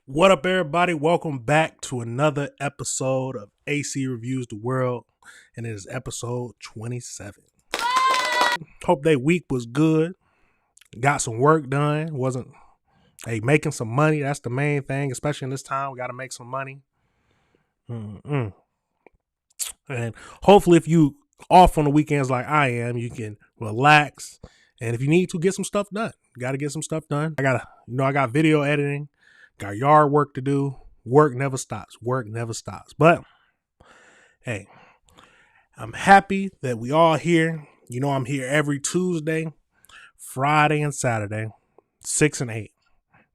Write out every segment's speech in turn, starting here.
What up, everybody? Welcome back to another episode of AC Reviews the World, and it is episode 27. Hope that week was good. Got some work done. Wasn't making some money. That's the main thing, especially in this time. We got to make some money. And hopefully, if you off on the weekends like I am, you can relax. And if you need to, get some stuff done. You got to get some stuff done. I got video editing. Got yard work to do. Work never stops. Work never stops. But hey, I'm happy that we all here. You know, I'm here every Tuesday, Friday, and Saturday, 6 and 8.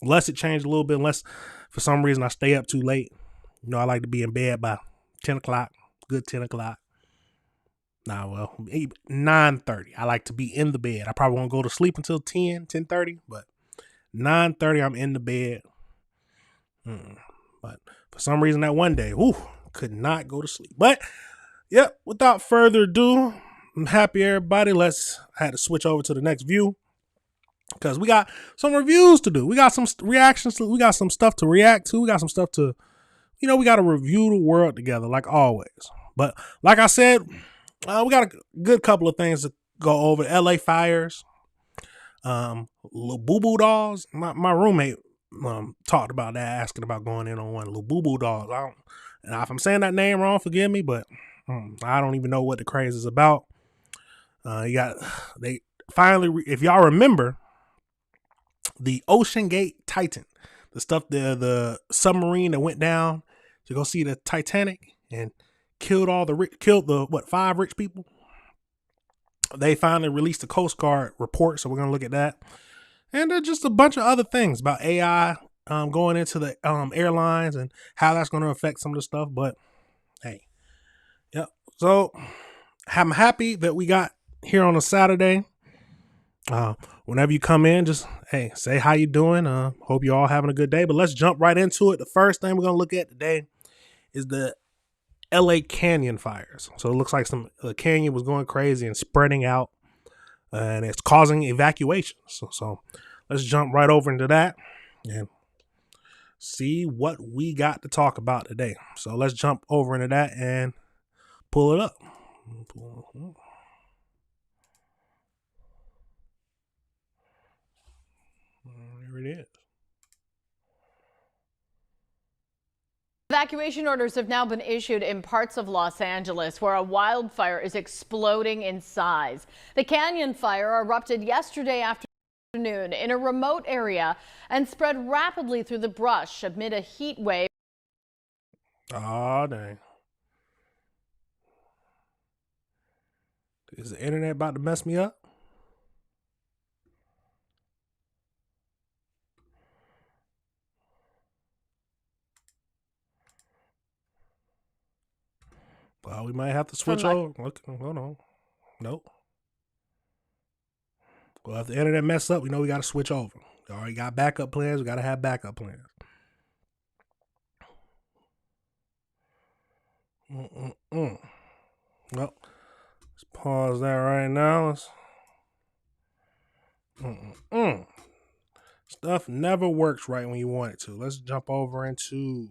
Unless it changed a little bit, unless for some reason I stay up too late. You know, I like to be in bed by 10 o'clock. Good 10 o'clock. 9:30. I like to be in the bed. I probably won't go to sleep until 10:30, but 9:30 I'm in the bed. But for some reason that one day, could not go to sleep. But yeah, without further ado, I'm happy everybody. I had to switch over to the next view because we got some reviews to do. We got some reactions. We got some stuff to react to. We got some stuff to, we got to review the world together like always. But like I said, we got a good couple of things to go over. LA fires, little boo-boo dolls. My roommate talked about that, asking about going in on one. Little boo-boo dolls. And if I'm saying that name wrong, forgive me, but I don't even know what the craze is about. They finally, if y'all remember, the Ocean Gate Titan, the submarine that went down to go see the Titanic and killed the 5 rich people. They finally released the Coast Guard report, so we're gonna look at that. And there's just a bunch of other things about AI going into the airlines and how that's going to affect some of the stuff. But hey, yeah. So I'm happy that we got here on a Saturday. Whenever you come in, just say how you doing. Hope you all having a good day. But let's jump right into it. The first thing we're going to look at today is the LA Canyon fires. So it looks like the canyon was going crazy and spreading out. And it's causing evacuations. So let's jump right over into that and see what we got to talk about today. So let's jump over into that and pull it up. Here it is. Evacuation orders have now been issued in parts of Los Angeles where a wildfire is exploding in size. The Canyon fire erupted yesterday afternoon in a remote area and spread rapidly through the brush amid a heat wave. Oh, dang. Is the internet about to mess me up? Well, we might have to switch over. Okay, hold on. Nope. Well, if the internet mess up, we know we got to switch over. We already got backup plans. We got to have backup plans. Well, let's pause that right now. Stuff never works right when you want it to. Let's jump over into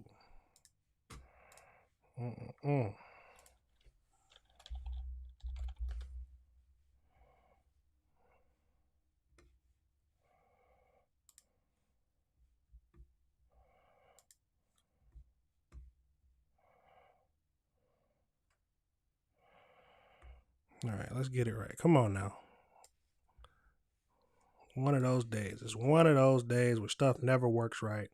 All right, let's get it right. Come on now. One of those days. It's one of those days where stuff never works right.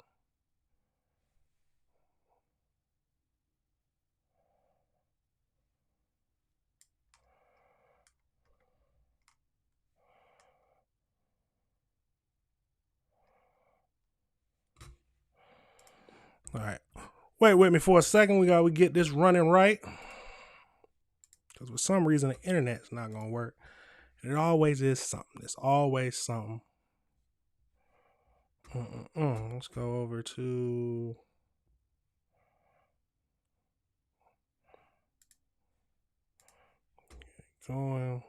All right. Wait with me for a second. We get this running right. Because for some reason the internet's not going to work. And it always is something. It's always something. Let's go over to... Going...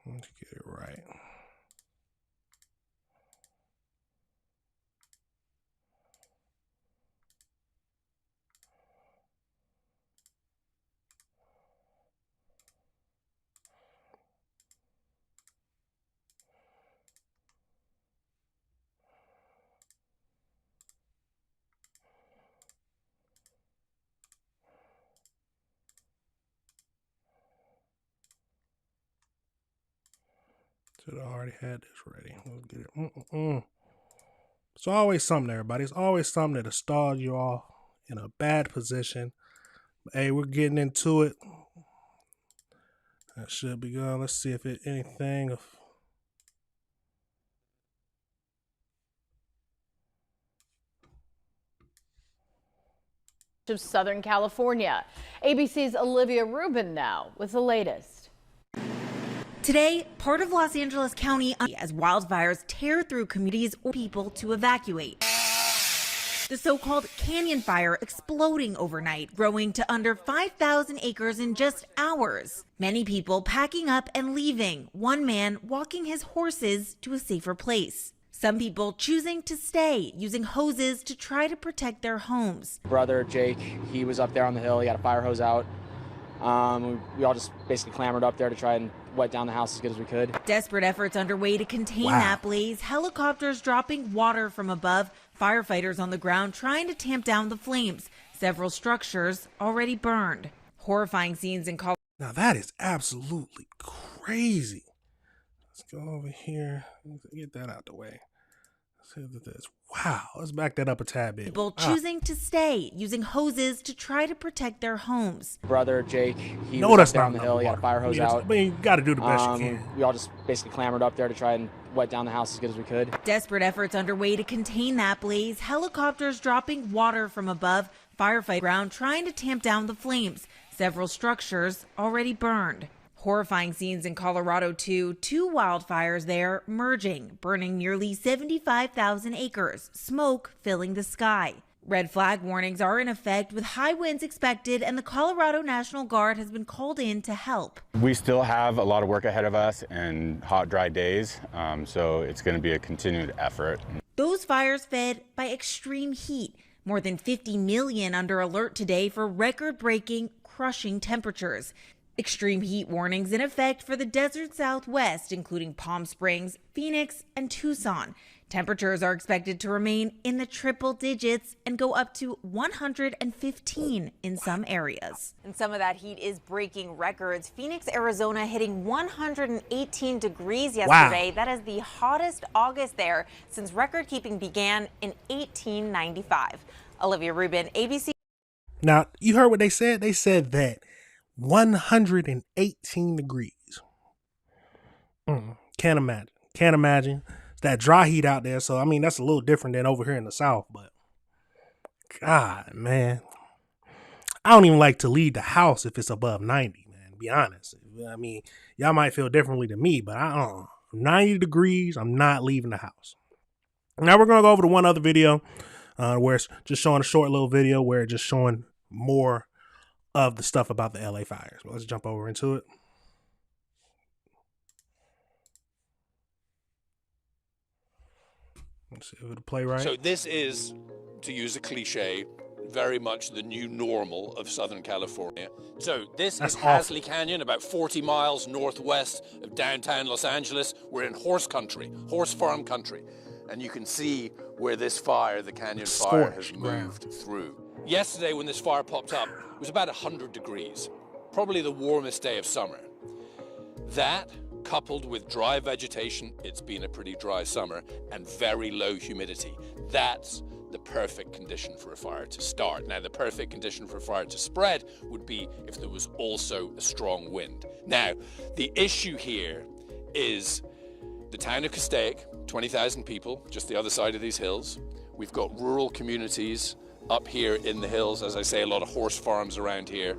Let's get it right. Should have already had this ready. Let's get it. It's always something, everybody. It's always something that'll stall you all in a bad position. But, hey, we're getting into it. That should be good. Let's see if it anything of... Of Southern California. ABC's Olivia Rubin now with the latest. Today, part of Los Angeles County as wildfires tear through communities or people to evacuate. The so-called canyon fire exploding overnight, growing to under 5,000 acres in just hours. Many people packing up and leaving, one man walking his horses to a safer place. Some people choosing to stay, using hoses to try to protect their homes. Brother Jake, he was up there on the hill. He had a fire hose out. We all just basically clambered up there to try and wet down the house as good as we could. Desperate efforts underway to contain that blaze. Helicopters dropping water from above. Firefighters on the ground trying to tamp down the flames. Several structures already burned. Horrifying scenes in Colorado. Now that is absolutely crazy. Let's go over here. Let's get that out the way. Wow, let's back that up a tad bit. People choosing to stay, using hoses to try to protect their homes. Brother Jake, he was up there on the hill. He had a fire hose out. I mean, you got to do the best you can. We all just basically clambered up there to try and wet down the house as good as we could. Desperate efforts underway to contain that blaze. Helicopters dropping water from above. Firefight ground trying to tamp down the flames. Several structures already burned. Horrifying scenes in Colorado, too. Two wildfires there merging, burning nearly 75,000 acres, smoke filling the sky. Red flag warnings are in effect with high winds expected, and the Colorado National Guard has been called in to help. We still have a lot of work ahead of us and hot, dry days, so it's going to be a continued effort. Those fires fed by extreme heat. More than 50 million under alert today for record-breaking, crushing temperatures. Extreme heat warnings in effect for the desert Southwest, including Palm Springs, Phoenix, and Tucson. Temperatures are expected to remain in the triple digits and go up to 115 in some areas. And some of that heat is breaking records. Phoenix, Arizona hitting 118 degrees yesterday. Wow. That is the hottest August there since record keeping began in 1895. Olivia Rubin, ABC. Now, you heard what they said? They said that 118 degrees. Can't imagine. It's that dry heat out there. So, I mean, that's a little different than over here in the South. But, God, man. I don't even like to leave the house if it's above 90, man, to be honest. I mean, y'all might feel differently than me, but 90 degrees, I'm not leaving the house. Now, we're going to go over to one other video where it's just showing a short little video where it's just showing more of the stuff about the LA fires. Well, let's jump over into it. Let's see if it'll play right. So this is, to use a cliche, very much the new normal of Southern California. So this That's is awful. Hasley Canyon, about 40 miles northwest of downtown Los Angeles. We're in horse country, horse farm country. And you can see where this fire, the canyon fire, has Scorched moved through. Yesterday when this fire popped up, it was about 100 degrees, probably the warmest day of summer. That, coupled with dry vegetation, it's been a pretty dry summer, and very low humidity. That's the perfect condition for a fire to start. Now, the perfect condition for a fire to spread would be if there was also a strong wind. Now, the issue here is the town of Castaic, 20,000 people, just the other side of these hills. We've got rural communities up here in the hills, as I say, a lot of horse farms around here.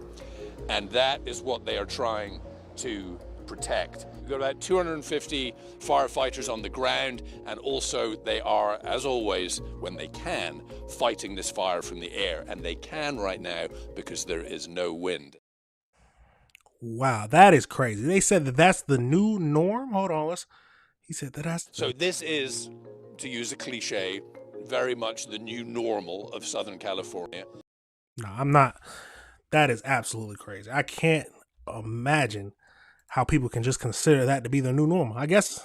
And that is what they are trying to protect. We've got about 250 firefighters on the ground, and also they are, as always, when they can, fighting this fire from the air. And they can right now because there is no wind. Wow, that is crazy. They said that that's the new norm. Hold on, he said that that's. So this is, to use a cliche, very much the new normal of Southern California. No, I'm not. That is absolutely crazy. I can't imagine how people can just consider that to be the new normal. I guess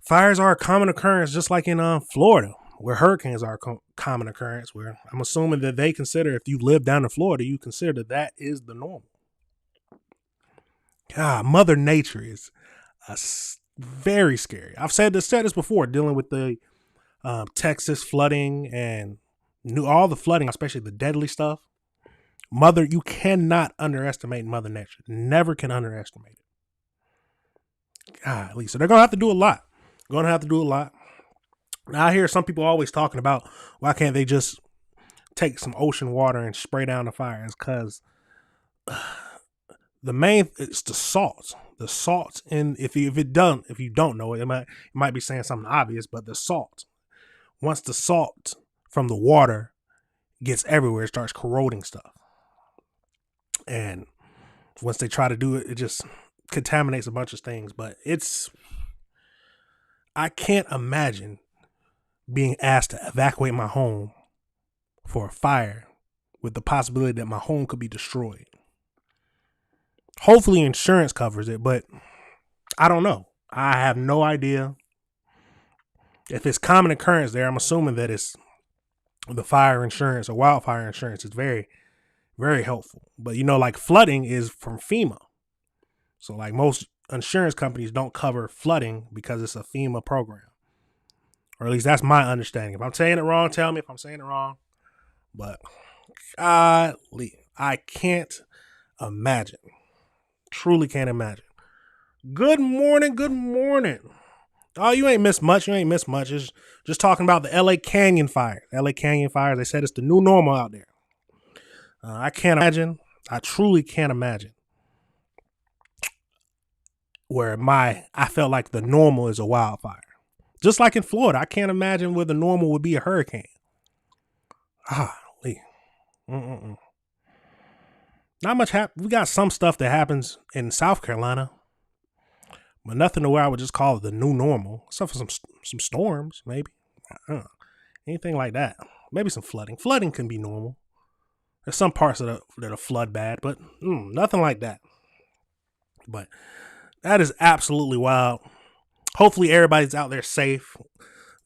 fires are a common occurrence, just like in Florida, where hurricanes are a common occurrence, where I'm assuming that they consider, if you live down in Florida, you consider that that is the normal. God, Mother Nature is very scary. I've said this before, dealing with the Texas flooding and all the flooding, especially the deadly stuff. You cannot underestimate Mother Nature. Never can underestimate it. Golly, so they're going to have to do a lot. Now, I hear some people always talking about, why can't they just take some ocean water and spray down the fires? Because it's the salt. The salt in, if you don't know it, it might be saying something obvious, but the salt. Once the salt from the water gets everywhere, it starts corroding stuff. And once they try to do it, it just contaminates a bunch of things. But I can't imagine being asked to evacuate my home for a fire with the possibility that my home could be destroyed. Hopefully insurance covers it, but I don't know. I have no idea. If it's common occurrence there, I'm assuming that it's the fire insurance or wildfire insurance is very, very helpful. But like flooding is from FEMA. So like most insurance companies don't cover flooding because it's a FEMA program. Or at least that's my understanding. If I'm saying it wrong, tell me if I'm saying it wrong. But golly, I can't imagine. Truly can't imagine. Good morning. Oh, you ain't missed much. It's just talking about the LA Canyon fire. They said it's the new normal out there. I can't imagine. I truly can't imagine where I felt like the normal is a wildfire. Just like in Florida, I can't imagine where the normal would be a hurricane. Not much we got some stuff that happens in South Carolina, but nothing to where I would just call it the new normal. Except for some storms, maybe. Anything like that. Maybe some flooding. Flooding can be normal. There's some parts that are flood bad, but nothing like that. But that is absolutely wild. Hopefully everybody's out there safe.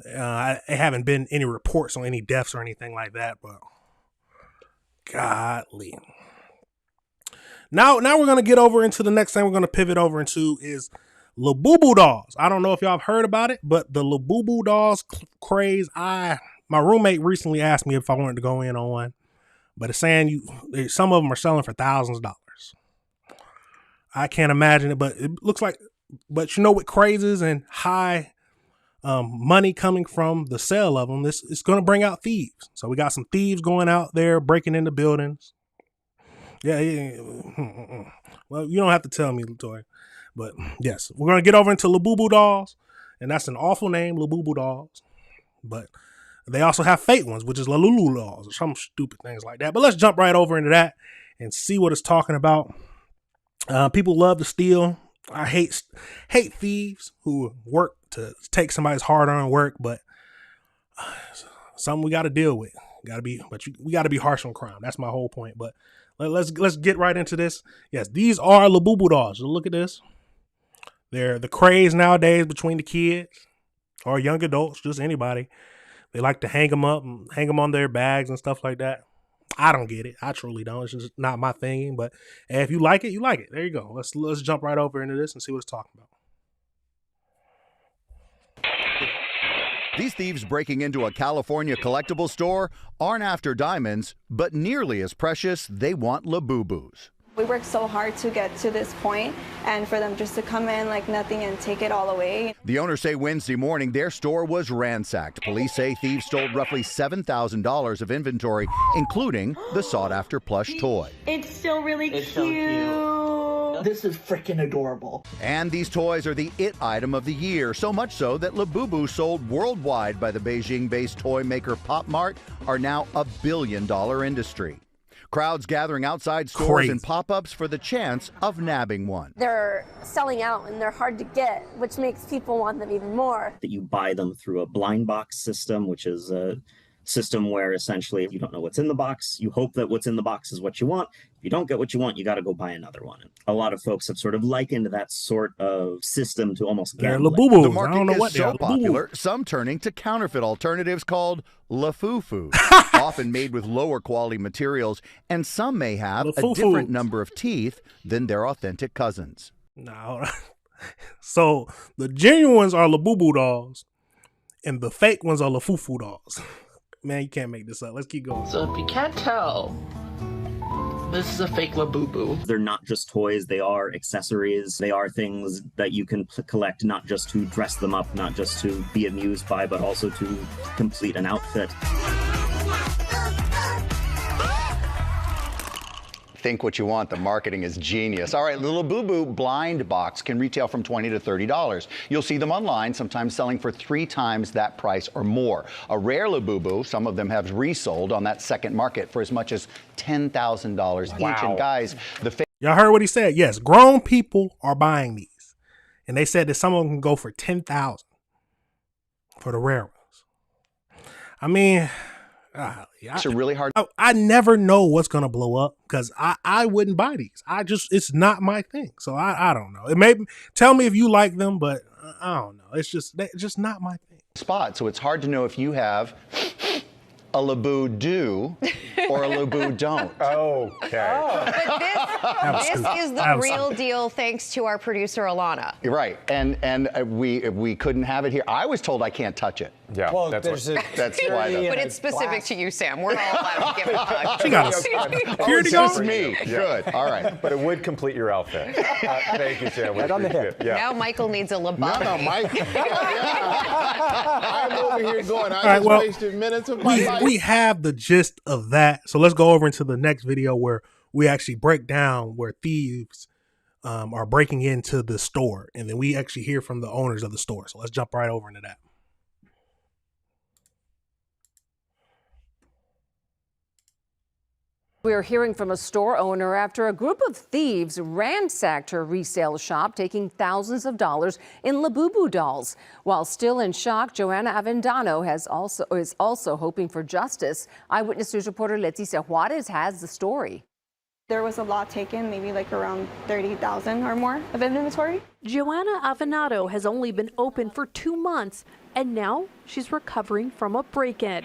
There haven't been any reports on any deaths or anything like that, but golly. Now we're going to get over into the next thing we're going to pivot over into is Labubu dolls. I don't know if y'all have heard about it, but the Labubu dolls craze, my roommate recently asked me if I wanted to go in on one, but it's saying some of them are selling for thousands of dollars. I can't imagine it, but it looks like, but with crazes and high money coming from the sale of them, it's going to bring out thieves. So we got some thieves going out there, breaking into buildings. Yeah. Well, you don't have to tell me, Latoya. But yes, we're going to get over into Labubu dolls. And that's an awful name, Labubu dolls. But they also have fake ones, which is Lalulu dolls or some stupid things like that. But let's jump right over into that and see what it's talking about. People love to steal. I hate thieves who work to take somebody's hard-earned work, but something we got to deal with. We gotta be harsh on crime. That's my whole point. But let's get right into this. Yes, these are Labubu dolls. Look at this. They're the craze nowadays between the kids or young adults, just anybody. They like to hang them up and hang them on their bags and stuff like that. I don't get it. I truly don't. It's just not my thing. But if you like it, you like it. There you go. Let's jump right over into this and see what it's talking about. These thieves breaking into a California collectible store aren't after diamonds, but nearly as precious, they want Labubus. We worked so hard to get to this point, and for them just to come in like nothing and take it all away. The owners say Wednesday morning their store was ransacked. Police say thieves stole roughly $7,000 of inventory, including the sought-after plush toy. It's still really cute. So cute. This is freaking adorable. And these toys are the it item of the year, so much so that Labubu, sold worldwide by the Beijing-based toy maker Pop Mart, are now a billion-dollar industry. Crowds gathering outside stores and pop-ups for the chance of nabbing one. They're selling out and they're hard to get, which makes people want them even more. That you buy them through a blind box system, which is a system where essentially you don't know what's in the box. You hope that what's in the box is what you want. If you don't get what you want, you got to go buy another one. A lot of folks have sort of likened that sort of system to almost gambling. The market is so popular, some turning to counterfeit alternatives called Lafufu, often made with lower quality materials, and some may have a different number of teeth than their authentic cousins. No. So the genuine ones are Labubu dolls, and the fake ones are Lafufu dolls. Man, you can't make this up. Let's keep going. So if you can't tell, this is a fake Labubu. They're not just toys, they are accessories. They are things that you can collect, not just to dress them up, not just to be amused by, but also to complete an outfit. Think what you want. The marketing is genius. All right, the Labubu blind box can retail from $20 to $30. You'll see them online, sometimes selling for 3 times that price or more. A rare Labubu, some of them have resold on that second market for as much as $10,000 each. And guys, y'all heard what he said. Yes, grown people are buying these, and they said that some of them can go for $10,000 for the rare ones. I mean, it's really hard. I never know what's gonna blow up because I wouldn't buy these. It's not my thing. So I don't know. It may tell me if you like them, but I don't know. It's just not my thing. So it's hard to know if you have a Labu do or a Labu don't. Okay. But this is the real deal, thanks to our producer Alana. You're right, and we couldn't have it here. I was told I can't touch it. Yeah, well, that's why. But it's specific to you, Sam. We're all allowed to give it a hug. She got a It's just me. Yeah. Good. All right. But it would complete your outfit. Thank you, Sam. Right on the hip. Yeah. Now Michael needs a labubby. No, Mike. I'm over here going, wasted minutes of my life. We have the gist of that. So let's go over into the next video where we actually break down where thieves are breaking into the store. And then we actually hear from the owners of the store. So let's jump right over into that. We're hearing from a store owner after a group of thieves ransacked her resale shop, taking thousands of dollars in Labubu dolls. While still in shock, Joanna Avendano is also hoping for justice. Eyewitness News reporter Leticia Juarez has the story. There was a lot taken, maybe like around 30,000 or more of inventory. Joanna Avendano has only been open for 2 months, and now she's recovering from a break-in.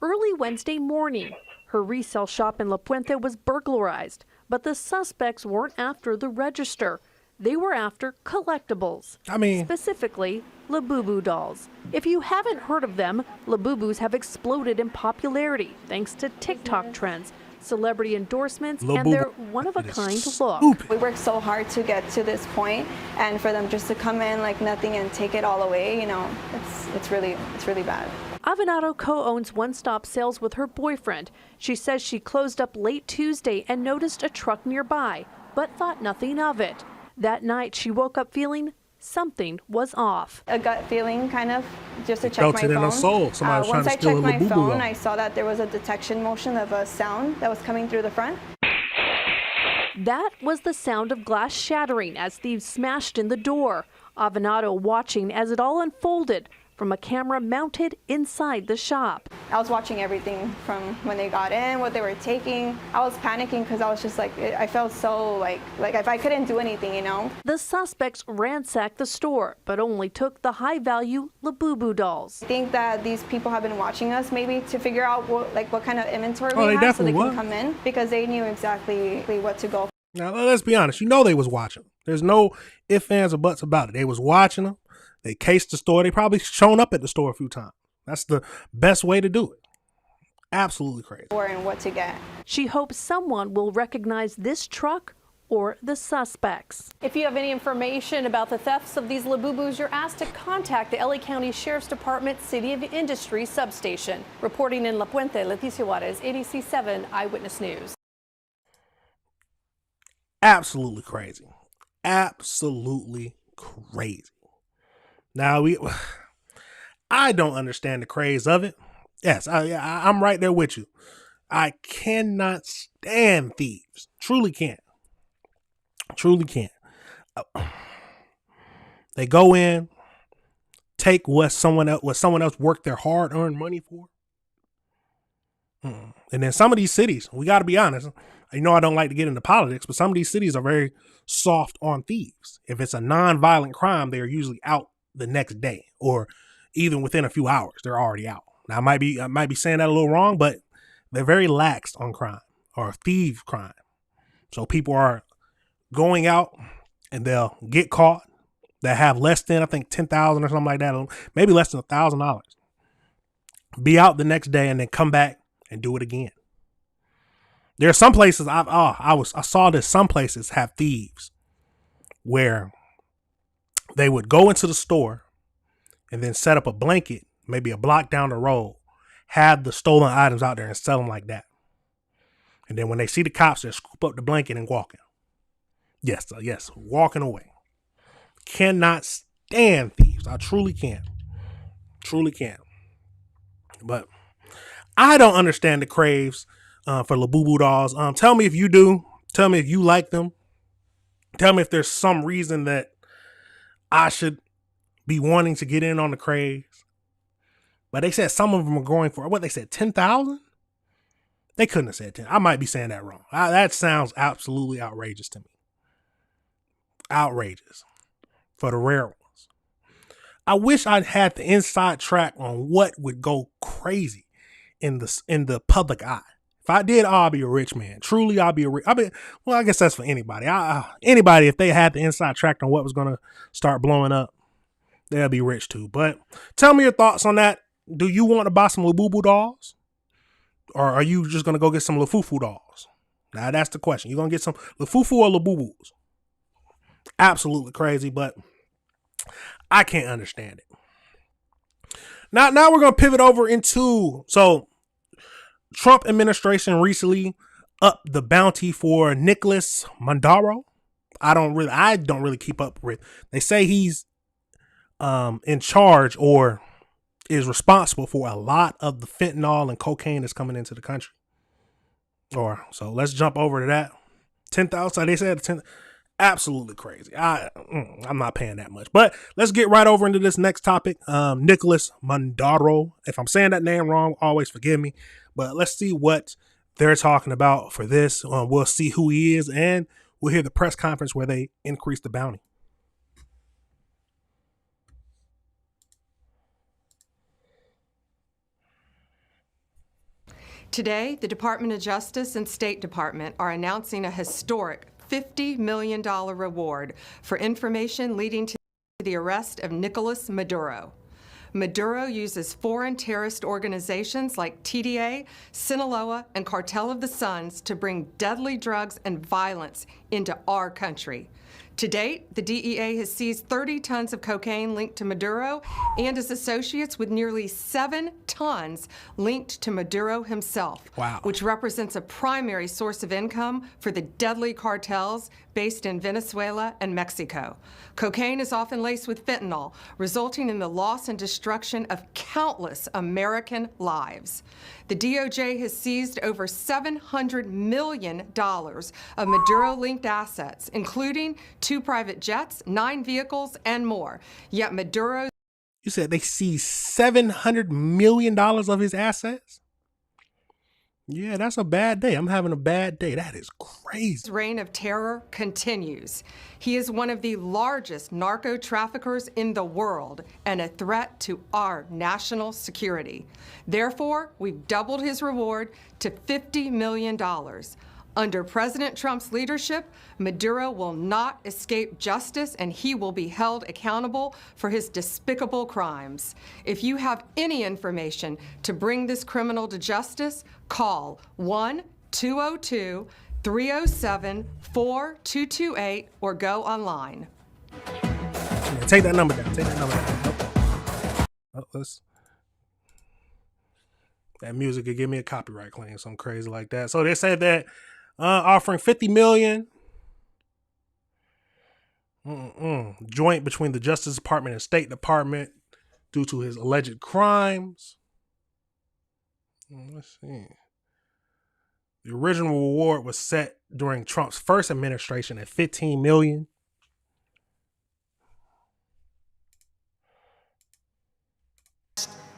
Early Wednesday morning, her resale shop in La Puente was burglarized, but the suspects weren't after the register. They were after collectibles. Specifically, Labubu dolls. If you haven't heard of them, Labubus have exploded in popularity thanks to TikTok trends, celebrity endorsements, and their one-of-a-kind look. We worked so hard to get to this point, and for them just to come in like nothing and take it all away, you know, it's really bad. Avendano co-owns One Stop Sales with her boyfriend. She says she closed up late Tuesday and noticed a truck nearby, but thought nothing of it. That night, she woke up feeling something was off. A gut feeling, kind of, just to check my phone. Felt it in her soul. Somebody was trying to steal a Labubu doll. Once I checked my phone, I saw that there was a detection motion of a sound that was coming through the front. That was the sound of glass shattering as thieves smashed in the door. Avendano watching as it all unfolded. from a camera mounted inside the shop. I was watching everything from when they got in, what they were taking. I was panicking because I was just like, I felt so like if I couldn't do anything, you know. The suspects ransacked the store, but only took the high-value Labubu dolls. I think that these people have been watching us maybe to figure out what kind of inventory we have so they can come in, because they knew exactly what to go for. Now, let's be honest. You know they was watching. There's no ifs, ands, or buts about it. They was watching them. They cased the store. They probably shown up at the store a few times. That's the best way to do it. Absolutely crazy. And what to get. She hopes someone will recognize this truck or the suspects. If you have any information about the thefts of these Labubus, you're asked to contact the LA County Sheriff's Department City of Industry substation. Reporting in La Puente, Leticia Juarez, E27 Eyewitness News. Absolutely crazy. Absolutely crazy. Now, I don't understand the craze of it. Yes, I'm right there with you. I cannot stand thieves. Truly can't. Truly can't. They go in, take what someone else worked their hard-earned money for. And then some of these cities, we got to be honest. I know I don't like to get into politics, but some of these cities are very soft on thieves. If it's a non-violent crime, they're usually out the next day, or even within a few hours, they're already out. Now, I might be saying that a little wrong, but they're very lax on crime or thief crime. So people are going out and they'll get caught. That have less than, I think, $10,000 or something like that, maybe less than $1,000. Be out the next day and then come back and do it again. There are some places I saw that some places have thieves where they would go into the store and then set up a blanket, maybe a block down the road, have the stolen items out there and sell them like that. And then when they see the cops, they scoop up the blanket and walking. Yes, walking away. Cannot stand thieves. I truly can't. Truly can't. But I don't understand the craves for Labubu dolls. Tell me if you do. Tell me if you like them. Tell me if there's some reason that I should be wanting to get in on the craze. But they said some of them are going for, what they said, 10,000? They couldn't have said 10. I might be saying that wrong. That sounds absolutely outrageous to me. Outrageous. For the rare ones. I wish I'd had the inside track on what would go crazy in the public eye. If I did, I'll be a rich man. Truly, I'll be a rich. Well, I guess that's for anybody. Anybody, if they had the inside track on what was going to start blowing up, they'll be rich too. But tell me your thoughts on that. Do you want to buy some Labubu dolls? Or are you just going to go get some Lafufu dolls? Now, that's the question. You going to get some Lafufu or Labubus? Absolutely crazy, but I can't understand it. Now we're going to pivot over into, so Trump administration recently upped the bounty for Nicolas Maduro. I don't really keep up with. They say he's in charge or is responsible for a lot of the fentanyl and cocaine that's coming into the country. So let's jump over to that. 10,000. So they said 10. Absolutely crazy. I'm not paying that much. But let's get right over into this next topic. Nicolas Maduro. If I'm saying that name wrong, always forgive me. But let's see what they're talking about for this. We'll see who he is, and we'll hear the press conference where they increase the bounty. Today, the Department of Justice and State Department are announcing a historic $50 million reward for information leading to the arrest of Nicolas Maduro. Maduro uses foreign terrorist organizations like TDA, Sinaloa, and Cartel of the Suns to bring deadly drugs and violence into our country. To date, the DEA has seized 30 tons of cocaine linked to Maduro and his associates, with nearly 7 tons linked to Maduro himself, which represents a primary source of income for the deadly cartels based in Venezuela and Mexico. Cocaine is often laced with fentanyl, resulting in the loss and destruction of countless American lives. The DOJ has seized over $700 million of Maduro-linked assets, including 2 private jets, 9 vehicles, and more. Yet Maduro... You said they seized $700 million of his assets? Yeah, that's a bad day. I'm having a bad day. That is crazy. His reign of terror continues. He is one of the largest narco traffickers in the world and a threat to our national security. Therefore, we've doubled his reward to $50 million. Under President Trump's leadership, Maduro will not escape justice and he will be held accountable for his despicable crimes. If you have any information to bring this criminal to justice, call 1-202-307-4228 or go online. Take that number down. Take that number down. That music could give me a copyright claim, something crazy like that. So they said that offering $50 million joint between the Justice Department and State Department due to his alleged crimes. Let's see. The original reward was set during Trump's first administration at $15 million.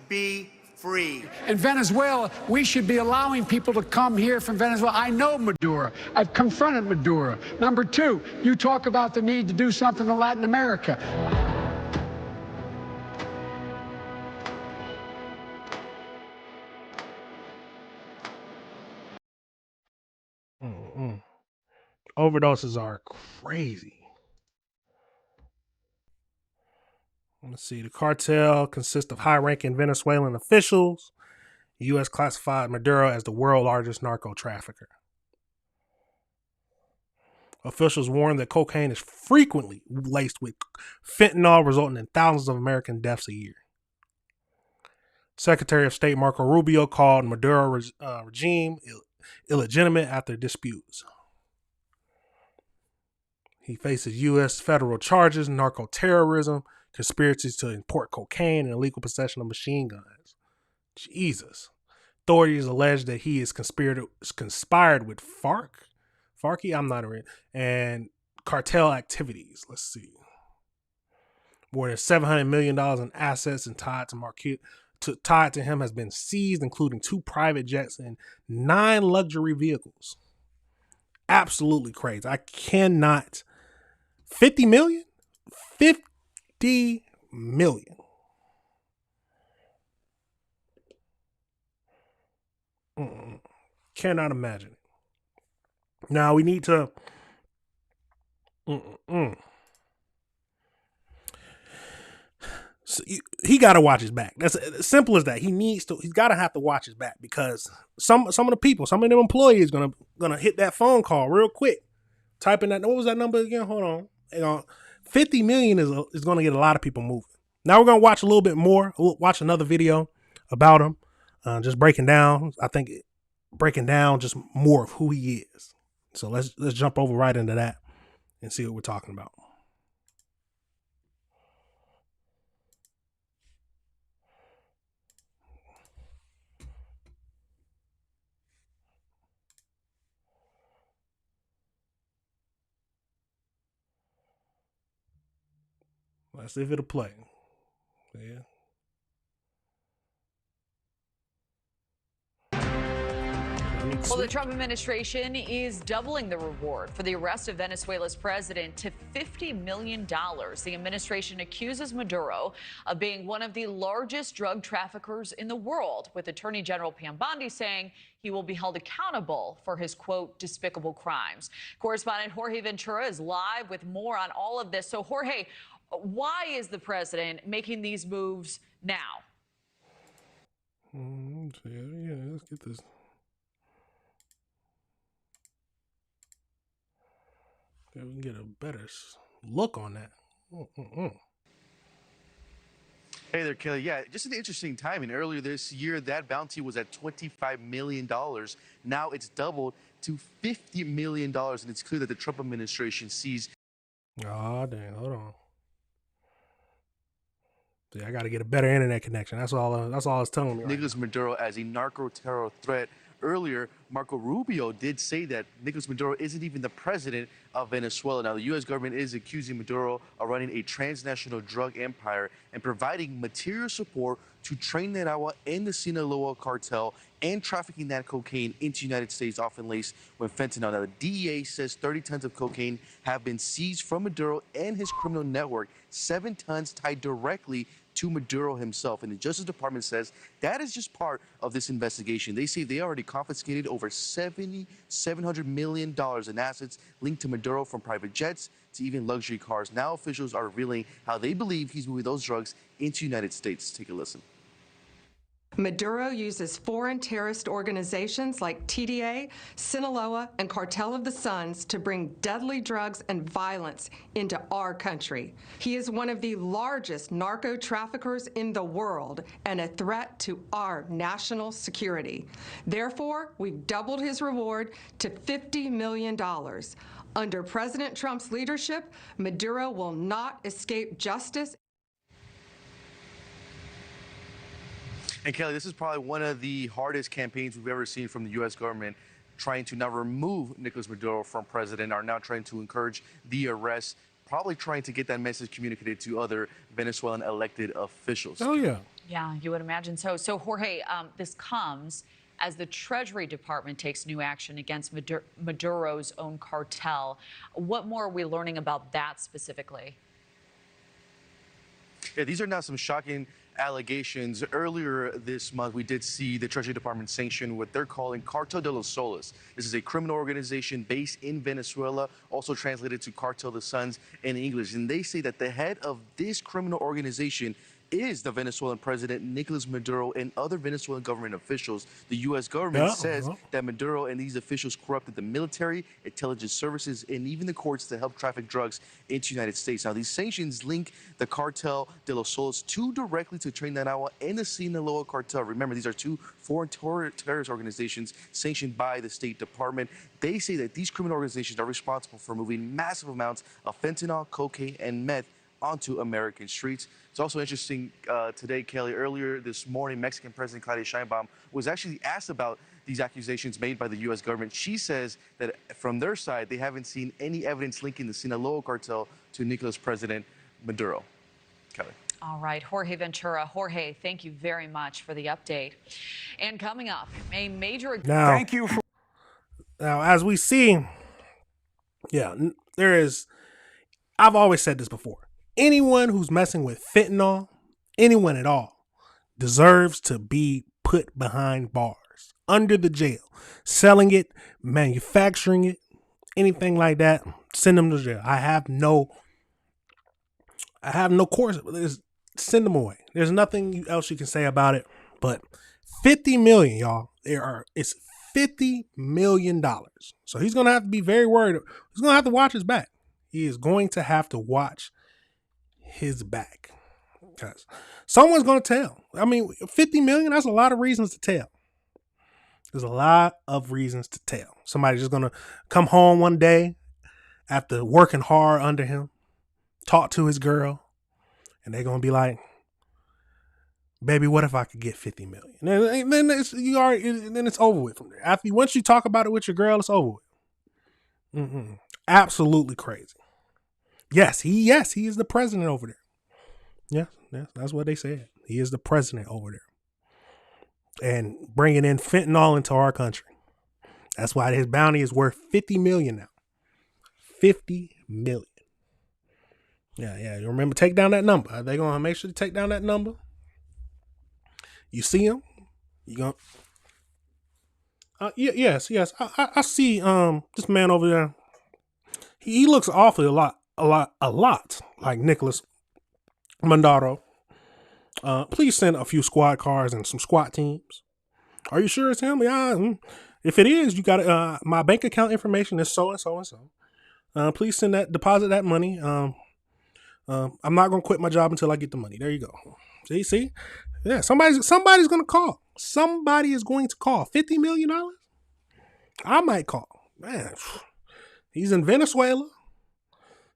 Be free. In Venezuela, we should be allowing people to come here from Venezuela. I know Maduro. I've confronted Maduro. Number two, you talk about the need to do something in Latin America. Overdoses are crazy. Let's see. The cartel consists of high-ranking Venezuelan officials. The U.S. classified Maduro as the world's largest narco trafficker. Officials warn that cocaine is frequently laced with fentanyl, resulting in thousands of American deaths a year. Secretary of State Marco Rubio called Maduro regime illegitimate after disputes. He faces U.S. federal charges, narco-terrorism, conspiracies to import cocaine, and illegal possession of machine guns. Jesus. Authorities allege that he is conspired with Farky, I'm not a and cartel activities. Let's see. More than $700 million in assets and tied to him has been seized, including 2 private jets and 9 luxury vehicles. Absolutely crazy. I cannot. 50 million? 50 million. Cannot imagine it. Now we need to So he got to watch his back. That's as simple as that. He's got to have to watch his back, because some of the people, some of them employees gonna hit that phone call real quick. Type in that. What was that number again? Hold on. 50 million is going to get a lot of people moving. Now we're going to watch a little bit more. We'll watch another video about him, just breaking down. I think breaking down just more of who he is. So let's jump over right into that and see what we're talking about. Let's see if it'll play. Yeah. Well, the Trump administration is doubling the reward for the arrest of Venezuela's president to $50 million. The administration accuses Maduro of being one of the largest drug traffickers in the world, with Attorney General Pam Bondi saying he will be held accountable for his, quote, despicable crimes. Correspondent Jorge Ventura is live with more on all of this. So, Jorge, why is the president making these moves now? Yeah, let's get this. We can get a better look on that. Hey there, Kelly. Yeah, just an interesting timing. Earlier this year, that bounty was at $25 million. Now it's doubled to $50 million, and it's clear that the Trump administration sees. Oh, dang. Hold on. See, I got to get a better internet connection. That's all it's telling me. Nicolas Maduro as a narco terror threat, earlier, Marco Rubio did say that Nicolas Maduro isn't even the president of Venezuela. Now, the U.S. government is accusing Maduro of running a transnational drug empire and providing material support to Trinidad and the Sinaloa cartel and trafficking that cocaine into the United States, often laced with fentanyl. Now, the DEA says 30 tons of cocaine have been seized from Maduro and his criminal network, 7 tons tied directly to Maduro himself. And the Justice Department says that is just part of this investigation. They say they already confiscated over $700 million in assets linked to Maduro, from private jets to even luxury cars. Now officials are revealing how they believe he's moving those drugs into the United States. Take a listen. Maduro uses foreign terrorist organizations like TDA, Sinaloa, and Cartel of the Suns to bring deadly drugs and violence into our country. He is one of the largest narco traffickers in the world and a threat to our national security. Therefore, we've doubled his reward to $50 million. Under President Trump's leadership, Maduro will not escape justice. And Kelly, this is probably one of the hardest campaigns we've ever seen from the U.S. government, trying to now remove Nicolas Maduro from president, are now trying to encourage the arrest, probably trying to get that message communicated to other Venezuelan elected officials. Oh, yeah. Yeah, you would imagine so. So, Jorge, this comes as the Treasury Department takes new action against Maduro's own cartel. What more are we learning about that specifically? Yeah, these are now some shocking allegations. Earlier this month, we did see the Treasury Department sanction what they're calling Cartel de los Soles. This is a criminal organization based in Venezuela, also translated to Cartel de Suns in English. And they say that the head of this criminal organization is the Venezuelan president, Nicolas Maduro, and other Venezuelan government officials. The U.S. government says that Maduro and these officials corrupted the military, intelligence services, and even the courts to help traffic drugs into the United States. Now, these sanctions link the Cartel de los Soles directly to Trinidad and the Sinaloa cartel. Remember, these are two foreign terrorist organizations sanctioned by the State Department. They say that these criminal organizations are responsible for moving massive amounts of fentanyl, cocaine, and meth onto American streets. It's also interesting today, Kelly, earlier this morning, Mexican President Claudia Sheinbaum was actually asked about these accusations made by the U.S. government. She says that from their side, they haven't seen any evidence linking the Sinaloa cartel to Nicolas President Maduro. Kelly. All right, Jorge Ventura. Jorge, thank you very much for the update. And coming up, a major... Now, thank you for... Now, as we see, there is... I've always said this before. Anyone who's messing with fentanyl, anyone at all, deserves to be put behind bars, under the jail. Selling it, manufacturing it, anything like that, send them to jail. I have no course. Send them away. There's nothing else you can say about it. But $50 million, y'all. It's $50 million. So he's gonna have to be very worried. He's gonna have to watch his back. He is going to have to watch his back, because someone's going to tell. I mean, 50 million, that's a lot of reasons to tell. There's a lot of reasons to tell. Somebody's just going to come home one day after working hard under him, talk to his girl, and they're going to be like, baby, what if I could get 50 million? And then it's over with from there. Once you talk about it with your girl, it's over with. Absolutely crazy. Yes, he is the president over there. Yeah, that's what they said. He is the president over there. And bringing in fentanyl into our country. That's why his bounty is worth 50 million now. 50 million. Yeah. You remember, take down that number. They're going to make sure to take down that number. You see him? You going yes. I see this man over there. He looks awfully a lot like Nicolas Maduro. Please send a few squad cars and some SWAT teams. Are you sure it's him? Yeah. If it is, you got my bank account information is so and so and so. Please deposit that money. I'm not gonna quit my job until I get the money. There you go. See? Yeah, somebody's gonna call. Somebody is going to call. $50 million? I might call. Man, he's in Venezuela.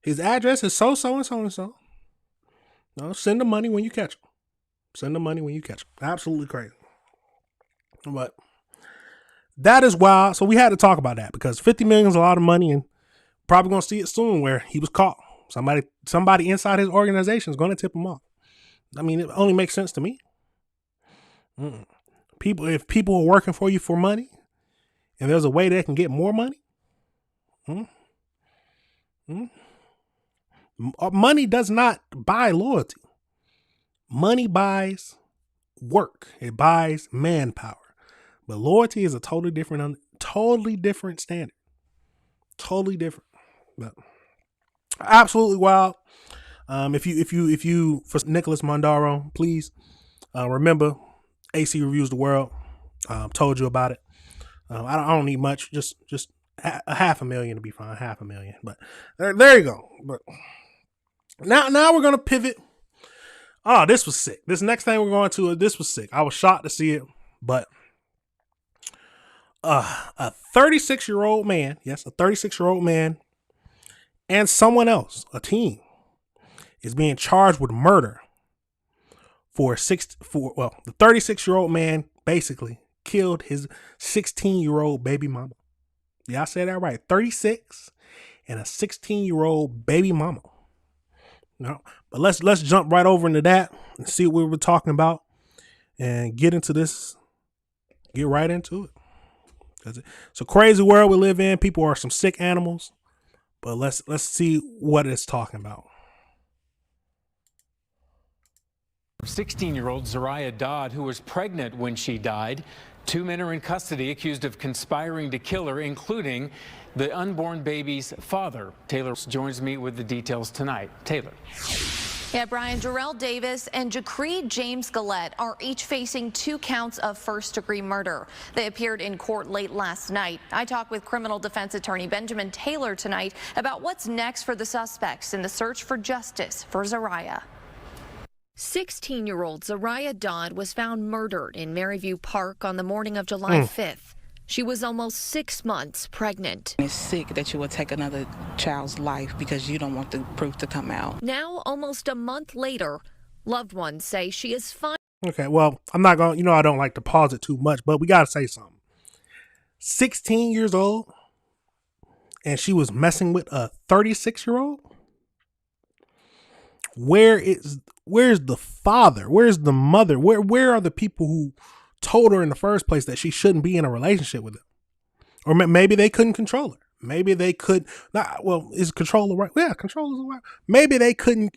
His address is so and so. No, send the money when you catch him. Send the money when you catch him. Absolutely crazy. But That is wild. So we had to talk about that because 50 million is a lot of money, and probably going to see it soon where he was caught. Somebody inside his organization is going to tip him off. I mean, it only makes sense to me. If people are working for you for money, and there's a way they can get more money, money does not buy loyalty. Money buys work. It buys manpower. But loyalty is a totally different standard. Totally different. But absolutely wild. If you for Nicolas Maduro, please remember AC Reviews the World. Told you about it. I don't need much. Just $500,000 to be fine. $500,000. But there you go. But now we're gonna pivot. Oh, this was sick. This next thing we're going to, this was sick. I was shocked to see it, but a 36-year-old man, yes, a 36-year-old man, and someone else, a teen, is being charged with murder the 36-year-old man basically killed his 16-year-old baby mama. Yeah, I said that right. 36 and a 16-year-old baby mama. No, but let's jump right over into that and see what we were talking about and get into this. Get right into it. It's a crazy world we live in. People are some sick animals, but let's see what it's talking about. 16-year-old Zariah Dodd, who was pregnant when she died. 2 men are in custody accused of conspiring to kill her, including the unborn baby's father. Taylor joins me with the details tonight. Taylor. Yeah, Brian, Darrell Davis and Jacree James Gillette are each facing 2 counts of first-degree murder. They appeared in court late last night. I talked with criminal defense attorney Benjamin Taylor tonight about what's next for the suspects in the search for justice for Zariah. 16-year-old Zariah Dodd was found murdered in Maryview Park on the morning of July 5th. She was almost 6 months pregnant. It's sick that you would take another child's life because you don't want the proof to come out. Now, almost a month later, loved ones say she is fine. Okay, well, I'm not going to, I don't like to pause it too much, but we got to say something. 16 years old, and she was messing with a 36-year-old? Where's the father? Where's the mother? Where are the people who told her in the first place that she shouldn't be in a relationship with him? Or maybe they couldn't control her. Maybe they could not. Well, is control the right? Yeah, control is the right. Maybe they couldn't,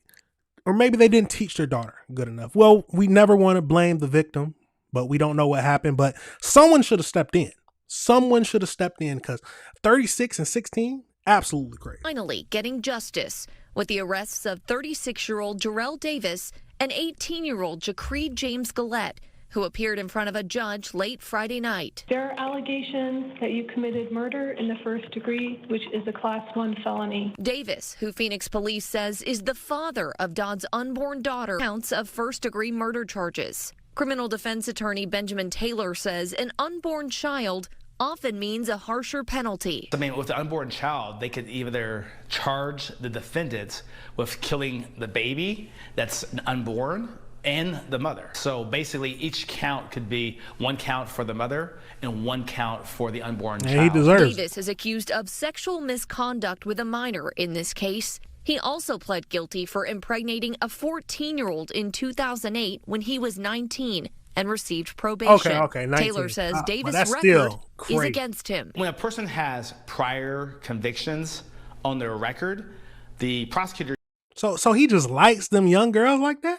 or maybe they didn't teach their daughter good enough. Well, we never want to blame the victim, but we don't know what happened. But someone should have stepped in. Someone should have stepped in because 36 and 16, absolutely crazy. Finally getting justice with the arrests of 36-year-old Darrell Davis and 18-year-old Jacree James Gillette, who appeared in front of a judge late Friday night. There are allegations that you committed murder in the first degree, which is a Class 1 felony. Davis, who Phoenix police says is the father of Dodd's unborn daughter, counts of first-degree murder charges. Criminal defense attorney Benjamin Taylor says an unborn child often means a harsher penalty. I mean, with the unborn child, they could either charge the defendants with killing the baby that's unborn and the mother. So basically each count could be 1 count for the mother and 1 count for the unborn child. He deserves. Davis is accused of sexual misconduct with a minor in this case. He also pled guilty for impregnating a 14-year-old in 2008 when he was 19 and received probation. Okay, 19. Taylor says Davis' record is against him. When a person has prior convictions on their record, the prosecutor... So he just likes them young girls like that?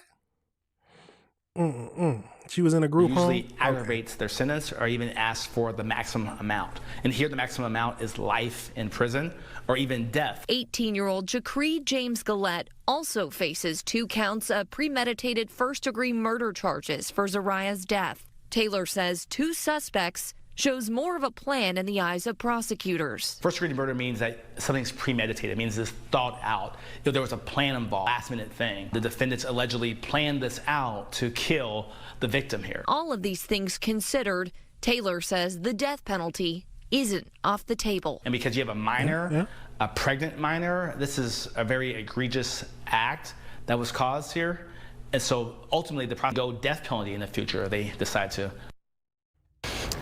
She was in a group home? Usually aggravates their sentence or even asks for the maximum amount. And here the maximum amount is life in prison or even death. 18-year-old Jacree James Gillette also faces 2 counts of premeditated first-degree murder charges for Zariah's death. Taylor says 2 suspects shows more of a plan in the eyes of prosecutors. First-degree murder means that something's premeditated. It means it's thought out. There was a plan involved, last-minute thing. The defendants allegedly planned this out to kill the victim here. All of these things considered, Taylor says the death penalty isn't off the table. And because you have a minor, a pregnant minor, this is a very egregious act that was caused here. And so ultimately the prosecutor go death penalty in the future. They decide to.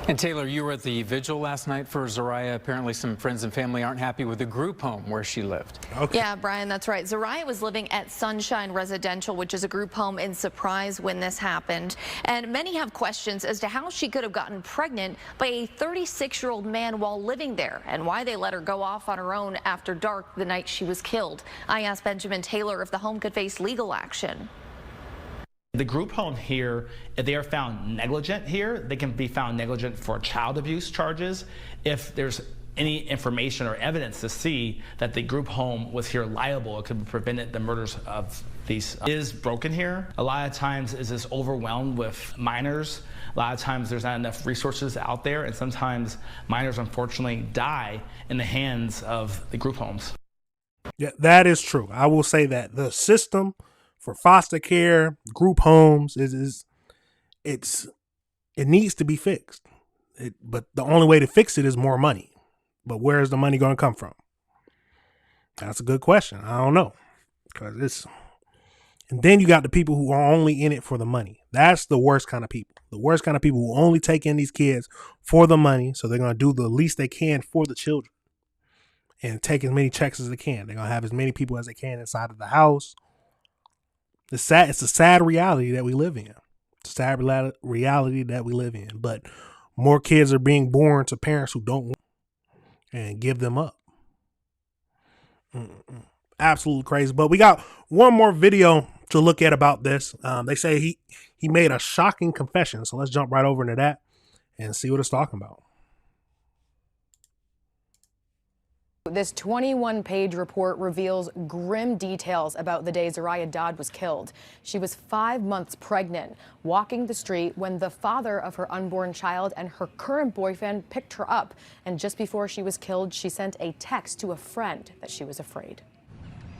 And Taylor, you were at the vigil last night for Zariah. Apparently some friends and family aren't happy with the group home where she lived. Okay. Yeah, Brian, that's right. Zariah was living at Sunshine Residential, which is a group home in Surprise when this happened. And many have questions as to how she could have gotten pregnant by a 36-year-old man while living there and why they let her go off on her own after dark the night she was killed. I asked Benjamin Taylor if the home could face legal action. The group home here, if they are found negligent here, they can be found negligent for child abuse charges. If there's any information or evidence to see that the group home was here liable, it could have prevented the murders of these. It is broken here. A lot of times is this overwhelmed with minors. A lot of times there's not enough resources out there, and sometimes minors unfortunately die in the hands of the group homes. Yeah, that is true. I will say that the system for foster care, group homes it needs to be fixed. But the only way to fix it is more money. But where is the money going to come from? That's a good question. I don't know. And then you got the people who are only in it for the money. That's the worst kind of people. The worst kind of people who only take in these kids for the money. So they're going to do the least they can for the children and take as many checks as they can. They're going to have as many people as they can inside of the house. It's a sad reality that we live in. It's a sad reality that we live in. But more kids are being born to parents who don't want and give them up. Absolutely crazy. But we got one more video to look at about this. They say he made a shocking confession. So let's jump right over into that and see what it's talking about. This 21-page report reveals grim details about the day Zariah Dodd was killed. She was 5 months pregnant, walking the street when the father of her unborn child and her current boyfriend picked her up. And just before she was killed, she sent a text to a friend that she was afraid.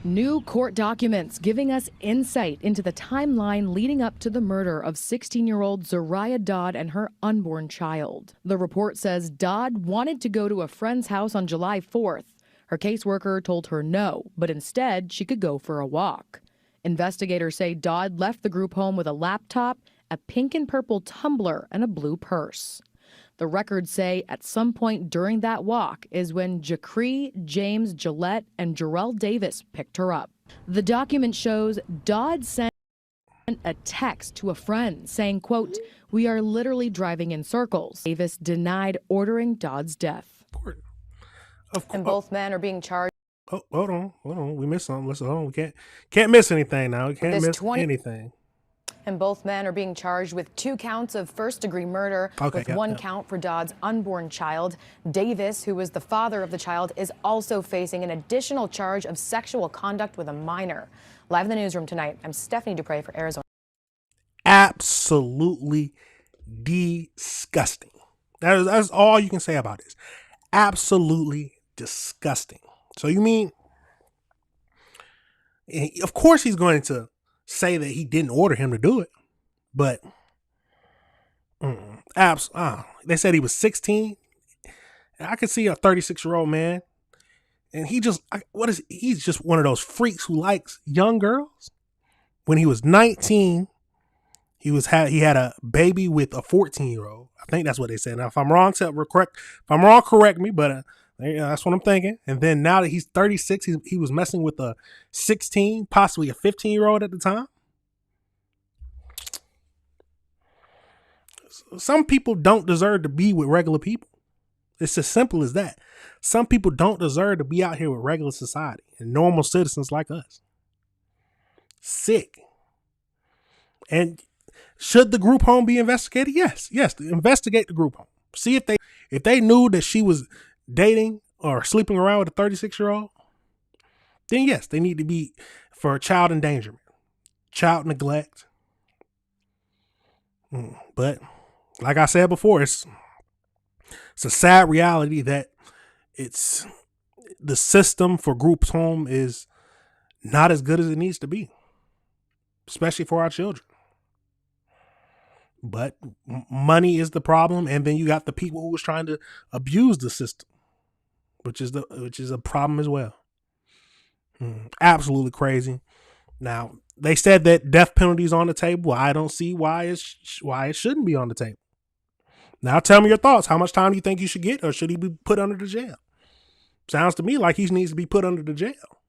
New court documents giving us insight into the timeline leading up to the murder of 16-year-old Zariah Dodd and her unborn child. The report says Dodd wanted to go to a friend's house on July 4th. Her caseworker told her no, but instead she could go for a walk. Investigators say Dodd left the group home with a laptop, a pink and purple tumbler, and a blue purse. The records say at some point during that walk is when Jacree, James, Gillette, and Jarrell Davis picked her up. The document shows Dodd sent a text to a friend saying, quote, "We are literally driving in circles." Davis denied ordering Dodd's death. And both men are being charged. Oh, hold on. We missed something. Listen, hold on. We can't miss anything now. We can't miss anything. And both men are being charged with 2 counts of first-degree murder, with one count for Dodd's unborn child. Davis, who was the father of the child, is also facing an additional charge of sexual conduct with a minor. Live in the newsroom tonight, I'm Stephanie Dupre for Arizona. Absolutely disgusting. That's all you can say about this. Absolutely disgusting. So you mean, of course he's going to say that he didn't order him to do it, but they said he was 16. I could see a 36-year-old man, and he's just one of those freaks who likes young girls. When he was 19, he had a baby with a 14-year-old. I think that's what they said. Now, if I'm wrong, correct me, but that's what I'm thinking. And then now that he's 36, he was messing with a 16, possibly a 15-year-old at the time. Some people don't deserve to be with regular people. It's as simple as that. Some people don't deserve to be out here with regular society and normal citizens like us. Sick. And should the group home be investigated? Yes. Investigate the group home. See if they knew that she was dating or sleeping around with a 36-year-old. Then yes, they need to be for child endangerment, child neglect. But like I said before, it's a sad reality that the system for group home is not as good as it needs to be, especially for our children. But money is the problem, and then you got the people who was trying to abuse the system, which is a problem as well. Absolutely crazy. Now, they said that death penalty is on the table. I don't see why it shouldn't be on the table. Now tell me your thoughts. How much time do you think you should get, or should he be put under the jail? Sounds to me like he needs to be put under the jail.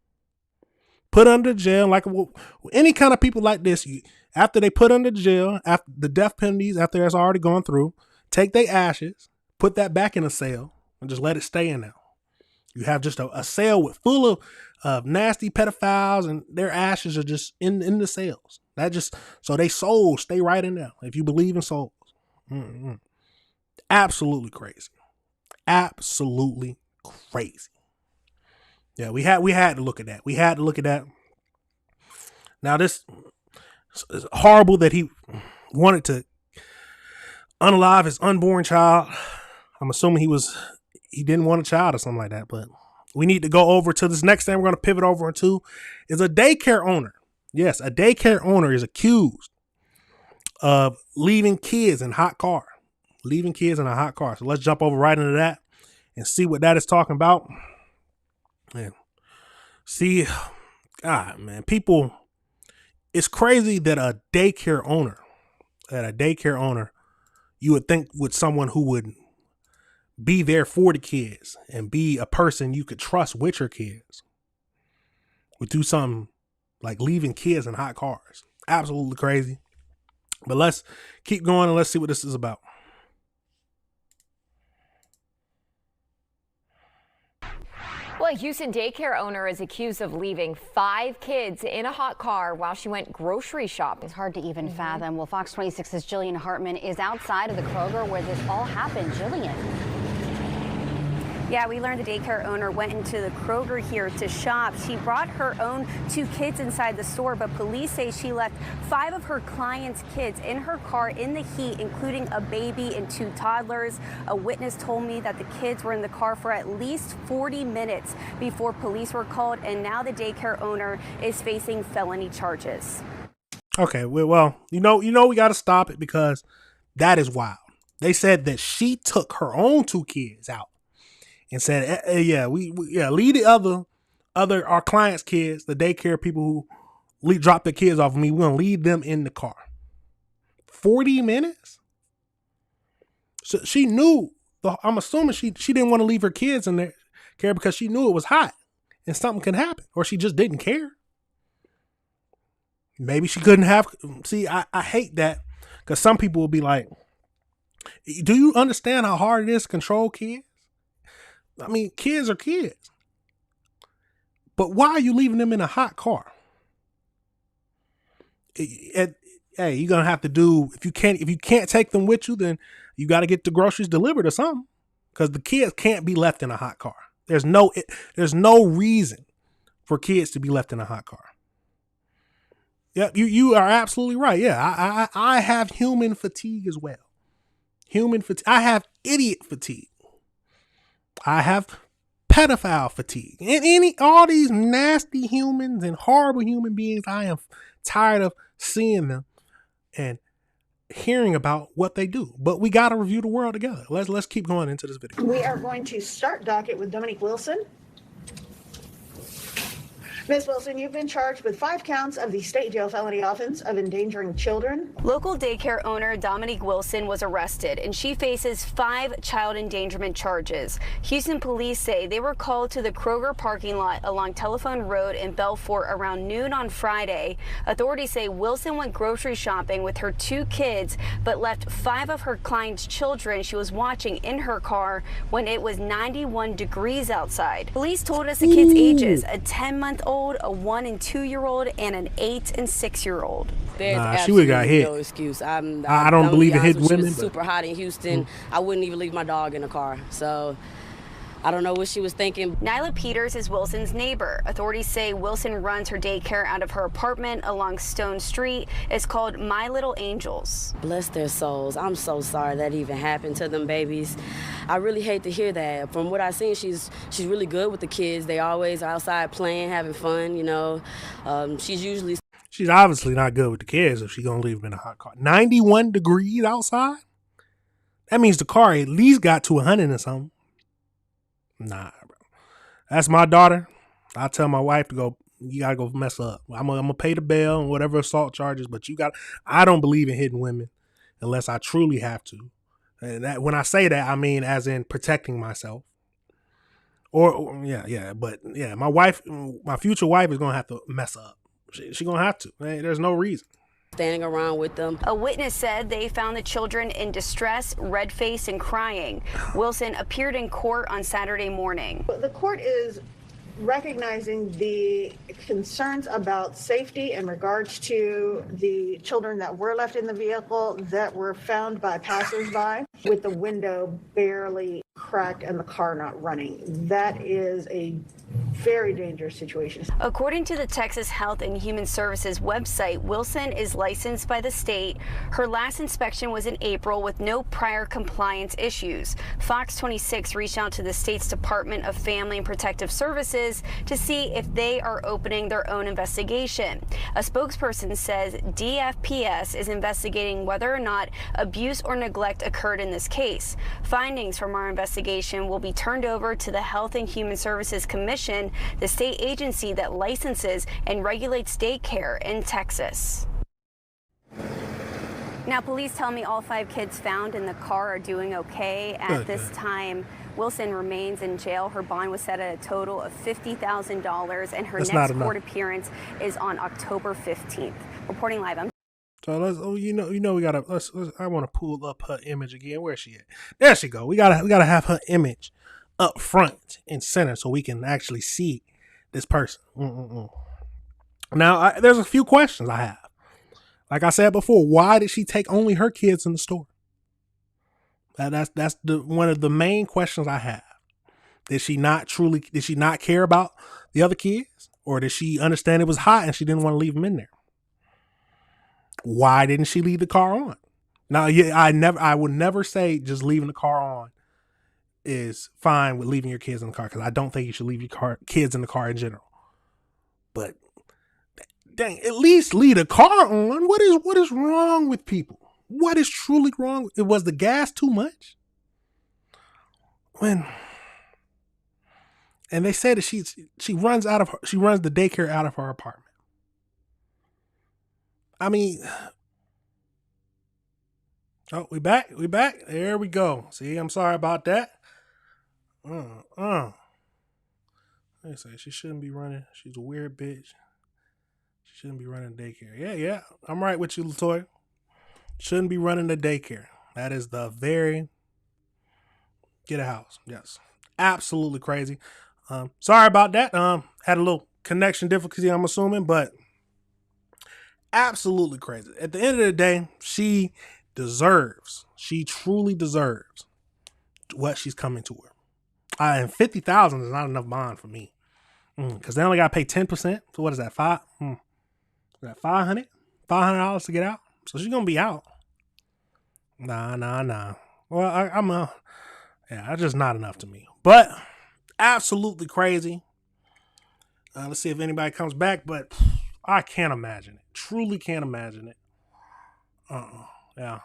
Put under jail, like any kind of people like this. After they put under jail, after the death penalties, after it's already gone through, take their ashes, put that back in a cell, and just let it stay in there. You have just a cell full of nasty pedophiles, and their ashes are just in the cells. That just so they souls stay right in there. If you believe in souls, absolutely crazy, absolutely crazy. Yeah, we had to look at that. We had to look at that. Now this is horrible that he wanted to unalive his unborn child. I'm assuming he didn't want a child or something like that, but we need to go over to this next thing we're going to pivot over into is a daycare owner. Yes, a daycare owner is accused of leaving kids in hot car. Leaving kids in a hot car. So let's jump over right into that and see what that is talking about. Man, see, God, man, people, it's crazy that a daycare owner, you would think with someone who would be there for the kids and be a person you could trust with your kids, would do something like leaving kids in hot cars. Absolutely crazy. But let's keep going and let's see what this is about. Well, a Houston daycare owner is accused of leaving 5 kids in a hot car while she went grocery shopping. It's hard to even fathom. Well, Fox 26's Jillian Hartman is outside of the Kroger where this all happened. Jillian. Yeah, we learned the daycare owner went into the Kroger here to shop. She brought her own 2 kids inside the store, but police say she left 5 of her clients' kids in her car in the heat, including a baby and 2 toddlers. A witness told me that the kids were in the car for at least 40 minutes before police were called, and now the daycare owner is facing felony charges. Okay, well, you know, we got to stop it because that is wild. They said that she took her own 2 kids out and said, leave the other our clients' kids, the daycare people who drop their kids off of me, we're gonna leave them in the car. 40 minutes. So she knew. I'm assuming she didn't want to leave her kids in there because she knew it was hot and something could happen, or she just didn't care. Maybe she couldn't have. See, I hate that because some people will be like, "Do you understand how hard it is to control kids?" I mean, kids are kids. But why are you leaving them in a hot car? Hey, you're gonna have to do if you can't take them with you, then you got to get the groceries delivered or something. Because the kids can't be left in a hot car. There's no reason for kids to be left in a hot car. Yep, you are absolutely right. Yeah, I have human fatigue as well. Human fatigue. I have idiot fatigue. I have pedophile fatigue. And all these nasty humans and horrible human beings, I am tired of seeing them and hearing about what they do. But we got to review the world together. Let's keep going into this video. We are going to start docket with Dominique Wilson. Ms. Wilson, you've been charged with 5 counts of the state jail felony offense of endangering children. Local daycare owner Dominique Wilson was arrested, and she faces 5 child endangerment charges. Houston police say they were called to the Kroger parking lot along Telephone Road in Belfort around noon on Friday. Authorities say Wilson went grocery shopping with her 2 kids, but left 5 of her client's children she was watching in her car when it was 91 degrees outside. Police told us the kids' ages, a 10-month-old, a 1 and 2-year-old, and an 8 and 6-year-old. There's she would've got hit. no excuse. I don't believe in hitting women. It's super hot in Houston. I wouldn't even leave my dog in the car. So I don't know what she was thinking. Nyla Peters is Wilson's neighbor. Authorities say Wilson runs her daycare out of her apartment along Stone Street. It's called My Little Angels. Bless their souls. I'm so sorry that even happened to them babies. I really hate to hear that. From what I've seen, she's really good with the kids. They always are outside playing, having fun, you know. She's obviously not good with the kids if she's going to leave them in a hot car. 91 degrees outside? That means the car at least got to 100 or something. Nah, bro. That's my daughter. I tell my wife to go, you got to go mess up. I'm going to pay the bail and whatever assault charges, but I don't believe in hitting women unless I truly have to. And that, when I say that, I mean as in protecting myself. But my future wife is gonna have to mess up. She gonna have to. There's no reason. Standing around with them. A witness said they found the children in distress, red-faced and crying. Wilson appeared in court on Saturday morning. The court is recognizing the concerns about safety in regards to the children that were left in the vehicle that were found by passersby with the window barely cracked and the car not running. That is a very dangerous situation. According to the Texas Health and Human Services website, Wilson is licensed by the state. Her last inspection was in April with no prior compliance issues. Fox 26 reached out to the state's Department of Family and Protective Services to see if they are opening their own investigation. A spokesperson says DFPS is investigating whether or not abuse or neglect occurred in this case. Findings from our investigation will be turned over to the Health and Human Services Commission, the state agency that licenses and regulates daycare in Texas. Now, police tell me all 5 kids found in the car are doing okay. At this time, Wilson remains in jail. Her bond was set at a total of $50,000, and her next court appearance is on October 15th. Reporting live, I'm So we gotta. I want to pull up her image again. Where's she at? There she go. We gotta have her image up front and center so we can actually see this person. Now, there's a few questions I have. Like I said before, why did she take only her kids in the store? That's one of the main questions I have. Did she not care about the other kids, or did she understand it was hot and she didn't want to leave them in there? Why didn't she leave the car on? Now, I would never say just leaving the car on is fine with leaving your kids in the car, because I don't think you should leave your kids in the car in general. But dang, at least leave the car on. What is wrong with people? What is truly wrong? It was the gas too much? And they say that she runs the daycare out of her apartment. I mean, oh, we back. There we go. See, I'm sorry about that. They say she shouldn't be running. She's a weird bitch. She shouldn't be running daycare. Yeah. I'm right with you, LaToya. Shouldn't be running the daycare. That is get a house. Yes. Absolutely crazy. Sorry about that. Had a little connection difficulty, I'm assuming, but absolutely crazy. At the end of the day, she truly deserves what she's coming to her. And $50,000 is not enough bond for me. Because they only got to pay 10%. So what is that? $500 to get out? So she's going to be out. Nah. Well, that's just not enough to me. But absolutely crazy. Let's see if anybody comes back, but I can't imagine it. Truly can't imagine it. Yeah.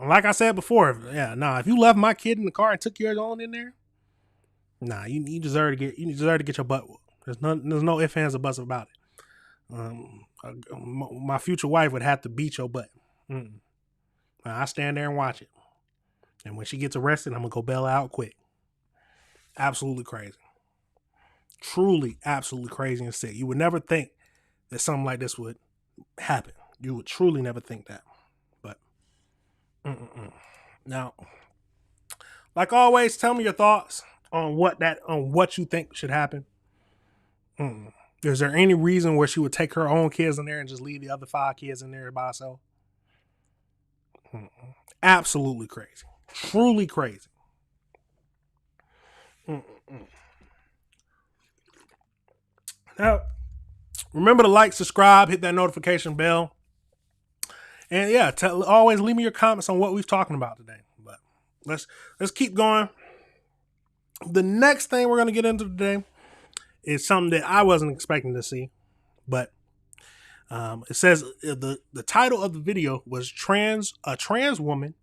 Like I said before, if you left my kid in the car and took yours on in there, you deserve to get your butt whooped. There's no ifs, ands, or buts about it. My future wife would have to beat your butt. I stand there and watch it. And when she gets arrested, I'm going to go bail out quick. Absolutely crazy. Truly, absolutely crazy and sick. You would never think that something like this would happen. You would truly never think that. But, Now, like always, tell me your thoughts on what you think should happen. Is there any reason where she would take her own kids in there and just leave the other 5 kids in there by herself? Absolutely crazy. Truly crazy. Now, remember to like, subscribe, hit that notification bell. And always leave me your comments on what we've talking about today. But let's keep going. The next thing we're going to get into today is something that I wasn't expecting to see, but it says the title of the video was a trans woman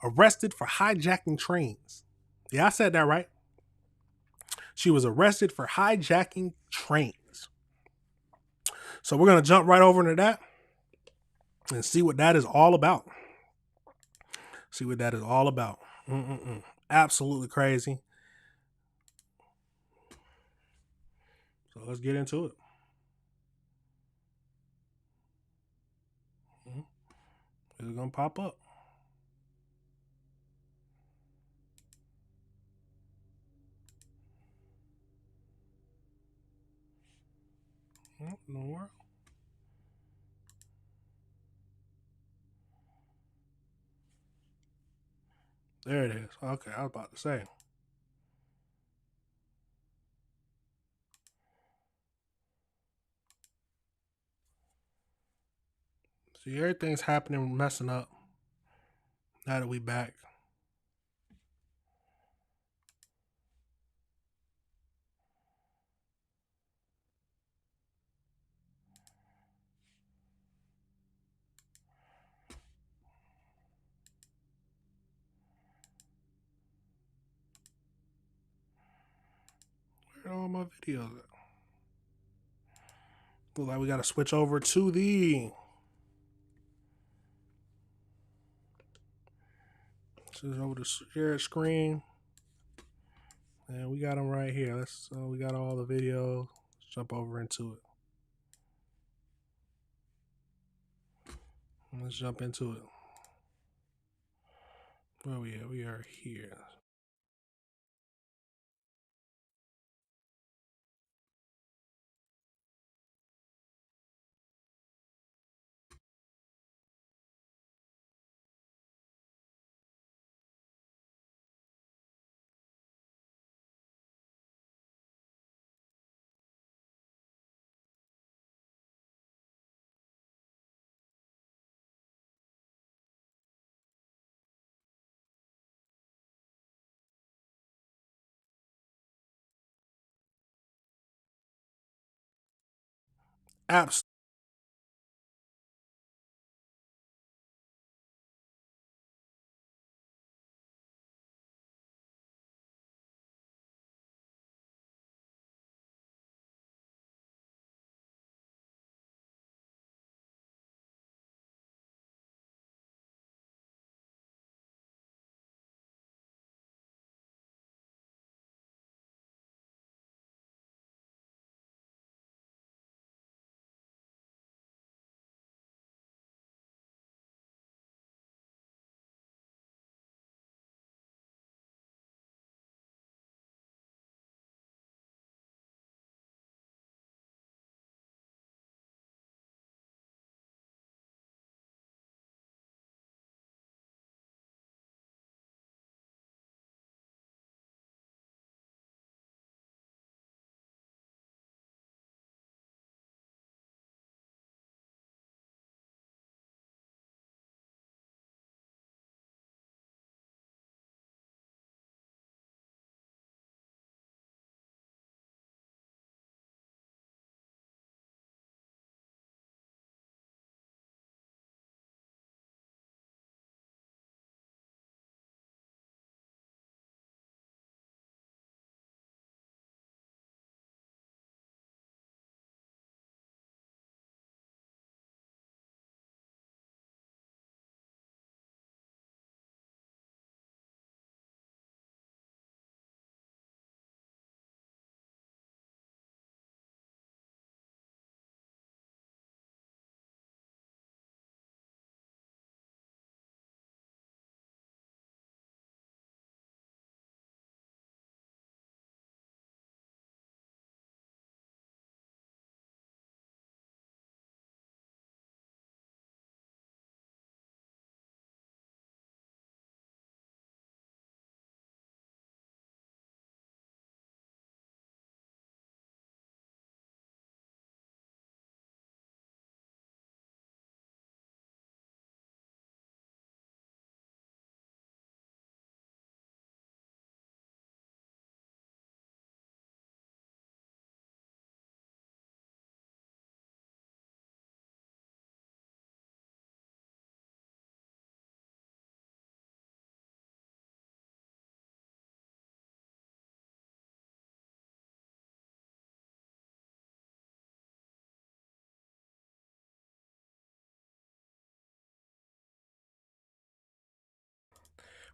arrested for hijacking trains. Yeah, I said that right. She was arrested for hijacking trains. So we're going to jump right over into that and see what that is all about. See what that is all about. Absolutely crazy. So let's get into it. It's gonna pop up. In the world. There it is. Okay, I was about to say. See, everything's happening, messing up. Now that we back. Where are all my videos at? Look like we gotta switch over to the over the share screen. And we got them right here. We got all the videos. Let's jump over into it. Let's jump into it. Where we at? We are here. Apps.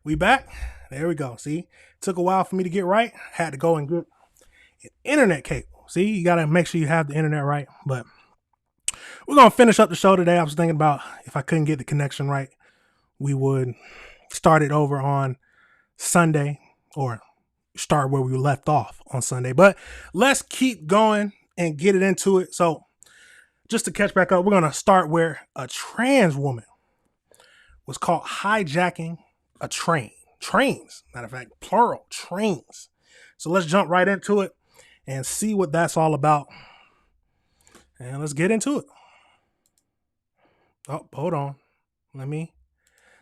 We back. There we go. See, took a while for me to get right. Had to go and get an internet cable. See, you got to make sure you have the internet right. But we're going to finish up the show today. I was thinking about if I couldn't get the connection right, we would start it over on Sunday or start where we left off on Sunday. But let's keep going and get it into it. So just to catch back up, we're going to start where a trans woman was caught hijacking a train. Trains, matter of fact, plural, trains. So let's jump right into it and see what that's all about. And let's get into it. Oh, hold on. Let me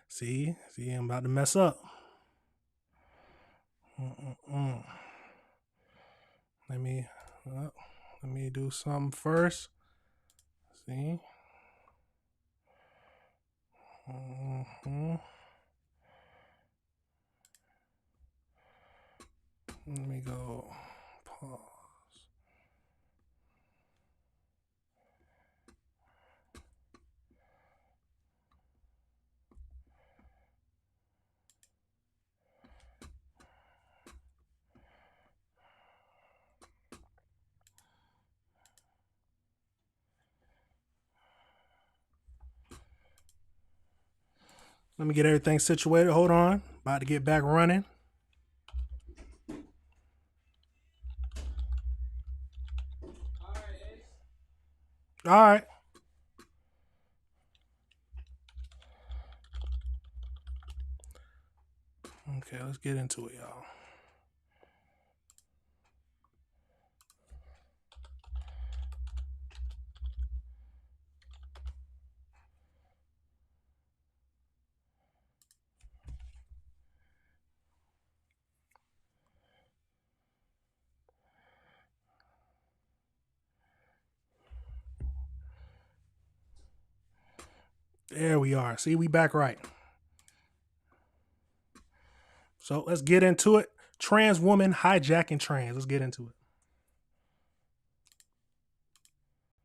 see. I'm about to mess up. Let me do something first. See. Let me go pause. Let me get everything situated. Hold on. About to get back running. All right. Okay, let's get into it, y'all. There we are. See, we back right. So let's get into it. Trans woman hijacking trains. Let's get into it.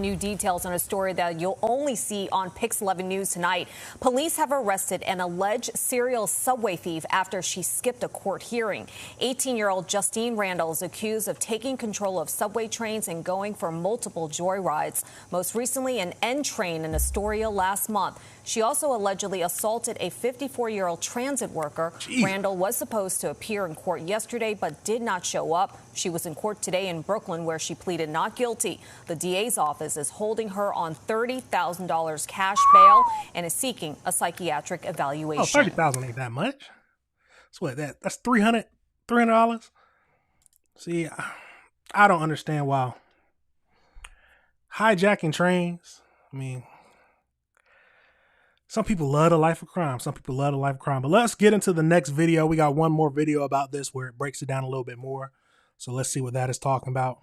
New details on a story that you'll only see on Pix 11 News tonight. Police have arrested an alleged serial subway thief after she skipped a court hearing. 18-year-old Justine Randall is accused of taking control of subway trains and going for multiple joyrides, most recently an N train in Astoria last month. She also allegedly assaulted a 54-year-old transit worker. Jeez. Randall was supposed to appear in court yesterday but did not show up. She was in court today in Brooklyn where she pleaded not guilty. The DA's office is holding her on $30,000 cash bail and is seeking a psychiatric evaluation. Oh, $30,000 ain't that much. That's what that's $300. See, I don't understand why hijacking trains. I mean, some people love the life of crime. But let's get into the next video. We got one more video about this where it breaks it down a little bit more. So let's see what that is talking about.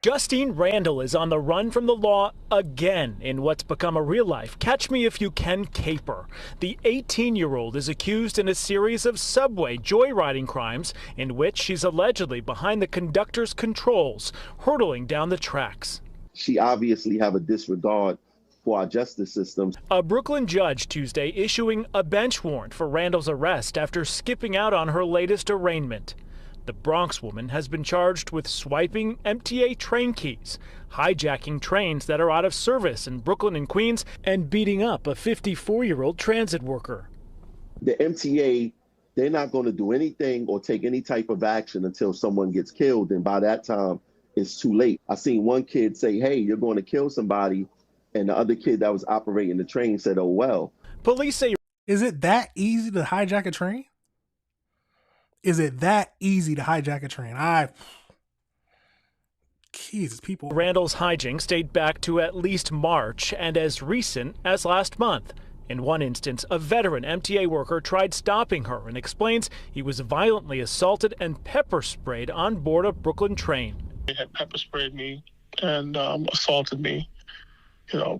Justine Randall is on the run from the law again in what's become a real-life catch me if you can caper. The 18-year-old is accused in a series of subway joyriding crimes in which she's allegedly behind the conductor's controls, hurtling down the tracks. She obviously have a disregard for our justice system. A Brooklyn judge Tuesday issuing a bench warrant for Randall's arrest after skipping out on her latest arraignment. The Bronx woman has been charged with swiping MTA train keys, hijacking trains that are out of service in Brooklyn and Queens, and beating up a 54-year-old transit worker. The MTA, they're not going to do anything or take any type of action until someone gets killed, and by that time, it's too late. I seen one kid say, hey, you're going to kill somebody, and the other kid that was operating the train said, oh, well. Police say... Is it that easy to hijack a train? Is it that easy to hijack a train? Jesus, people. Randall's hijinks date back to at least March and as recent as last month. In one instance, a veteran MTA worker tried stopping her and explains he was violently assaulted and pepper sprayed on board a Brooklyn train. They had pepper sprayed me and assaulted me,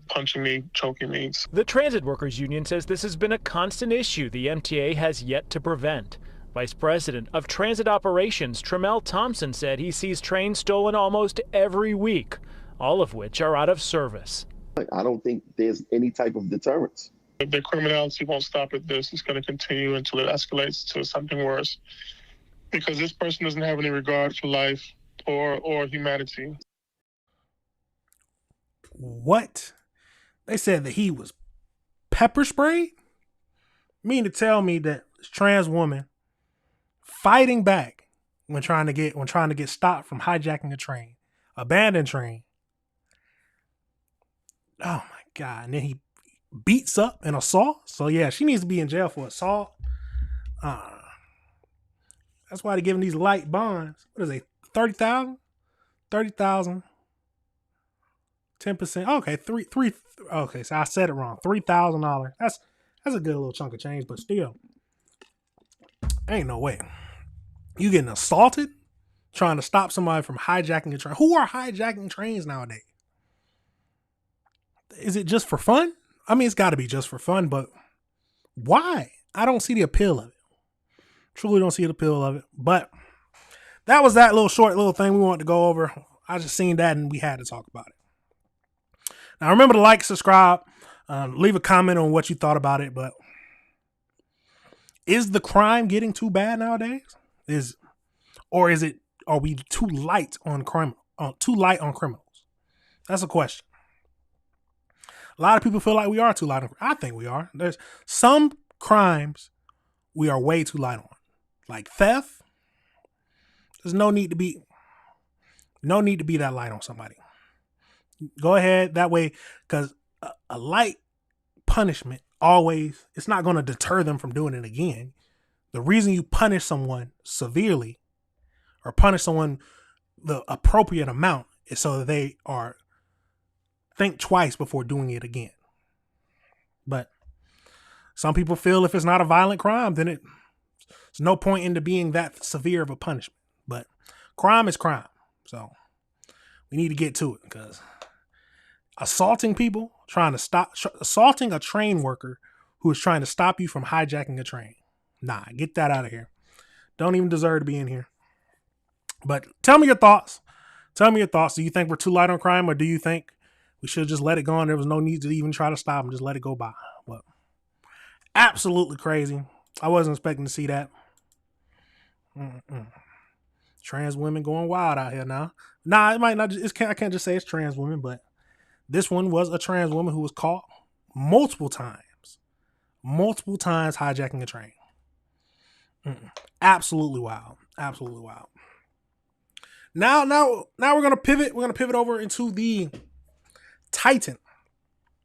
punching me, choking me. The Transit Workers Union says this has been a constant issue the MTA has yet to prevent. Vice President of Transit Operations Tremel Thompson said he sees trains stolen almost every week, all of which are out of service. I don't think there's any type of deterrence. The criminality won't stop at this. It's going to continue until it escalates to something worse. Because this person doesn't have any regard for life or humanity. What? They said that he was pepper sprayed? Mean to tell me that this trans woman fighting back when trying to get stopped from hijacking a train, abandoned train. Oh my God. And then he beats up and assault. So yeah, she needs to be in jail for assault. That's why they're giving these light bonds. What is it? 30,000? 30,000. 10%. Okay, three. Okay, so I said it wrong. $3,000. That's a good little chunk of change, but still, ain't no way. You getting assaulted trying to stop somebody from hijacking a train. Who are hijacking trains nowadays? Is it just for fun? I mean, it's got to be just for fun, but why? I don't see the appeal of it. Truly don't see the appeal of it. But that was that little short little thing we wanted to go over. I just seen that and we had to talk about it. Now remember to like, subscribe, leave a comment on what you thought about it. But is the crime getting too bad nowadays? Are we too light on crime? Too light on criminals? That's a question. A lot of people feel like we are too light on. I think we are. There's some crimes we are way too light on, like theft. There's no need to be that light on somebody. Go ahead that way, because a light punishment always, it's not going to deter them from doing it again. The reason you punish someone severely or punish someone the appropriate amount is so that they think twice before doing it again. But some people feel if it's not a violent crime, then there's no point into being that severe of a punishment. But crime is crime. So we need to get to it, because assaulting people, assaulting a train worker who is trying to stop you from hijacking a train. Nah, get that out of here. Don't even deserve to be in here. But tell me your thoughts. Do you think we're too light on crime, or do you think we should just let it go and there was no need to even try to stop them? Just let it go by. Well, absolutely crazy. I wasn't expecting to see that. Trans women going wild out here now. Nah, it might not. I can't just say it's trans women, but this one was a trans woman who was caught multiple times hijacking a train. Absolutely wild. Absolutely wild. Now we're gonna pivot. We're gonna pivot over into the Titan.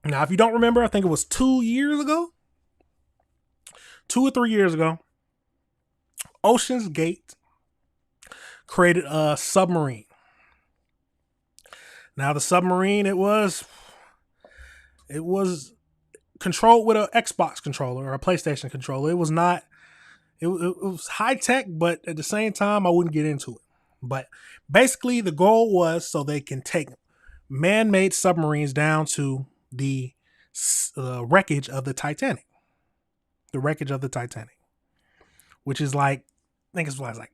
Now, if you don't remember, I think it was 2 years ago, 2 or 3 years ago, Ocean's Gate created a submarine. Now, the submarine, it was controlled with an Xbox controller or a PlayStation controller. It was not. It was high tech, but at the same time, I wouldn't get into it. But basically, the goal was so they can take man-made submarines down to the wreckage of the Titanic. The wreckage of the Titanic, which is like, I think it's like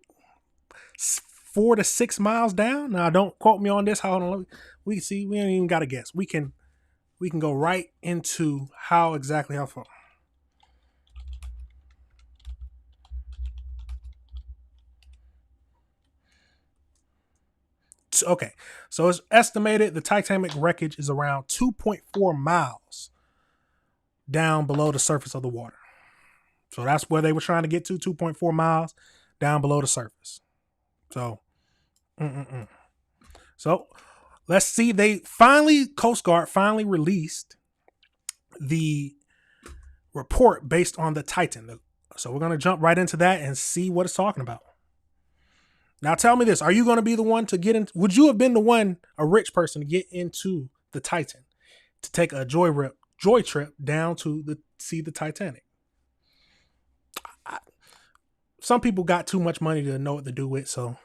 4 to 6 miles down. Now, don't quote me on this. Hold on, we see. We ain't even got to guess. We can go right into how far. Okay, so it's estimated the Titanic wreckage is around 2.4 miles down below the surface of the water. So that's where they were trying to get to, 2.4 miles down below the surface. So, So let's see. Coast Guard finally released the report based on the Titan. So we're going to jump right into that and see what it's talking about. Now tell me this, are you going to be the one to get in? Would you have been the one, a rich person, to get into the Titan, to take a joy trip down to see the Titanic? Some people got too much money to know what to do with, so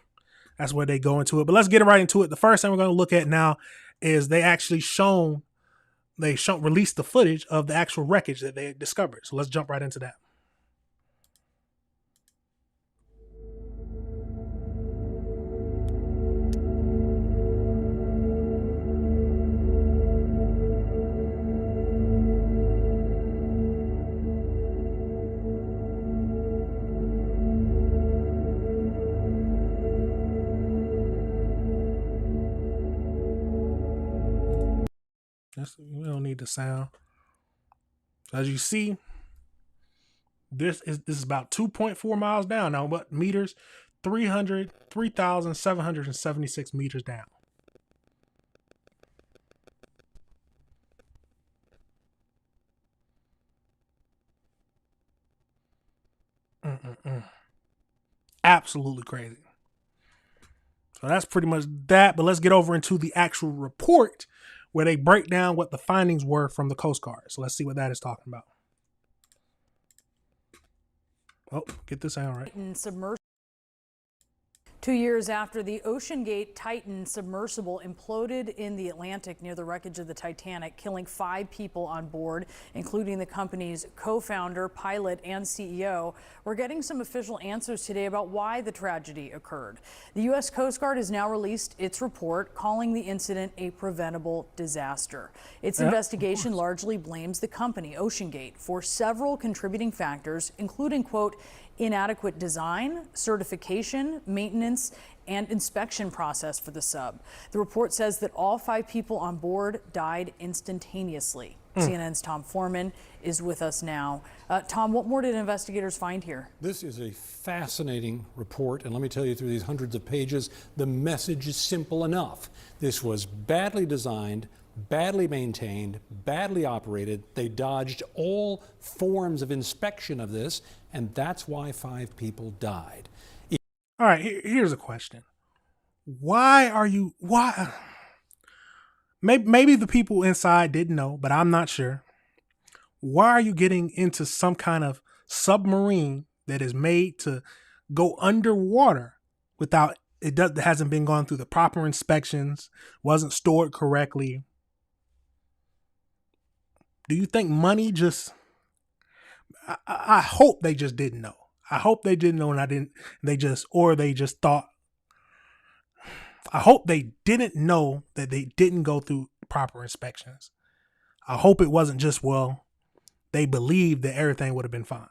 that's where they go into it. But let's get right into it. The first thing we're going to look at now is they released the footage of the actual wreckage that they discovered. So let's jump right into that. need the sound. As you see, this is about 2.4 miles down. Now, what meters? 3,776 meters down. Absolutely crazy. So that's pretty much that. But let's get over into the actual report where they break down what the findings were from the Coast Guard. So let's see what that is talking about. Oh, get this sound right. Submersible. 2 years after the OceanGate Titan submersible imploded in the Atlantic near the wreckage of the Titanic, killing 5 people on board, including the company's co-founder, pilot, and CEO, we're getting some official answers today about why the tragedy occurred. The U.S. Coast Guard has now released its report, calling the incident a preventable disaster. Its investigation largely blames the company, OceanGate, for several contributing factors, including, quote, inadequate design, certification, maintenance, and inspection process for the sub. The report says that all 5 people on board died instantaneously. CNN's Tom Foreman is with us now. Tom, what more did investigators find here? This is a fascinating report, and let me tell you, through these hundreds of pages, the message is simple enough. This was badly designed, badly maintained, badly operated. They dodged all forms of inspection of this, and that's why 5 people died. All right, here's a question. Why? Maybe the people inside didn't know, but I'm not sure. Why are you getting into some kind of submarine that is made to go underwater without it hasn't been gone through the proper inspections, wasn't stored correctly? Do you think money just... I hope they just didn't know. I hope they didn't know, and they just thought. I hope they didn't know that they didn't go through proper inspections. I hope it wasn't just, well, they believed that everything would have been fine.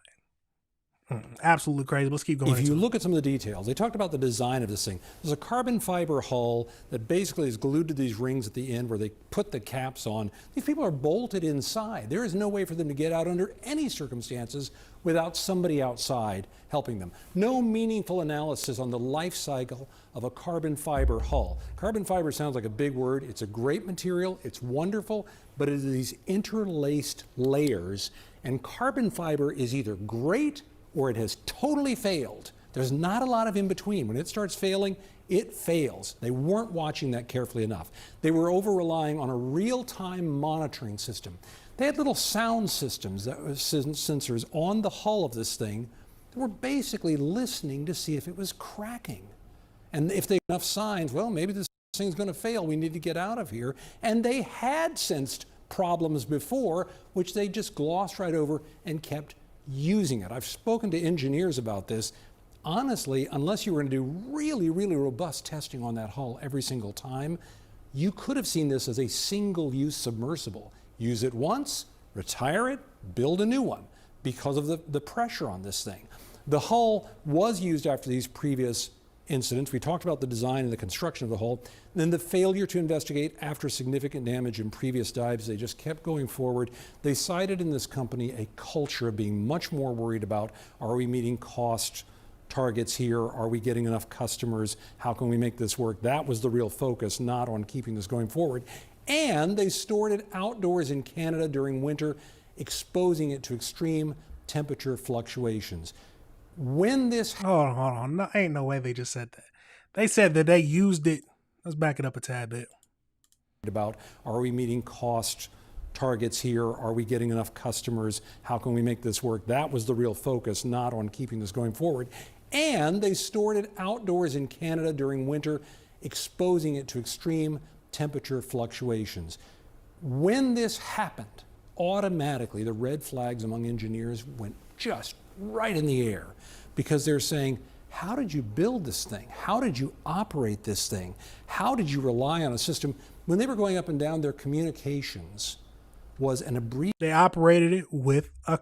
Absolutely crazy. Let's keep going. If you look at some of the details, they talked about the design of this thing. There's a carbon fiber hull that basically is glued to these rings at the end where they put the caps on. These people are bolted inside. There is no way for them to get out under any circumstances without somebody outside helping them. No meaningful analysis on the life cycle of a carbon fiber hull. Carbon fiber sounds like a big word. It's a great material. It's wonderful, but it is these interlaced layers, and carbon fiber is either great or it has totally failed. There's not a lot of in between. When it starts failing, it fails. They weren't watching that carefully enough. They were over-relying on a real-time monitoring system. They had little sound systems, that were sensors on the hull of this thing that were basically listening to see if it was cracking. And if they had enough signs, well, maybe this thing's going to fail. We need to get out of here. And they had sensed problems before, which they just glossed right over and kept using it. I've spoken to engineers about this. Honestly, unless you were going to do really, really robust testing on that hull every single time, you could have seen this as a single-use submersible. Use it once, retire it, build a new one because of the pressure on this thing. The hull was used after these previous incidents. We talked about the design and the construction of the hull. Then the failure to investigate after significant damage in previous dives. They just kept going forward. They cited in this company a culture of being much more worried about, are we meeting cost targets here? Are we getting enough customers? How can we make this work? That was the real focus, not on keeping this going forward. And they stored it outdoors in Canada during winter, exposing it to extreme temperature fluctuations. When this... Hold on. No, ain't no way they just said that. They said that they used it. Let's back it up a tad bit. About, are we meeting cost targets here? Are we getting enough customers? How can we make this work? That was the real focus, not on keeping this going forward. And they stored it outdoors in Canada during winter, exposing it to extreme temperature fluctuations. When this happened, automatically the red flags among engineers went just right in the air, because they're saying, how did you build this thing? How did you operate this thing? How did you rely on a system? When they were going up and down, their communications was an abbreviation. They operated it with a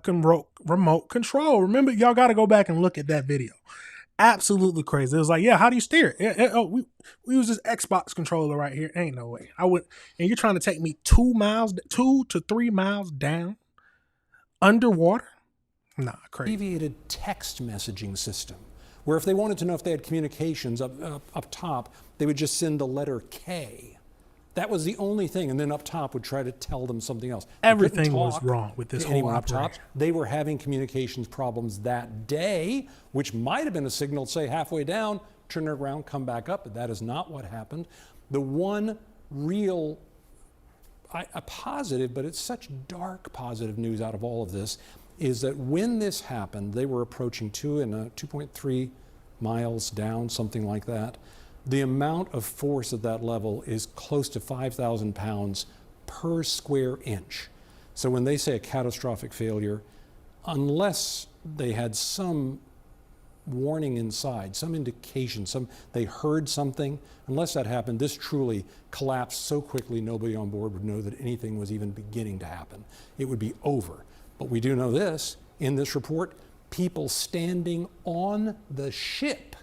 remote control. Remember, y'all got to go back and look at that video. Absolutely crazy. It was like, yeah, how do you steer it? Oh, we use this Xbox controller right here. Ain't no way. I would. And you're trying to take me 2 to 3 miles down underwater? Nah, crazy. Abbreviated text messaging system, where if they wanted to know if they had communications up top, they would just send the letter K. That was the only thing, and then up top would try to tell them something else. Everything was wrong with this whole operation. Up top. They were having communications problems that day, which might have been a signal to say halfway down, turn it around, come back up, but that is not what happened. The one real a positive, but it's such dark positive news out of all of this, is that when this happened, they were approaching 2.3 miles down, something like that. The amount of force at that level is close to 5,000 pounds per square inch. So when they say a catastrophic failure, unless they had some warning inside, some indication, they heard something, unless that happened, this truly collapsed so quickly nobody on board would know that anything was even beginning to happen. It would be over. But we do know this, in this report, people standing on the ship,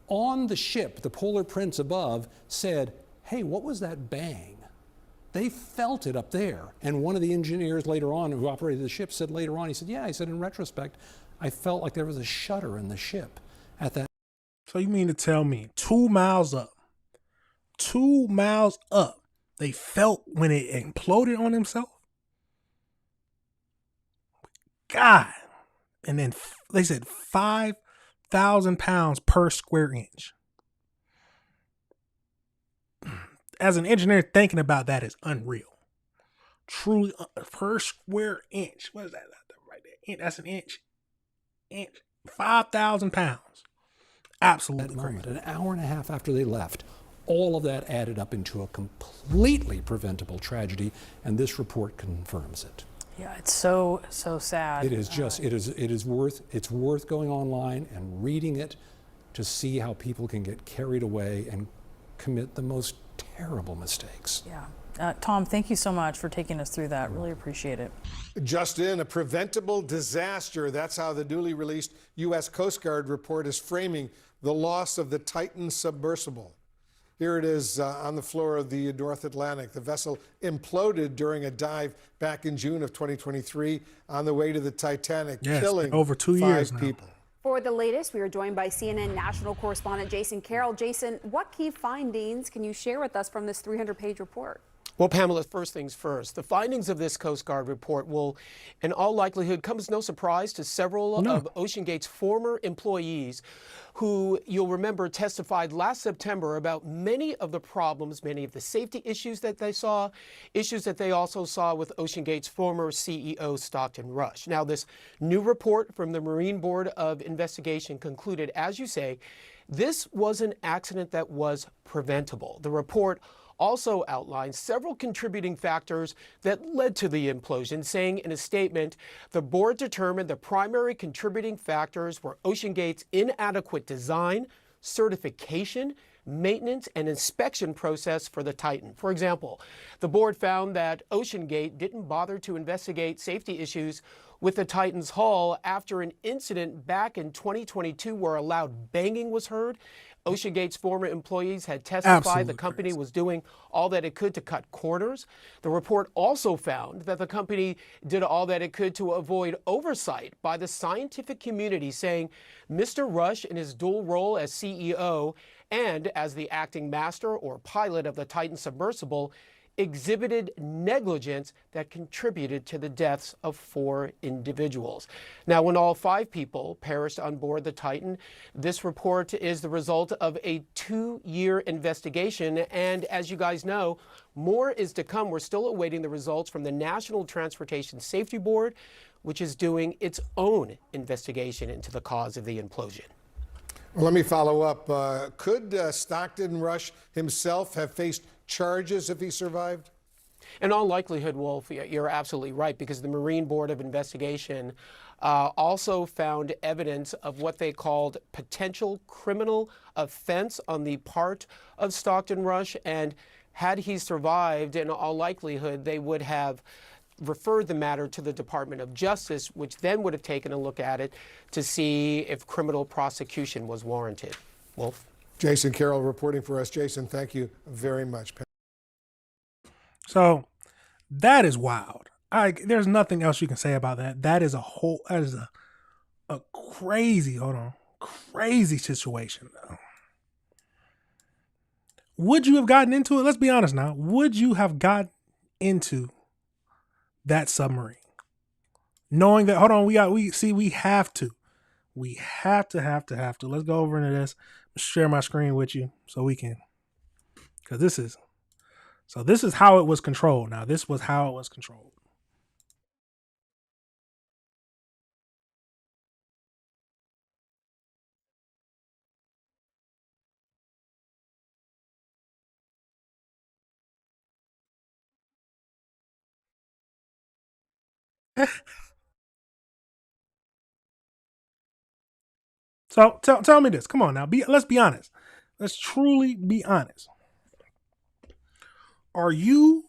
the Polar Prince above, said, hey, what was that bang? They felt it up there. And one of the engineers later on who operated the ship said later on, he said, yeah, he said, in retrospect, I felt like there was a shudder in the ship at that. So you mean to tell me 2 miles up, they felt when it imploded on himself? God. And then they said 5,000 pounds per square inch. As an engineer, thinking about that is unreal. Truly, per square inch. What is that right there? That's an inch. 5,000 pounds. Absolutely crazy. An hour and a half after they left, all of that added up into a completely preventable tragedy, and this report confirms it. Yeah, it's so sad. It is just, it's worth going online and reading it to see how people can get carried away and commit the most terrible mistakes. Yeah. Tom, thank you so much for taking us through that. Really appreciate it. Just in, a preventable disaster. That's how the newly released U.S. Coast Guard report is framing the loss of the Titan submersible. Here it is on the floor of the North Atlantic. The vessel imploded during a dive back in June of 2023 on the way to the Titanic, killing over 2 years 5 now. people. For the latest, we are joined by CNN national correspondent Jason Carroll. Jason, what key findings can you share with us from this 300-page report? Well, Pamela, first things first. The findings of this Coast Guard report will, in all likelihood, come as no surprise to several of OceanGate's former employees who, you'll remember, testified last September about many of the problems, many of the safety issues that they saw, issues that they also saw with OceanGate's former CEO, Stockton Rush. Now, this new report from the Marine Board of Investigation concluded, as you say, this was an accident that was preventable. The report also outlines several contributing factors that led to the implosion, saying in a statement, the board determined the primary contributing factors were OceanGate's inadequate design, certification, maintenance, and inspection process for the Titan. For example, the board found that OceanGate didn't bother to investigate safety issues with the Titan's hull after an incident back in 2022 where a loud banging was heard. OceanGate's former employees had testified the company was doing all that it could to cut corners. The report also found that the company did all that it could to avoid oversight by the scientific community, saying Mr. Rush, in his dual role as CEO and as the acting master or pilot of the Titan submersible, exhibited negligence that contributed to the deaths of 4 individuals. Now, when all 5 people perished on board the Titan, this report is the result of a 2-year investigation. And as you guys know, more is to come. We're still awaiting the results from the National Transportation Safety Board, which is doing its own investigation into the cause of the implosion. Well, let me follow up. Could Stockton Rush himself have faced charges if he survived? In all likelihood, Wolf, you're absolutely right, because the Marine Board of Investigation also found evidence of what they called potential criminal offense on the part of Stockton Rush. And had he survived, in all likelihood, they would have referred the matter to the Department of Justice, which then would have taken a look at it to see if criminal prosecution was warranted. Wolf? Jason Carroll reporting for us. Jason, thank you very much. So that is wild. There's nothing else you can say about that. That is a crazy, crazy situation. Would you have gotten into it? Let's be honest now. Would you have gotten into that submarine? Knowing that, we have to. We have to. Let's go over into this. Share my screen with you so we can, because this is how it was controlled. Now, this was how it was controlled. So tell me this. Come on now. Let's be honest. Let's truly be honest. Are you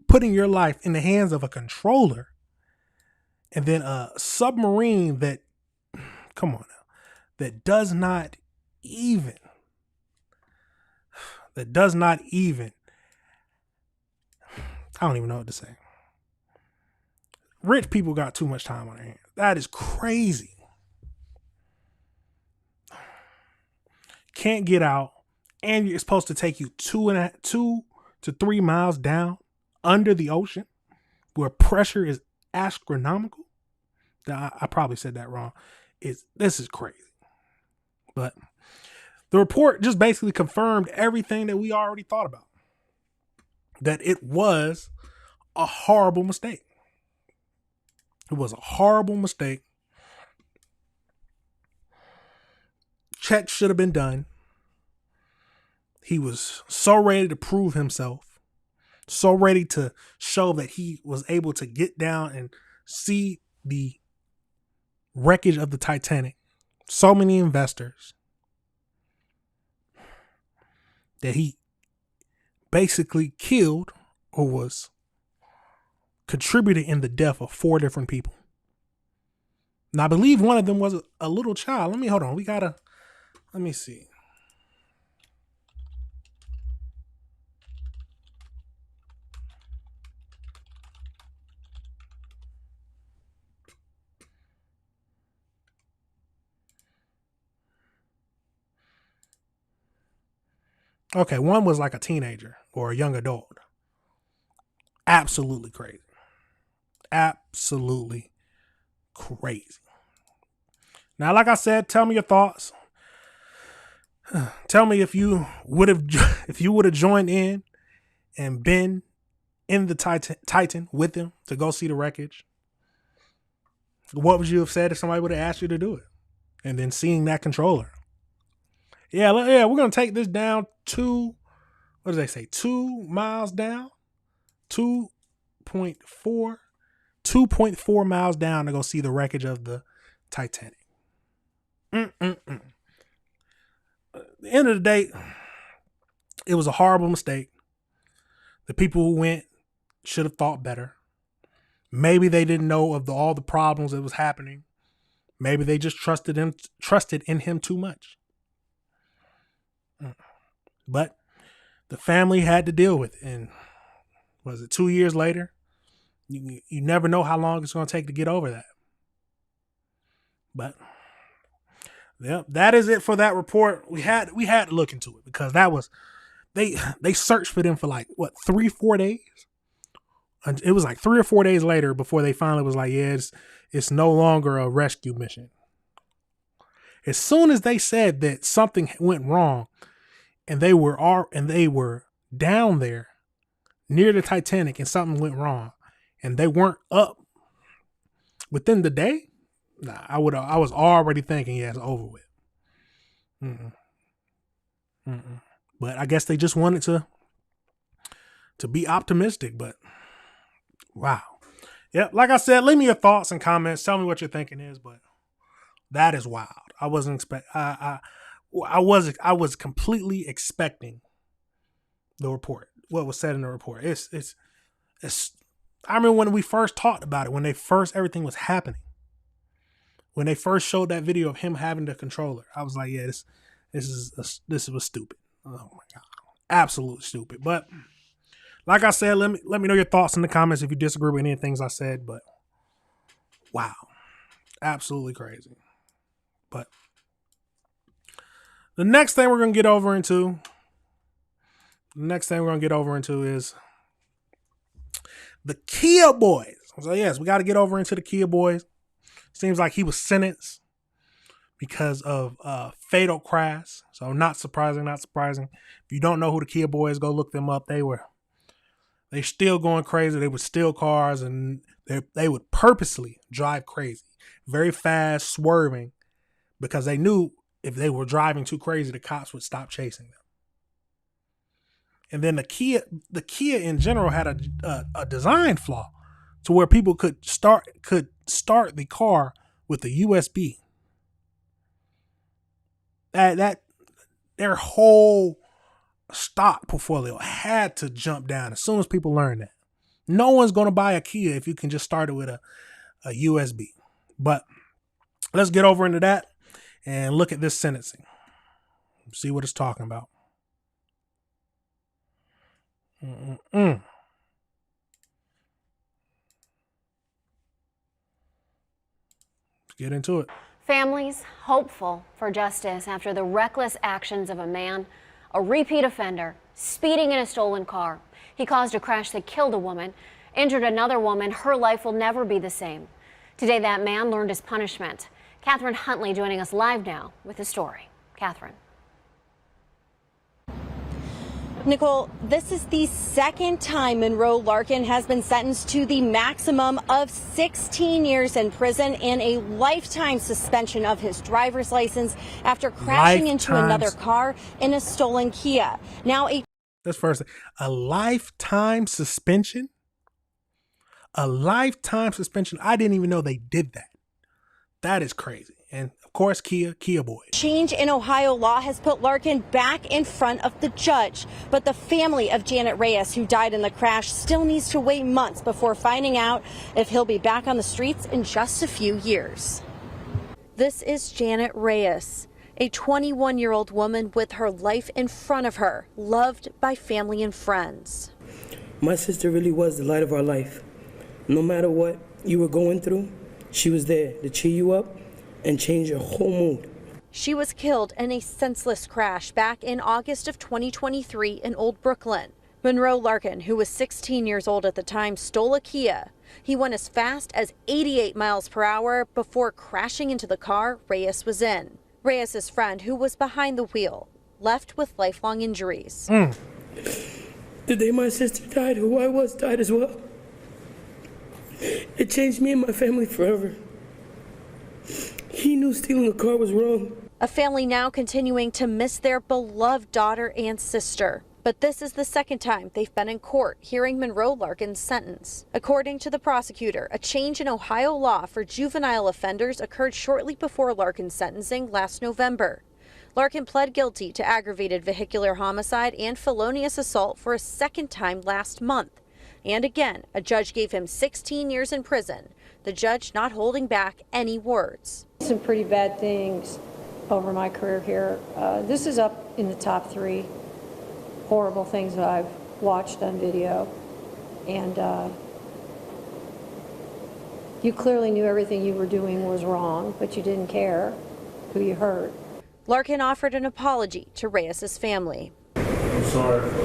putting your life in the hands of a controller and then a submarine that, come on now, that does not even, I don't even know what to say. Rich people got too much time on their hands. That is crazy. Can't get out, and it's supposed to take you 2 to 3 miles down under the ocean where pressure is astronomical. I probably said that wrong. This is crazy. But the report just basically confirmed everything that we already thought about. That it was a horrible mistake. It was a horrible mistake. Checks should have been done. He was so ready to prove himself, so ready to show that he was able to get down and see the wreckage of the Titanic. So many investors that he basically killed or was contributed in the death of 4 different people. And I believe one of them was a little child. Let me see. Okay, one was like a teenager or a young adult. Absolutely crazy. Absolutely crazy. Now, like I said, tell me your thoughts. Tell me if you would have joined in and been in the Titan with him to go see the wreckage. What would you have said if somebody would have asked you to do it? And then seeing that controller. Yeah, we're going to take this down 2 miles down? 2.4 miles down to go see the wreckage of the Titanic. At the end of the day, it was a horrible mistake. The people who went should have thought better. Maybe they didn't know of all the problems that was happening. Maybe they just trusted in him too much. But the family had to deal with it. And was it 2 years later? You never know how long it's going to take to get over that. But yeah, that is it for that report. We had to look into it because that was they searched for them for 3-4 days. And it was 3 or 4 days later before they finally was like, yeah, it's no longer a rescue mission. As soon as they said that something went wrong, and they were down there near the Titanic, and something went wrong, and they weren't up within the day, I was already thinking, yeah, it's over with. But I guess they just wanted to be optimistic. But wow, yeah, like I said, leave me your thoughts and comments. Tell me what your thinking is. But that is wild. I wasn't I was completely expecting the report. What was said in the report. I remember when we first talked about it, when everything was happening. When they first showed that video of him having the controller, I was like, yeah, this was stupid. Oh my God. Absolutely stupid. But like I said, let me know your thoughts in the comments if you disagree with any of the things I said. But wow. Absolutely crazy. But the next thing we're going to get over into is the Kia boys. So yes, we got to get over into the Kia boys. Seems like he was sentenced because of fatal crash. So not surprising. If you don't know who the Kia boys, go look them up. They still going crazy. They would steal cars and they would purposely drive crazy, very fast, swerving, because they knew if they were driving too crazy, the cops would stop chasing them. And then the Kia in general had a design flaw to where people could start the car with a USB. That their whole stock portfolio had to jump down as soon as people learned that. No one's going to buy a Kia if you can just start it with a USB. But let's get over into that and look at this sentencing. See what it's talking about. Let's get into it. Families hopeful for justice after the reckless actions of a man, a repeat offender, speeding in a stolen car. He caused a crash that killed a woman, injured another woman. Her life will never be the same. Today, that man learned his punishment. Catherine Huntley joining us live now with the story. Catherine. Nicole, this is the second time Monroe Larkin has been sentenced to the maximum of 16 years in prison and a lifetime suspension of his driver's license after crashing into another car in a stolen Kia. Now, that's first. A lifetime suspension? A lifetime suspension. I didn't even know they did that. That is crazy. And of course, Kia boys. Change in Ohio law has put Larkin back in front of the judge. But the family of Janet Reyes, who died in the crash, still needs to wait months before finding out if he'll be back on the streets in just a few years. This is Janet Reyes, a 21-year-old woman with her life in front of her, loved by family and friends. My sister really was the light of our life. No matter what you were going through, she was there to cheer you up and change your whole mood. She was killed in a senseless crash back in August of 2023 in Old Brooklyn. Monroe Larkin, who was 16 years old at the time, stole a Kia. He went as fast as 88 miles per hour before crashing into the car Reyes was in. Reyes' friend, who was behind the wheel, left with lifelong injuries. The day my sister died, who I was died as well. It changed me and my family forever. He knew stealing a car was wrong. A family now continuing to miss their beloved daughter and sister. But this is the second time they've been in court hearing Monroe Larkin's sentence. According to the prosecutor, a change in Ohio law for juvenile offenders occurred shortly before Larkin's sentencing last November. Larkin pled guilty to aggravated vehicular homicide and felonious assault for a second time last month. And again, a judge gave him 16 years in prison, the judge not holding back any words. Some pretty bad things over my career here. This is up in the top 3 horrible things that I've watched on video. And you clearly knew everything you were doing was wrong, but you didn't care who you hurt. Larkin offered an apology to Reyes' family. I'm sorry for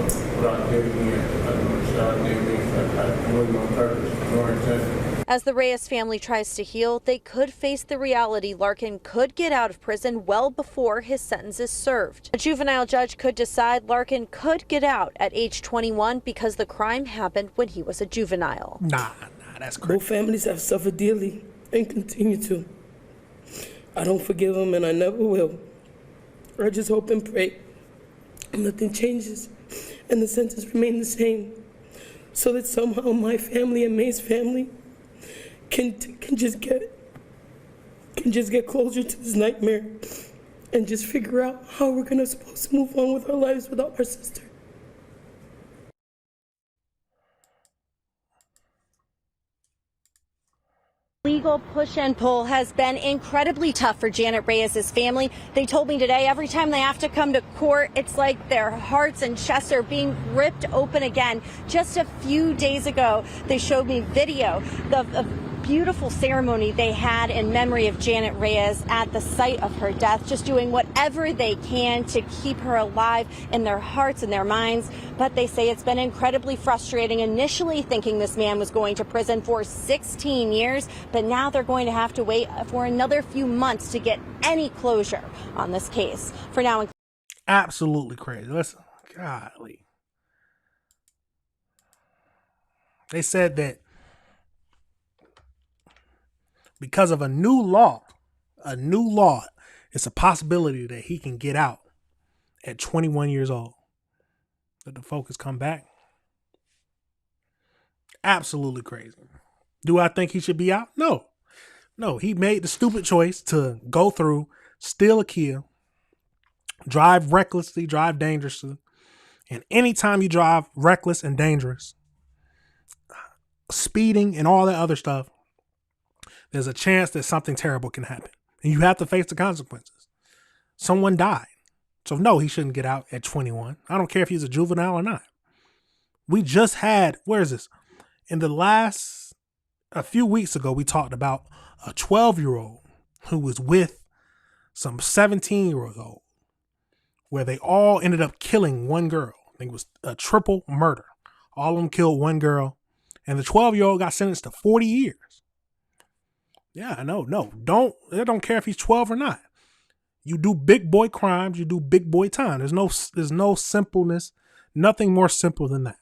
what I did again. I don't understand. I wasn't on purpose, nor intent. As the Reyes family tries to heal, they could face the reality Larkin could get out of prison well before his sentence is served. A juvenile judge could decide Larkin could get out at age 21 because the crime happened when he was a juvenile. Nah, that's crazy. Both families have suffered dearly and continue to. I don't forgive them and I never will. I just hope and pray nothing changes and the sentence remains the same so that somehow my family and May's family can just get closure to this nightmare and just figure out how we're supposed to move on with our lives without our sister. legal push and pull has been incredibly tough for Janet Reyes' family. They told me today every time they have to come to court, it's like their hearts and chests are being ripped open again. Just a few days ago, they showed me video of a beautiful ceremony they had in memory of Janet Reyes at the site of her death, just doing whatever they can to keep her alive in their hearts and their minds. But they say it's been incredibly frustrating, initially thinking this man was going to prison for 16 years, but now they're going to have to wait for another few months to get any closure on this case. For now, absolutely crazy. Listen, golly. They said that because of a new law, it's a possibility that he can get out at 21 years old. Let the focus come back. Absolutely crazy. Do I think he should be out? No. No, he made the stupid choice to go through, steal a kill, drive recklessly, drive dangerously. And anytime you drive reckless and dangerous, speeding and all that other stuff, there's a chance that something terrible can happen. And you have to face the consequences. Someone died. So no, he shouldn't get out at 21. I don't care if he's a juvenile or not. We just had, where is this? A few weeks ago, we talked about a 12-year-old who was with some 17-year-old, where they all ended up killing one girl. I think it was a triple murder. All of them killed one girl. And the 12-year-old got sentenced to 40 years. Yeah, I know. No, I don't care if he's 12 or not. You do big boy crimes, you do big boy time. There's no simpleness, nothing more simple than that.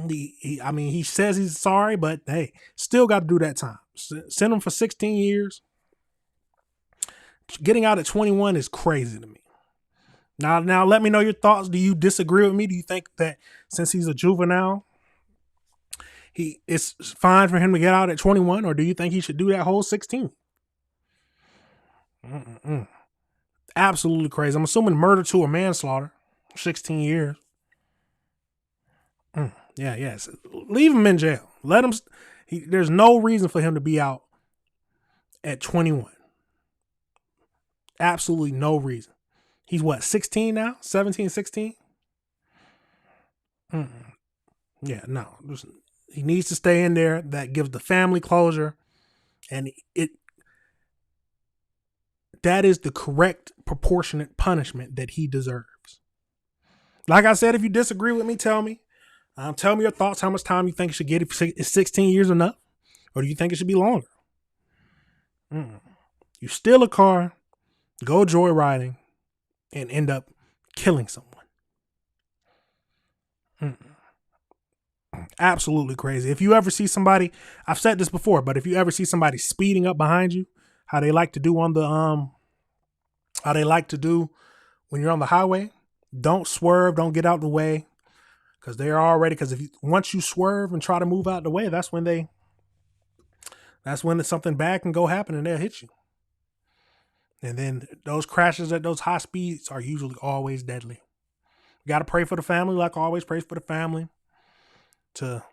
He says he's sorry, but hey, still got to do that time. Send him for 16 years. Getting out at 21 is crazy to me. Now let me know your thoughts. Do you disagree with me? Do you think that since he's a juvenile, it's fine for him to get out at 21, or do you think he should do that whole 16? Absolutely crazy. I'm assuming murder to or manslaughter, 16 years. Yes. Leave him in jail. Let him. There's no reason for him to be out at 21. Absolutely no reason. He's what, 16 now? 17, 16? Yeah, no. He needs to stay in there. That gives the family closure. And that is the correct proportionate punishment that he deserves. Like I said, if you disagree with me, tell me. Tell me your thoughts. How much time you think it should get? Is 16 years enough? Or do you think it should be longer? You steal a car, go joyriding, and end up killing someone. Absolutely crazy. If you ever see somebody, I've said this before, but if you ever see somebody speeding up behind you, how they like to do when you're on the highway, don't swerve, don't get out of the way, because once you swerve and try to move out of the way, that's when something bad can go happen and they'll hit you. And then those crashes at those high speeds are usually always deadly. You got to pray for the family, like always, pray for the family to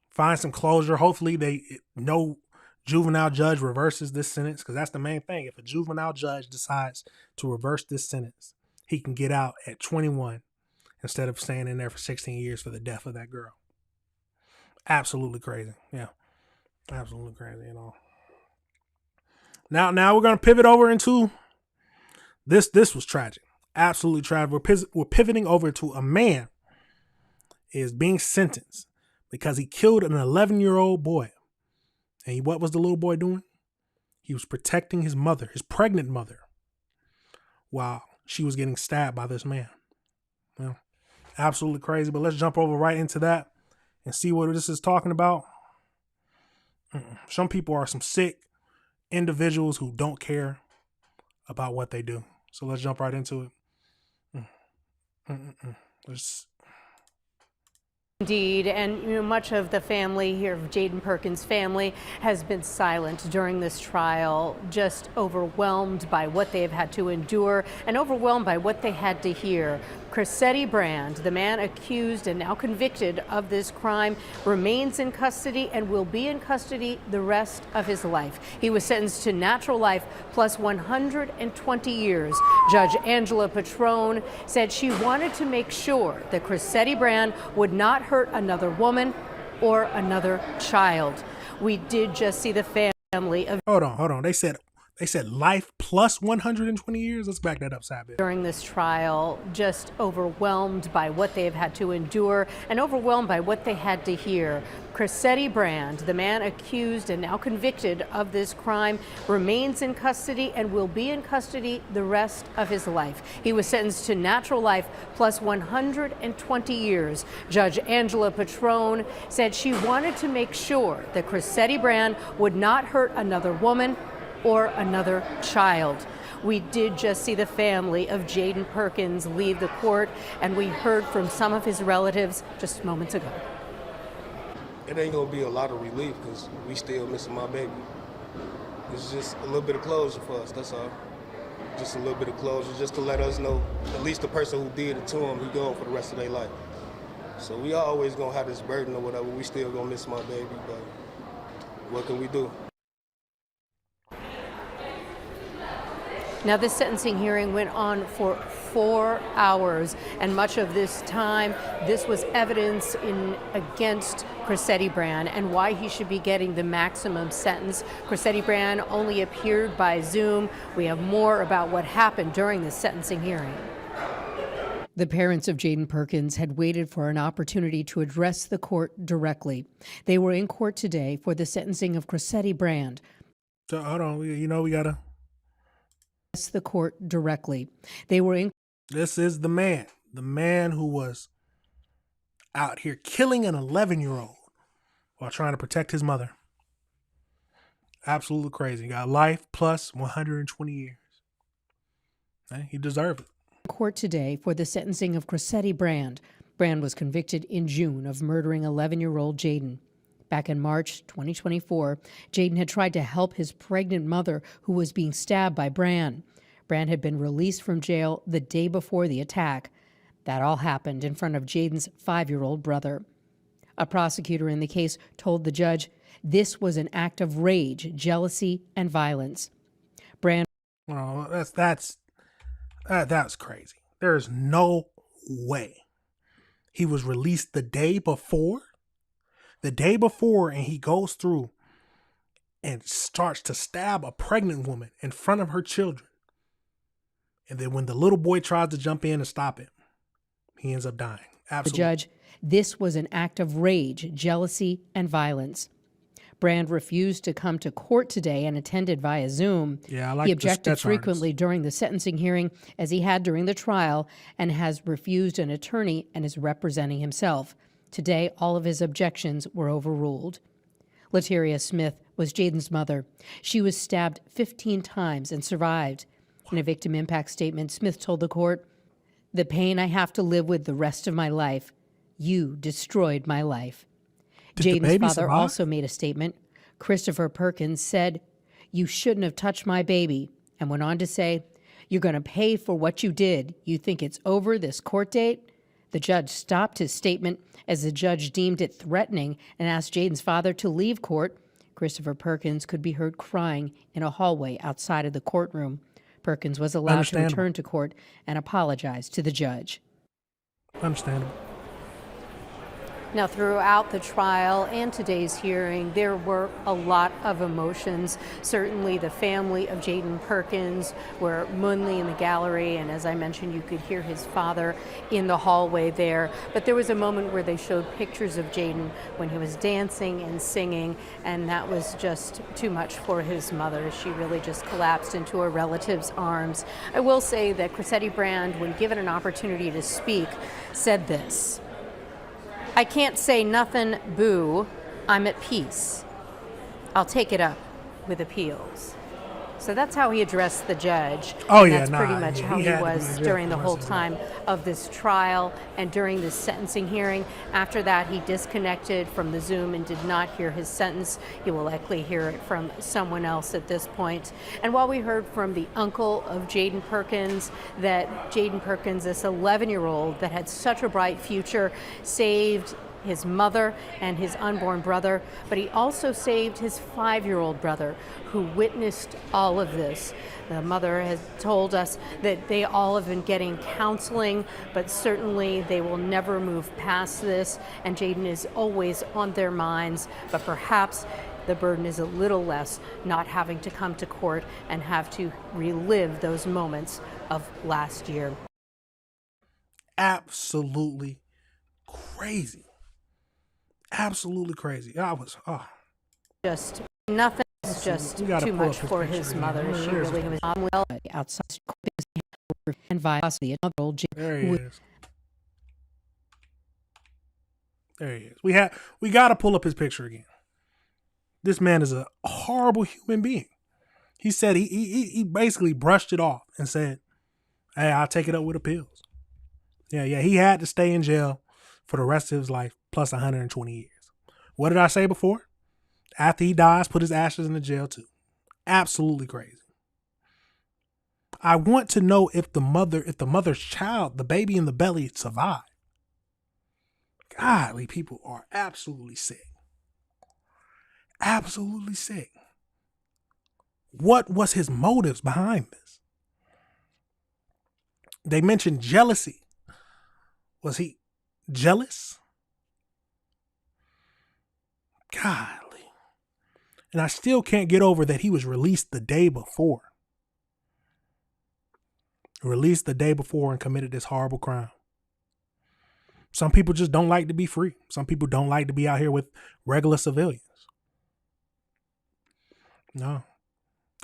find some closure. Hopefully no juvenile judge reverses this sentence, because that's the main thing. If a juvenile judge decides to reverse this sentence, he can get out at 21 instead of staying in there for 16 years for the death of that girl. Absolutely crazy. Yeah. Absolutely crazy and all. Now we're going to pivot over into this. This was tragic. Absolutely tragic. We're pivoting over to a man is being sentenced because he killed an 11-year-old boy. And what was the little boy doing? He was protecting his mother, his pregnant mother, while she was getting stabbed by this man. Well, absolutely crazy. But let's jump over right into that and see what this is talking about. Some people are some sick individuals who don't care about what they do. So let's jump right into it. Indeed, and much of the family here, of Jaden Perkins' family, has been silent during this trial, just overwhelmed by what they've had to endure and overwhelmed by what they had to hear. Chrisetti Brand, the man accused and now convicted of this crime, remains in custody and will be in custody the rest of his life. He was sentenced to natural life plus 120 years. Judge Angela Patrone said she wanted to make sure that Chrisetti Brand would not hurt another woman or another child. We did just see the family of... Hold on. They said life plus 120 years. Let's back that up, Sabbath. During this trial, just overwhelmed by what they have had to endure and overwhelmed by what they had to hear. Chrisetti Brand, the man accused and now convicted of this crime, remains in custody and will be in custody the rest of his life. He was sentenced to natural life plus 120 years. Judge Angela Patrone said she wanted to make sure that Chrisetti Brand would not hurt another woman or another child. We did just see the family of Jaden Perkins leave the court, and we heard from some of his relatives just moments ago. It ain't gonna be a lot of relief because we still missing my baby. It's just a little bit of closure for us, that's all. Just a little bit of closure, just to let us know, at least the person who did it to him, he gone for the rest of their life. So we always gonna have this burden or whatever, we still gonna miss my baby, but what can we do? Now, this sentencing hearing went on for 4 hours, and much of this time, this was evidence against Chrisetti Brand and why he should be getting the maximum sentence. Chrisetti Brand only appeared by Zoom. We have more about what happened during this sentencing hearing. The parents of Jaden Perkins had waited for an opportunity to address the court directly. They were in court today for the sentencing of Chrisetti Brand. So, hold on, we gotta... the court directly. They were in... This is the man who was out here killing an 11-year-old while trying to protect his mother. Absolutely crazy. Got life plus 120 years. He deserved it. Court today for the sentencing of Chrisetti Brand. Brand was convicted in June of murdering 11-year-old Jaden. Back in March 2024, Jaden had tried to help his pregnant mother who was being stabbed by Brand. Brand had been released from jail the day before the attack. That all happened in front of Jaden's 5-year-old brother. A prosecutor in the case told the judge this was an act of rage, jealousy, and violence. Brand... Oh, that's crazy. There's no way he was released the day before. And he goes through and starts to stab a pregnant woman in front of her children. And then when the little boy tries to jump in and stop him, he ends up dying. Absolutely. The judge, this was an act of rage, jealousy, and violence. Brand refused to come to court today and attended via Zoom. Yeah, I like he objected that's frequently honest. During the sentencing hearing, as he had during the trial, and has refused an attorney and is representing himself. Today, all of his objections were overruled. Lateria Smith was Jaden's mother. She was stabbed 15 times and survived. In a victim impact statement, Smith told the court, "The pain I have to live with the rest of my life. You destroyed my life." Jaden's father also made a statement. Christopher Perkins said, "You shouldn't have touched my baby," and went on to say, "You're going to pay for what you did. You think it's over this court date?" The judge stopped his statement as the judge deemed it threatening and asked Jaden's father to leave court. Christopher Perkins could be heard crying in a hallway outside of the courtroom. Perkins was allowed to return to court and apologize to the judge. Understandable. Now, throughout the trial and today's hearing, there were a lot of emotions. Certainly the family of Jaden Perkins were mainly in the gallery, and as I mentioned, you could hear his father in the hallway there. But there was a moment where they showed pictures of Jaden when he was dancing and singing, and that was just too much for his mother. She really just collapsed into her relative's arms. I will say that Chrisetti Brand, when given an opportunity to speak, said this: "I can't say nothing, boo. I'm at peace. I'll take it up with appeals." So that's how he addressed the judge. Oh, And yeah, that's nah, pretty much yeah, how he he had to be in was jail during for the the whole rest of his time of this trial and during the sentencing hearing. After that, he disconnected from the Zoom and did not hear his sentence. You will likely hear it from someone else at this point. And while we heard from the uncle of Jaden Perkins, that Jaden Perkins, this 11-year-old that had such a bright future, saved his mother and his unborn brother, but he also saved his 5-year-old brother who witnessed all of this. The mother has told us that they all have been getting counseling, but certainly they will never move past this, and Jaden is always on their minds, but perhaps the burden is a little less not having to come to court and have to relive those moments of last year. Absolutely crazy. Absolutely crazy. I was, Just nothing is just too much for his mother. She really was well outside and via the adult. There he is. There he is. We got to pull up his picture again. This man is a horrible human being. He said he basically brushed it off and said, "Hey, I'll take it up with appeals." Yeah. He had to stay in jail for the rest of his life, plus 120 years. What did I say before? After he dies, put his ashes in the jail too. Absolutely crazy. I want to know if the mother's child, the baby in the belly, survived. Godly, people are absolutely sick. Absolutely sick. What was his motives behind this? They mentioned jealousy. Was he jealous? Golly. And I still can't get over that he was released the day before. Released the day before and committed this horrible crime. Some people just don't like to be free. Some people don't like to be out here with regular civilians. No.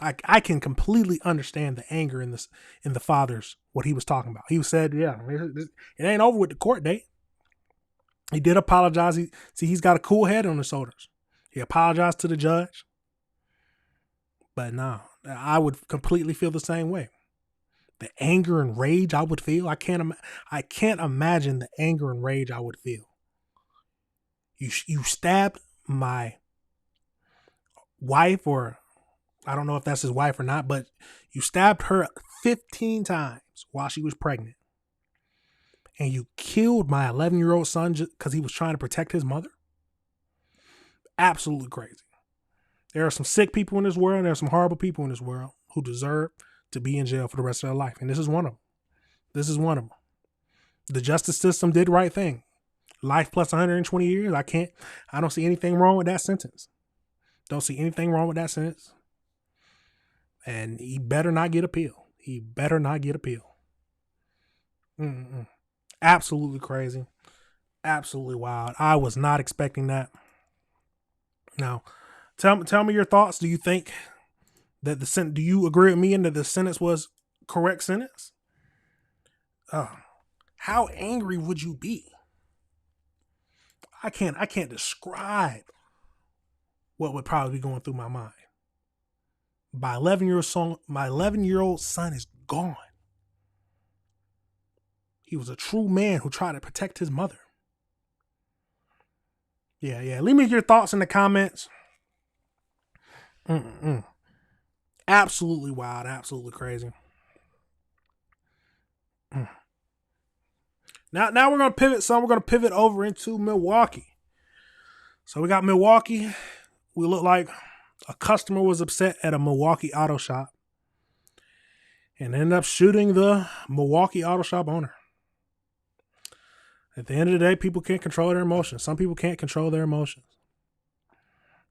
I can completely understand the anger in the father's, what he was talking about. He said, yeah, it ain't over with the court date. He did apologize. He's got a cool head on his shoulders. He apologized to the judge. But no, I would completely feel the same way. The anger and rage I would feel, I can't imagine the anger and rage I would feel. You stabbed my wife, or I don't know if that's his wife or not, but you stabbed her 15 times while she was pregnant. And you killed my 11-year-old son just because he was trying to protect his mother? Absolutely crazy. There are some sick people in this world, and there are some horrible people in this world who deserve to be in jail for the rest of their life. And this is one of them. This is one of them. The justice system did the right thing. Life plus 120 years. I don't see anything wrong with that sentence. Don't see anything wrong with that sentence. And he better not get appeal. He better not get appeal. Absolutely crazy. Absolutely wild. I was not expecting that. Now, tell me your thoughts. Do you think that do you agree with me in that the sentence was correct sentence? How angry would you be? I can't describe what would probably be going through my mind. My 11-year-old son is gone. He was a true man who tried to protect his mother. Yeah. Leave me your thoughts in the comments. Absolutely wild. Absolutely crazy. Now we're going to pivot some. We're going to pivot over into Milwaukee. So we got Milwaukee. We look like a customer was upset at a Milwaukee auto shop and ended up shooting the Milwaukee auto shop owner. At the end of the day, people can't control their emotions. Some people can't control their emotions.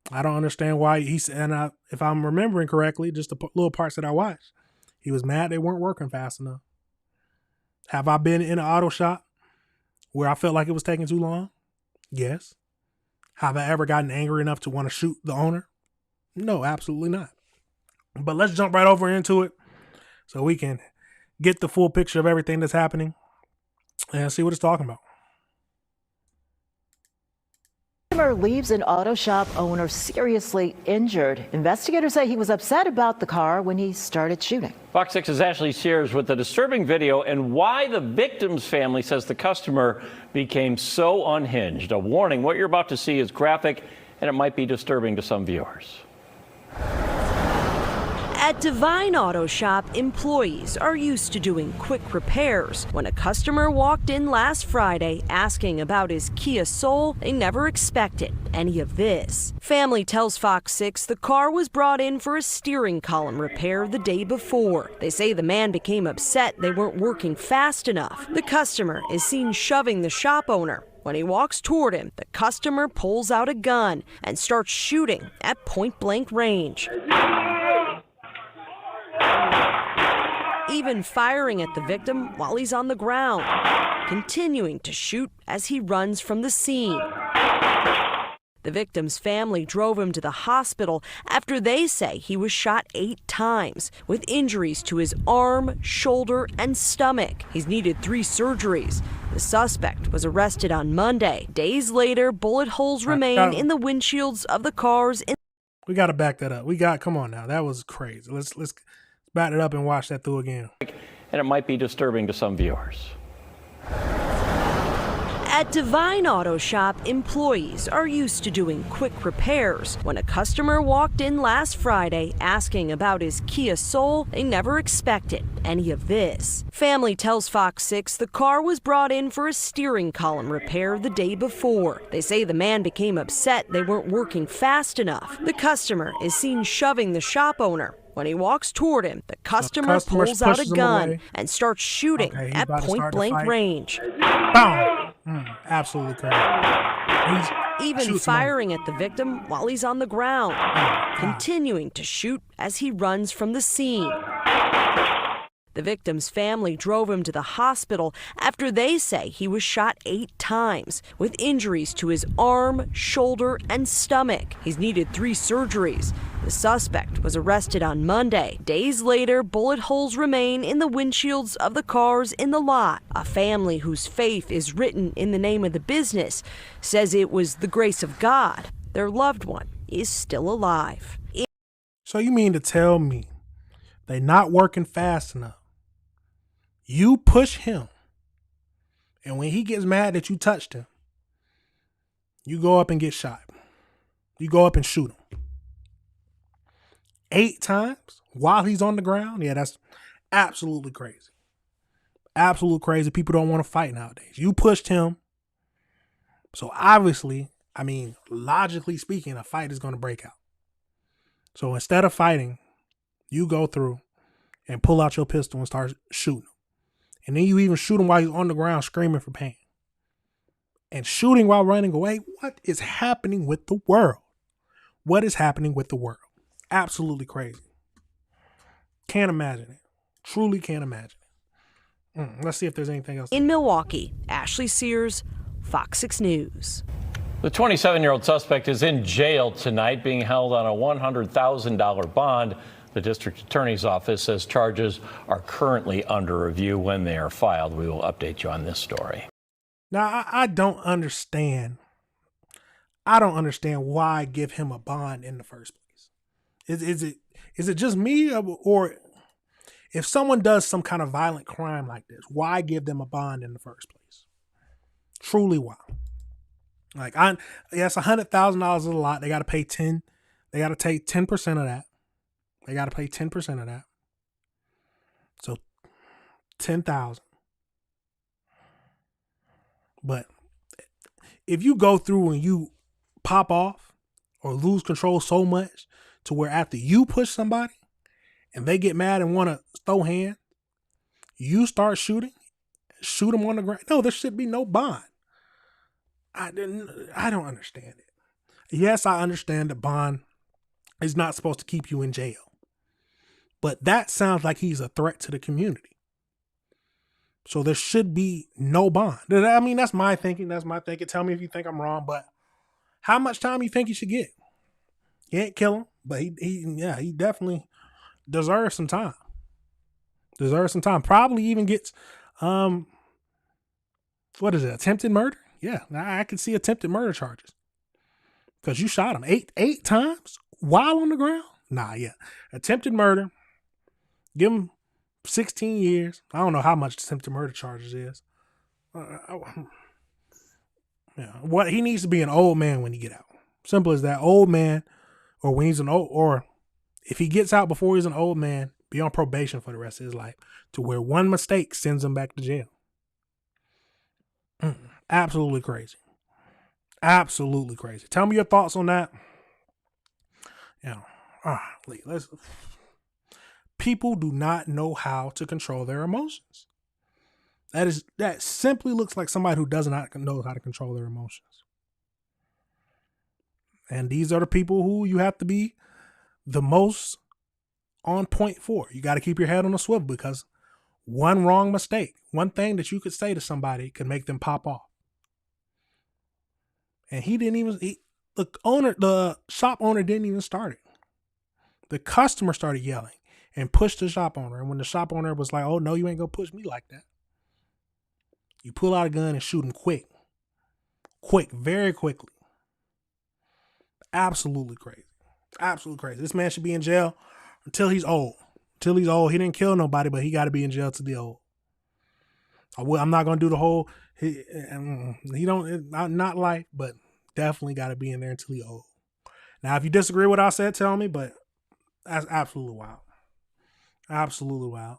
I don't understand why he said, and if I'm remembering correctly, just the little parts that I watched, he was mad they weren't working fast enough. Have I been in an auto shop where I felt like it was taking too long? Yes. Have I ever gotten angry enough to want to shoot the owner? No, absolutely not. But let's jump right over into it so we can get the full picture of everything that's happening and see what it's talking about. car leaves an auto shop owner seriously injured. Investigators say he was upset about the car when he started shooting. Fox 6's Ashley Sears with the disturbing video and why the victim's family says the customer became so unhinged. A warning, what you're about to see is graphic and it might be disturbing to some viewers. At Divine Auto Shop, employees are used to doing quick repairs. When a customer walked in last Friday asking about his Kia Soul, they never expected any of this. Family tells Fox 6 the car was brought in for a steering column repair the day before. They say the man became upset they weren't working fast enough. The customer is seen shoving the shop owner. When he walks toward him, the customer pulls out a gun and starts shooting at point-blank range. Even firing at the victim while he's on the ground, continuing to shoot as he runs from the scene. The victim's family drove him to the hospital after they say he was shot 8 times with injuries to his arm, shoulder, and stomach. He's needed 3 surgeries. The suspect was arrested on Monday. Days later, bullet holes remain in the windshields of the cars. We got to back that up. Come on now. That was crazy. Let's back it up and watch that through again. And it might be disturbing to some viewers. At Divine Auto Shop, employees are used to doing quick repairs. When a customer walked in last Friday asking about his Kia Soul, they never expected any of this. Family tells Fox 6 the car was brought in for a steering column repair the day before. They say the man became upset they weren't working fast enough. The customer is seen shoving the shop owner. When he walks toward him, the customer pulls out a gun and starts shooting at point-blank range. Boom. Absolutely crazy. Even firing at the victim while he's on the ground, continuing to shoot as he runs from the scene. The victim's family drove him to the hospital after they say he was shot 8 times with injuries to his arm, shoulder, and stomach. He's needed 3 surgeries. The suspect was arrested on Monday. Days later, bullet holes remain in the windshields of the cars in the lot. A family whose faith is written in the name of the business says it was the grace of God. Their loved one is still alive. So you mean to tell me they not working fast enough? You push him, and when he gets mad that you touched him, you go up and get shot. You go up and shoot him. 8 times while he's on the ground? Yeah, that's absolutely crazy. Absolute crazy. People don't want to fight nowadays. You pushed him. So obviously, logically speaking, a fight is going to break out. So instead of fighting, you go through and pull out your pistol and start shooting him. And then you even shoot him while he's on the ground screaming for pain. And shooting while running away. What is happening with the world? What is happening with the world? Absolutely crazy. Can't imagine it. Truly can't imagine it. Let's see if there's anything else. In Milwaukee, Ashley Sears, Fox 6 News. The 27-year-old suspect is in jail tonight, being held on a $100,000 bond. The district attorney's office says charges are currently under review. When they are filed, we will update you on this story. Now, I don't understand. I don't understand why give him a bond in the first place. Is it just me, or if someone does some kind of violent crime like this, why give them a bond in the first place? Truly, why? Yes, $100,000 is a lot. They got to pay 10. They got to take 10% of that. They got to pay 10% of that. So 10,000. But if you go through and you pop off or lose control so much to where after you push somebody and they get mad and want to throw hands, you start shooting, shoot them on the ground. No, there should be no bond. I don't understand it. Yes, I understand that bond is not supposed to keep you in jail. But that sounds like he's a threat to the community. So there should be no bond. That's my thinking. Tell me if you think I'm wrong. But how much time you think he should get? You ain't kill him, but he definitely deserves some time. Probably even gets, attempted murder? Yeah, I could see attempted murder charges. because you shot him eight times while on the ground. Nah, yeah. Attempted murder. Give him 16 years. I don't know how much attempted murder charges is. Yeah, what he needs to be an old man when he get out. Simple as that. Old man, or when he's or if he gets out before he's an old man, be on probation for the rest of his life, to where one mistake sends him back to jail. Absolutely crazy. Absolutely crazy. Tell me your thoughts on that. People do not know how to control their emotions. That simply looks like somebody who does not know how to control their emotions. And these are the people who you have to be the most on point for. You got to keep your head on a swivel, because one wrong mistake, one thing that you could say to somebody could make them pop off. And the shop owner didn't even start it. The customer started yelling and pushed the shop owner. And when the shop owner was like, "Oh no, you ain't gonna push me like that," you pull out a gun and shoot him quick, very quickly. Absolutely crazy. Absolutely crazy. This man should be in jail until he's old. He didn't kill nobody, but he got to be in jail till he's old. I'm not gonna do the whole. Not life, but definitely got to be in there until he's old. Now, if you disagree with what I said, tell me. But that's absolutely wild. Absolutely wild.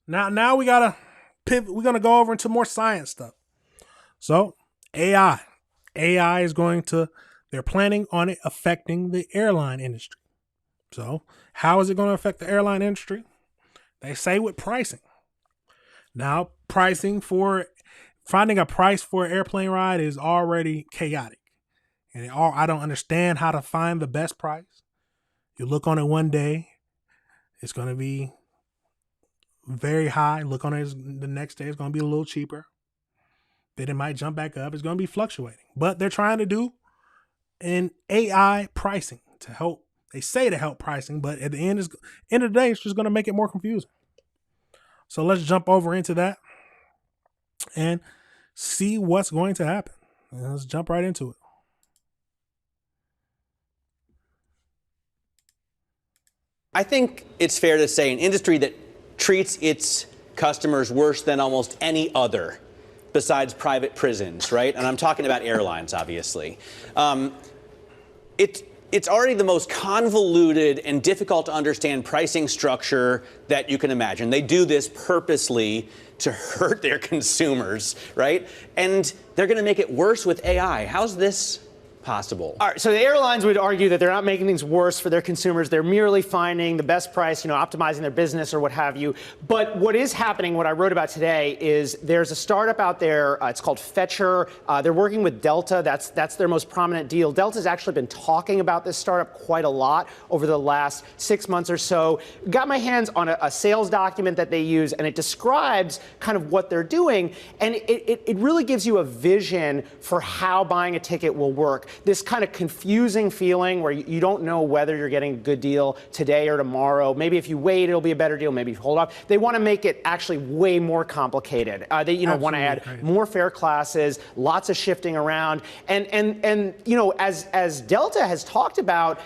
Now we gotta pivot. We're gonna go over into more science stuff. So AI is going to. They're planning on it affecting the airline industry. So how is it going to affect the airline industry? They say with pricing. Now, finding a price for an airplane ride is already chaotic. And I don't understand how to find the best price. You look on it one day, it's going to be very high. Look on it the next day, it's going to be a little cheaper. Then it might jump back up. It's going to be fluctuating. But they're trying to do an AI pricing to help. They say to help pricing, but at the end of the day, it's just going to make it more confusing. So let's jump over into that and see what's going to happen. And let's jump right into it. I think it's fair to say an industry that treats its customers worse than almost any other besides private prisons, right? And I'm talking about airlines, obviously. It's already the most convoluted and difficult to understand pricing structure that you can imagine. They do this purposely to hurt their consumers, right? And they're going to make it worse with AI. How's this possible? All right, so the airlines would argue that they're not making things worse for their consumers. They're merely finding the best price, optimizing their business or what have you. But what is happening, what I wrote about today, is there's a startup out there. It's called Fetcher. They're working with Delta. That's their most prominent deal. Delta's actually been talking about this startup quite a lot over the last 6 months or so. Got my hands on a sales document that they use, and it describes kind of what they're doing. And it really gives you a vision for how buying a ticket will work. This kind of confusing feeling where you don't know whether you're getting a good deal today or tomorrow. Maybe if you wait, it'll be a better deal. Maybe if you hold off. They want to make it actually way more complicated. They want to add more fare classes, lots of shifting around. And as Delta has talked about,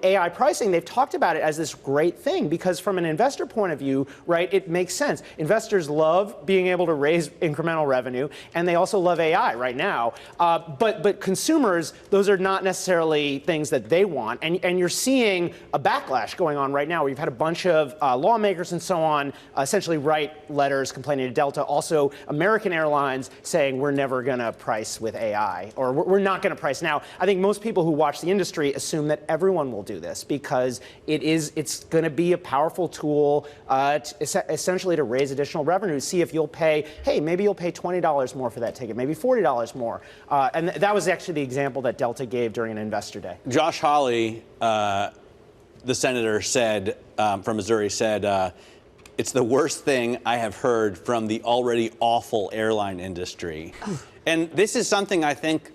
AI pricing, they've talked about it as this great thing because from an investor point of view, right, it makes sense. Investors love being able to raise incremental revenue, and they also love AI right now. But consumers, those are not necessarily things that they want. And you're seeing a backlash going on right now where you've had a bunch of lawmakers and so on essentially write letters complaining to Delta. Also, American Airlines saying we're never going to price with AI, or we're not going to price. Now, I think most people who watch the industry assume that everyone will do this because it's going to be a powerful tool essentially to raise additional revenue, see if you'll pay, hey, maybe you'll pay $20 more for that ticket, maybe $40 more. And that was actually the example that Delta gave during an investor day. Josh Hawley, the senator from Missouri said, it's the worst thing I have heard from the already awful airline industry. And this is something I think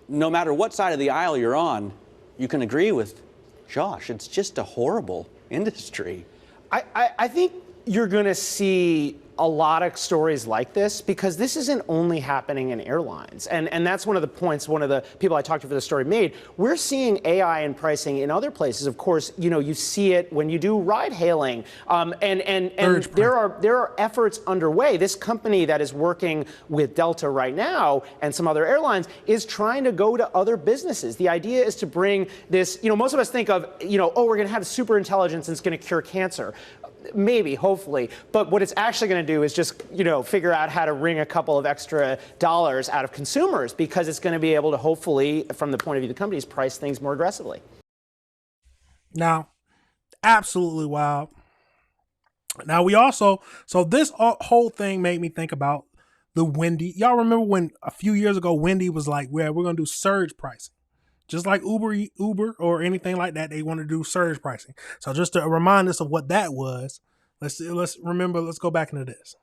no matter what side of the aisle you're on, you can agree with Josh. It's just a horrible industry. I think you're going to see a lot of stories like this, because this isn't only happening in airlines. And that's one of the points one of the people I talked to for the story made. We're seeing AI in pricing in other places. Of course, you see it when you do ride hailing. And there are efforts underway. This company that is working with Delta right now and some other airlines is trying to go to other businesses. The idea is to bring this, most of us think of, oh, we're going to have super intelligence and it's going to cure cancer. Maybe, hopefully. But what it's actually going to do is just, figure out how to wring a couple of extra dollars out of consumers, because it's going to be able to hopefully, from the point of view of the companies, price things more aggressively. Now, absolutely wild. Now, we also, so this whole thing made me think about the Wendy. Y'all remember when a few years ago, Wendy was like, we're going to do surge pricing. Just like Uber or anything like that, they want to do surge pricing. So just to remind us of what that was, let's remember. Let's go back into this.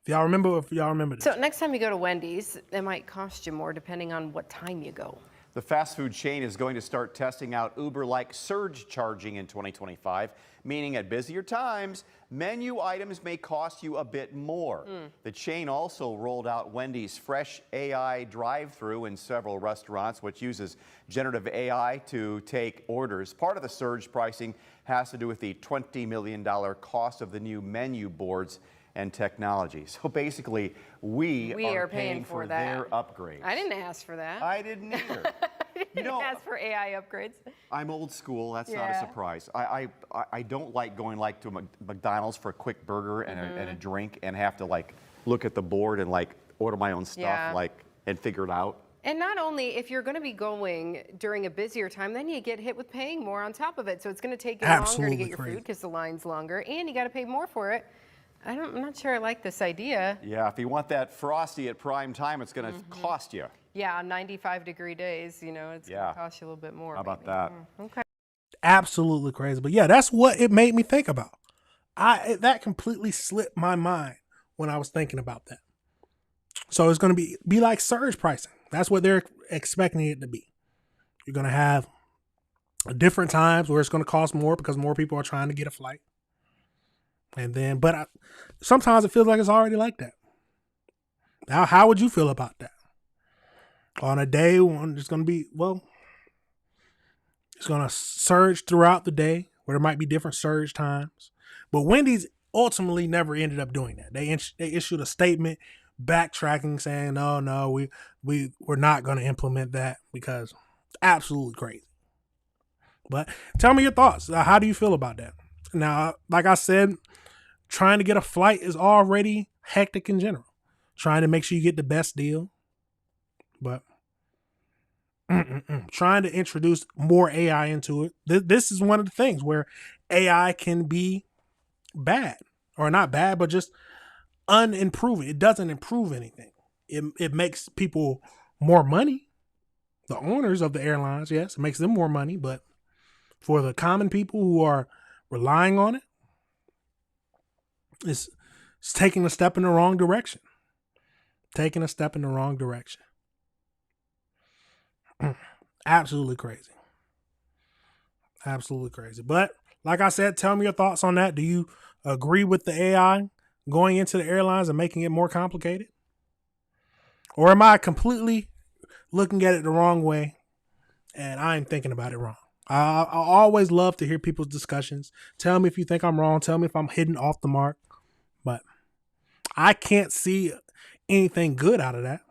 If y'all remember this. So next time you go to Wendy's, it might cost you more depending on what time you go. The fast food chain is going to start testing out Uber-like surge charging in 2025, meaning at busier times, menu items may cost you a bit more. The chain also rolled out Wendy's Fresh AI drive-thru in several restaurants, which uses generative AI to take orders. Part of the surge pricing has to do with the $20 million cost of the new menu boards and technology. So basically, we are paying for their upgrades. I didn't ask for that. I didn't either. I didn't ask for AI upgrades. I'm old school. That's not a surprise. I don't like going to a McDonald's for a quick burger and a drink and have to look at the board and order my own stuff and figure it out. And not only if you're going to be going during a busier time, then you get hit with paying more on top of it. So it's going to take you longer to get your food because the line's longer, and you got to pay more for it. I'm not sure I like this idea. Yeah, if you want that Frosty at prime time, it's going to cost you. Yeah, on 95-degree days, it's going to cost you a little bit more. How about that? Okay. Absolutely crazy. But yeah, that's what it made me think about. That completely slipped my mind when I was thinking about that. So it's going to be like surge pricing. That's what they're expecting it to be. You're going to have different times where it's going to cost more because more people are trying to get a flight. And then, sometimes it feels like it's already like that. Now, how would you feel about that? On a day when it's going to be, it's going to surge throughout the day, where there might be different surge times. But Wendy's ultimately never ended up doing that. They issued a statement backtracking, saying, no, we're not going to implement that because absolutely crazy. But tell me your thoughts. How do you feel about that? Now, like I said, trying to get a flight is already hectic in general. Trying to make sure you get the best deal. But trying to introduce more AI into it. This is one of the things where AI can be bad. Or not bad, but just unimproving. It doesn't improve anything. It makes people more money. The owners of the airlines, yes, it makes them more money. But for the common people who are relying on it, it's taking a step in the wrong direction. Taking a step in the wrong direction. Absolutely crazy. Absolutely crazy. But like I said, tell me your thoughts on that. Do you agree with the AI going into the airlines and making it more complicated? Or am I completely looking at it the wrong way and I'm thinking about it wrong? I always love to hear people's discussions. Tell me if you think I'm wrong. Tell me if I'm hitting off the mark. But I can't see anything good out of that.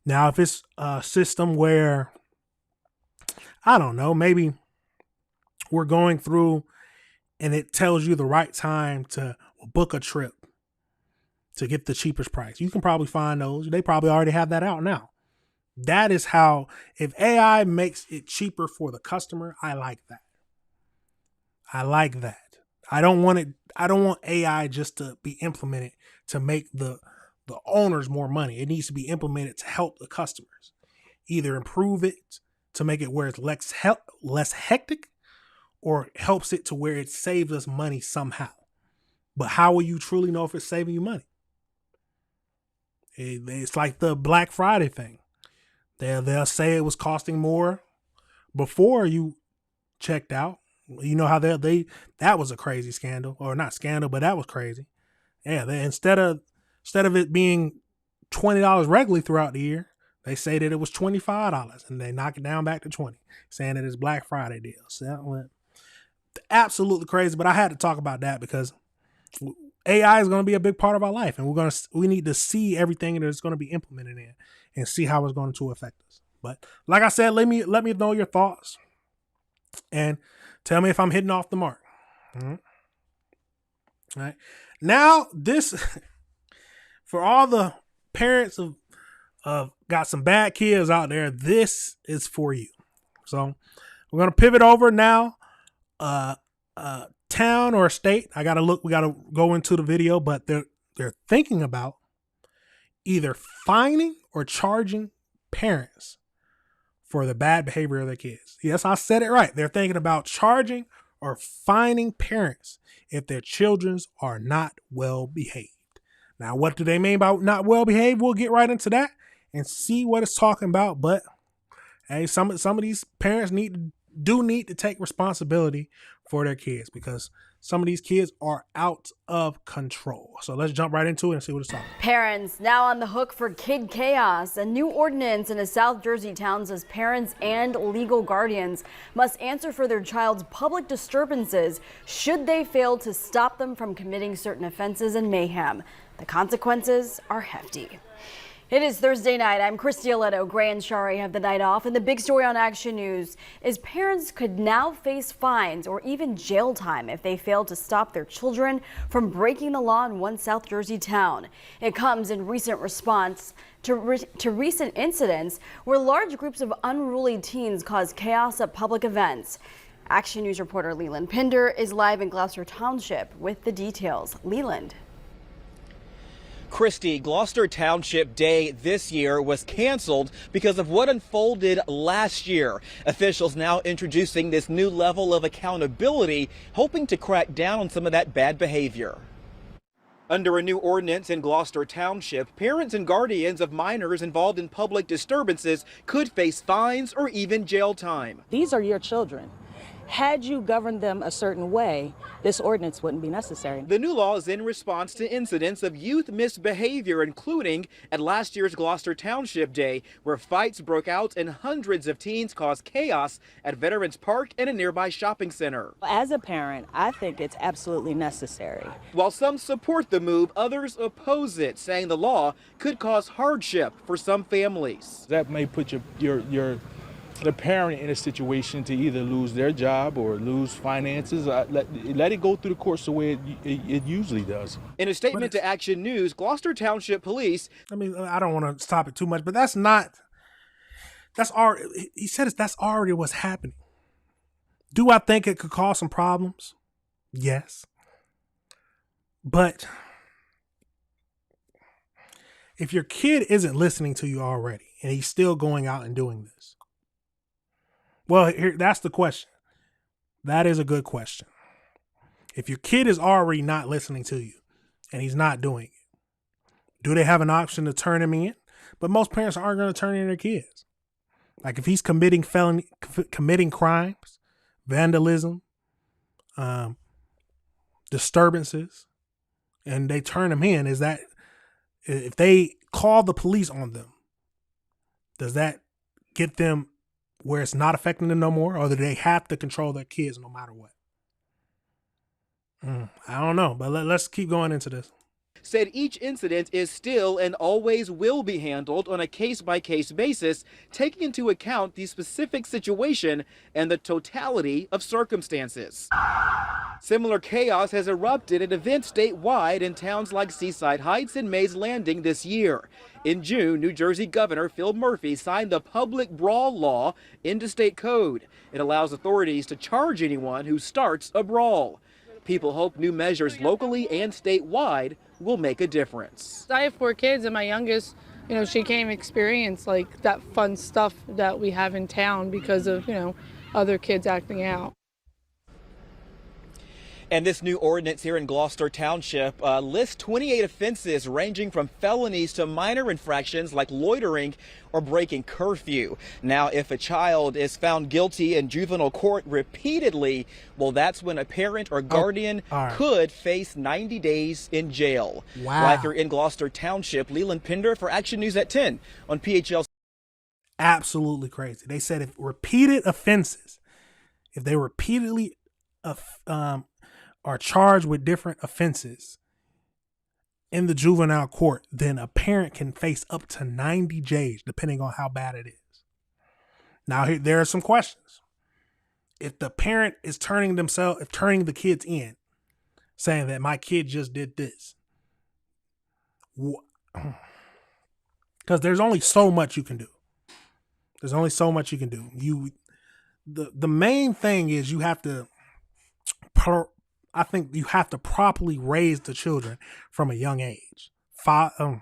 Now, if it's a system where, I don't know, maybe we're going through and it tells you the right time to book a trip to get the cheapest price. You can probably find those. They probably already have that out now. That is how, if AI makes it cheaper for the customer, I like that. I like that. I don't want AI just to be implemented to make the owners more money. It needs to be implemented to help the customers. Either improve it to make it where it's less hectic, or helps it to where it saves us money somehow. But how will you truly know if it's saving you money? It's like the Black Friday thing. They'll say it was costing more before you checked out. You know how that was a crazy scandal, or not scandal, but that was crazy. Yeah, instead of it being $20 regularly throughout the year, they say that it was $25, and they knock it down back to $20, saying that it's Black Friday deal. So that went absolutely crazy. But I had to talk about that because AI is going to be a big part of our life, and we need to see everything that it's going to be implemented in and see how it's going to affect us. But like I said, let me know your thoughts and tell me if I'm hitting off the mark. All right. Now, this for all the parents of got some bad kids out there, this is for you. So we're gonna pivot over now. Town or state? We gotta go into the video, but they're thinking about either fining or charging parents for the bad behavior of their kids. Yes, I said it right. They're thinking about charging or fining parents if their children are not well behaved. Now, what do they mean by not well behaved? We'll get right into that and see what it's talking about. But hey, some of these parents need to take responsibility for their kids because some of these kids are out of control. So let's jump right into it and see what it's talking about. Parents now on the hook for kid chaos. A new ordinance in a South Jersey town says parents and legal guardians must answer for their child's public disturbances should they fail to stop them from committing certain offenses and mayhem. The consequences are hefty. It is Thursday night. I'm Christy Aletto. Gray and Shari have the night off, and the big story on Action News is parents could now face fines or even jail time if they fail to stop their children from breaking the law in one South Jersey town. It comes in recent response to recent incidents where large groups of unruly teens cause chaos at public events. Action News reporter Leland Pinder is live in Gloucester Township with the details. Leland. Christy, Gloucester Township Day this year was canceled because of what unfolded last year. Officials now introducing this new level of accountability, hoping to crack down on some of that bad behavior. Under a new ordinance in Gloucester Township, parents and guardians of minors involved in public disturbances could face fines or even jail time. These are your children. Had you governed them a certain way, this ordinance wouldn't be necessary. The new law is in response to incidents of youth misbehavior, including at last year's Gloucester Township Day, where fights broke out and hundreds of teens caused chaos at Veterans Park and a nearby shopping center. As a parent, I think it's absolutely necessary. While some support the move, others oppose it, saying the law could cause hardship for some families. That may put the parent in a situation to either lose their job or lose finances. Let it go through the course the way it usually does. In a statement to Action News, Gloucester Township Police. I mean, I don't want to stop it too much, but that's already, he said that's already what's happening. Do I think it could cause some problems? Yes. But if your kid isn't listening to you already and he's still going out and doing this, well, that's the question. That is a good question. If your kid is already not listening to you and he's not doing it, do they have an option to turn him in? But most parents aren't going to turn in their kids. Like if he's committing crimes, vandalism, disturbances, and they turn him in, is that if they call the police on them, does that get them where it's not affecting them no more, or do they have to control their kids no matter what? I don't know, but let's keep going into this. Said each incident is still and always will be handled on a case-by-case basis, taking into account the specific situation and the totality of circumstances. Similar chaos has erupted at events statewide in towns like Seaside Heights and Mays Landing this year. In June, New Jersey Governor Phil Murphy signed the public brawl law into state code. It allows authorities to charge anyone who starts a brawl. People hope new measures locally and statewide will make a difference. I have 4 kids, and my youngest, she can't experience like that fun stuff that we have in town because of, other kids acting out. And this new ordinance here in Gloucester Township lists 28 offenses ranging from felonies to minor infractions like loitering or breaking curfew. Now, if a child is found guilty in juvenile court repeatedly, well, that's when a parent or guardian could face 90 days in jail. Wow. Live here in Gloucester Township, Leland Pender for Action News at 10 on PHL. Absolutely crazy. They said if repeated offenses, if they repeatedly are charged with different offenses in the juvenile court, then a parent can face up to 90 days, depending on how bad it is. Now, there are some questions. If the parent is turning the kids in, saying that my kid just did this, because there's only so much you can do. There's only so much you can do. The main thing is you have to. I think you have to properly raise the children from a young age. You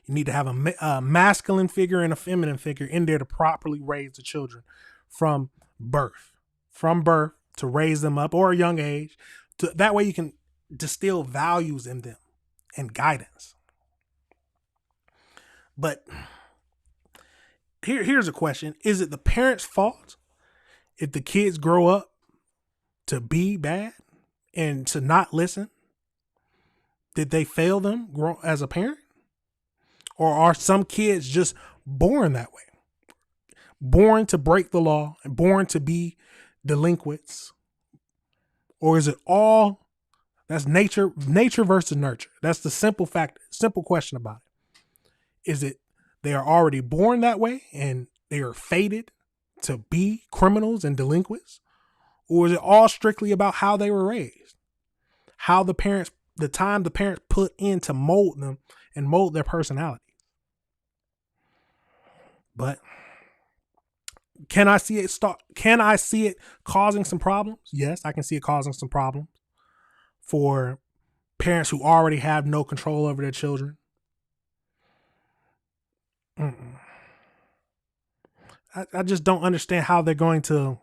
need to have a masculine figure and a feminine figure in there to properly raise the children from birth to raise them up, or a young age. That way you can distill values in them and guidance. But here's a question. Is it the parents' fault if the kids grow up to be bad and to not listen? Did they fail them grow as a parent? Or are some kids just born that way? Born to break the law and born to be delinquents? Or is it all, that's nature versus nurture? That's the simple question about it. Is it they are already born that way and they are fated to be criminals and delinquents? Or is it all strictly about how they were raised? How the time the parents put in to mold them and mold their personality? But can I see it causing some problems? Yes, I can see it causing some problems for parents who already have no control over their children. I just don't understand how they're going to.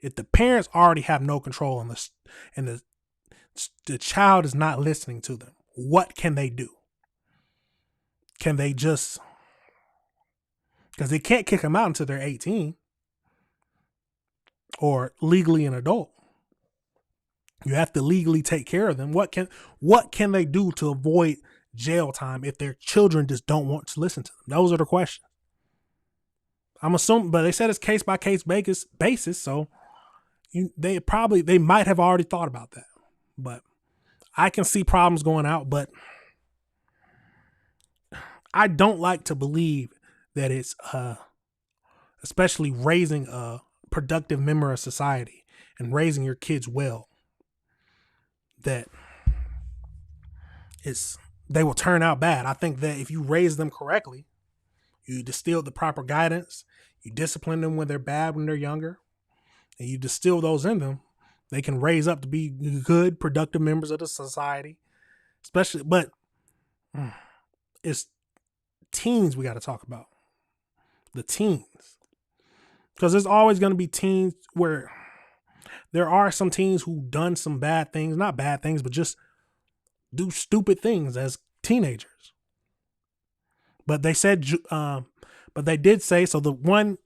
If the parents already have no control on this and the child is not listening to them, what can they do? Can they just, because they can't kick them out until they're 18 or legally an adult. You have to legally take care of them. What can they do to avoid jail time if their children just don't want to listen to them? Those are the questions. I'm assuming, but they said it's case by case basis, so they might have already thought about that. But I can see problems going out, but I don't like to believe that it's especially raising a productive member of society and raising your kids well, that they will turn out bad. I think that if you raise them correctly, you distill the proper guidance, you discipline them when they're bad, when they're younger, and you distill those in them, they can raise up to be good, productive members of the society. Especially, but it's teens we got to talk about. The teens. Because there's always going to be teens where there are some teens who've done some bad things, not bad things, but just do stupid things as teenagers. But they said, but they did say, so the one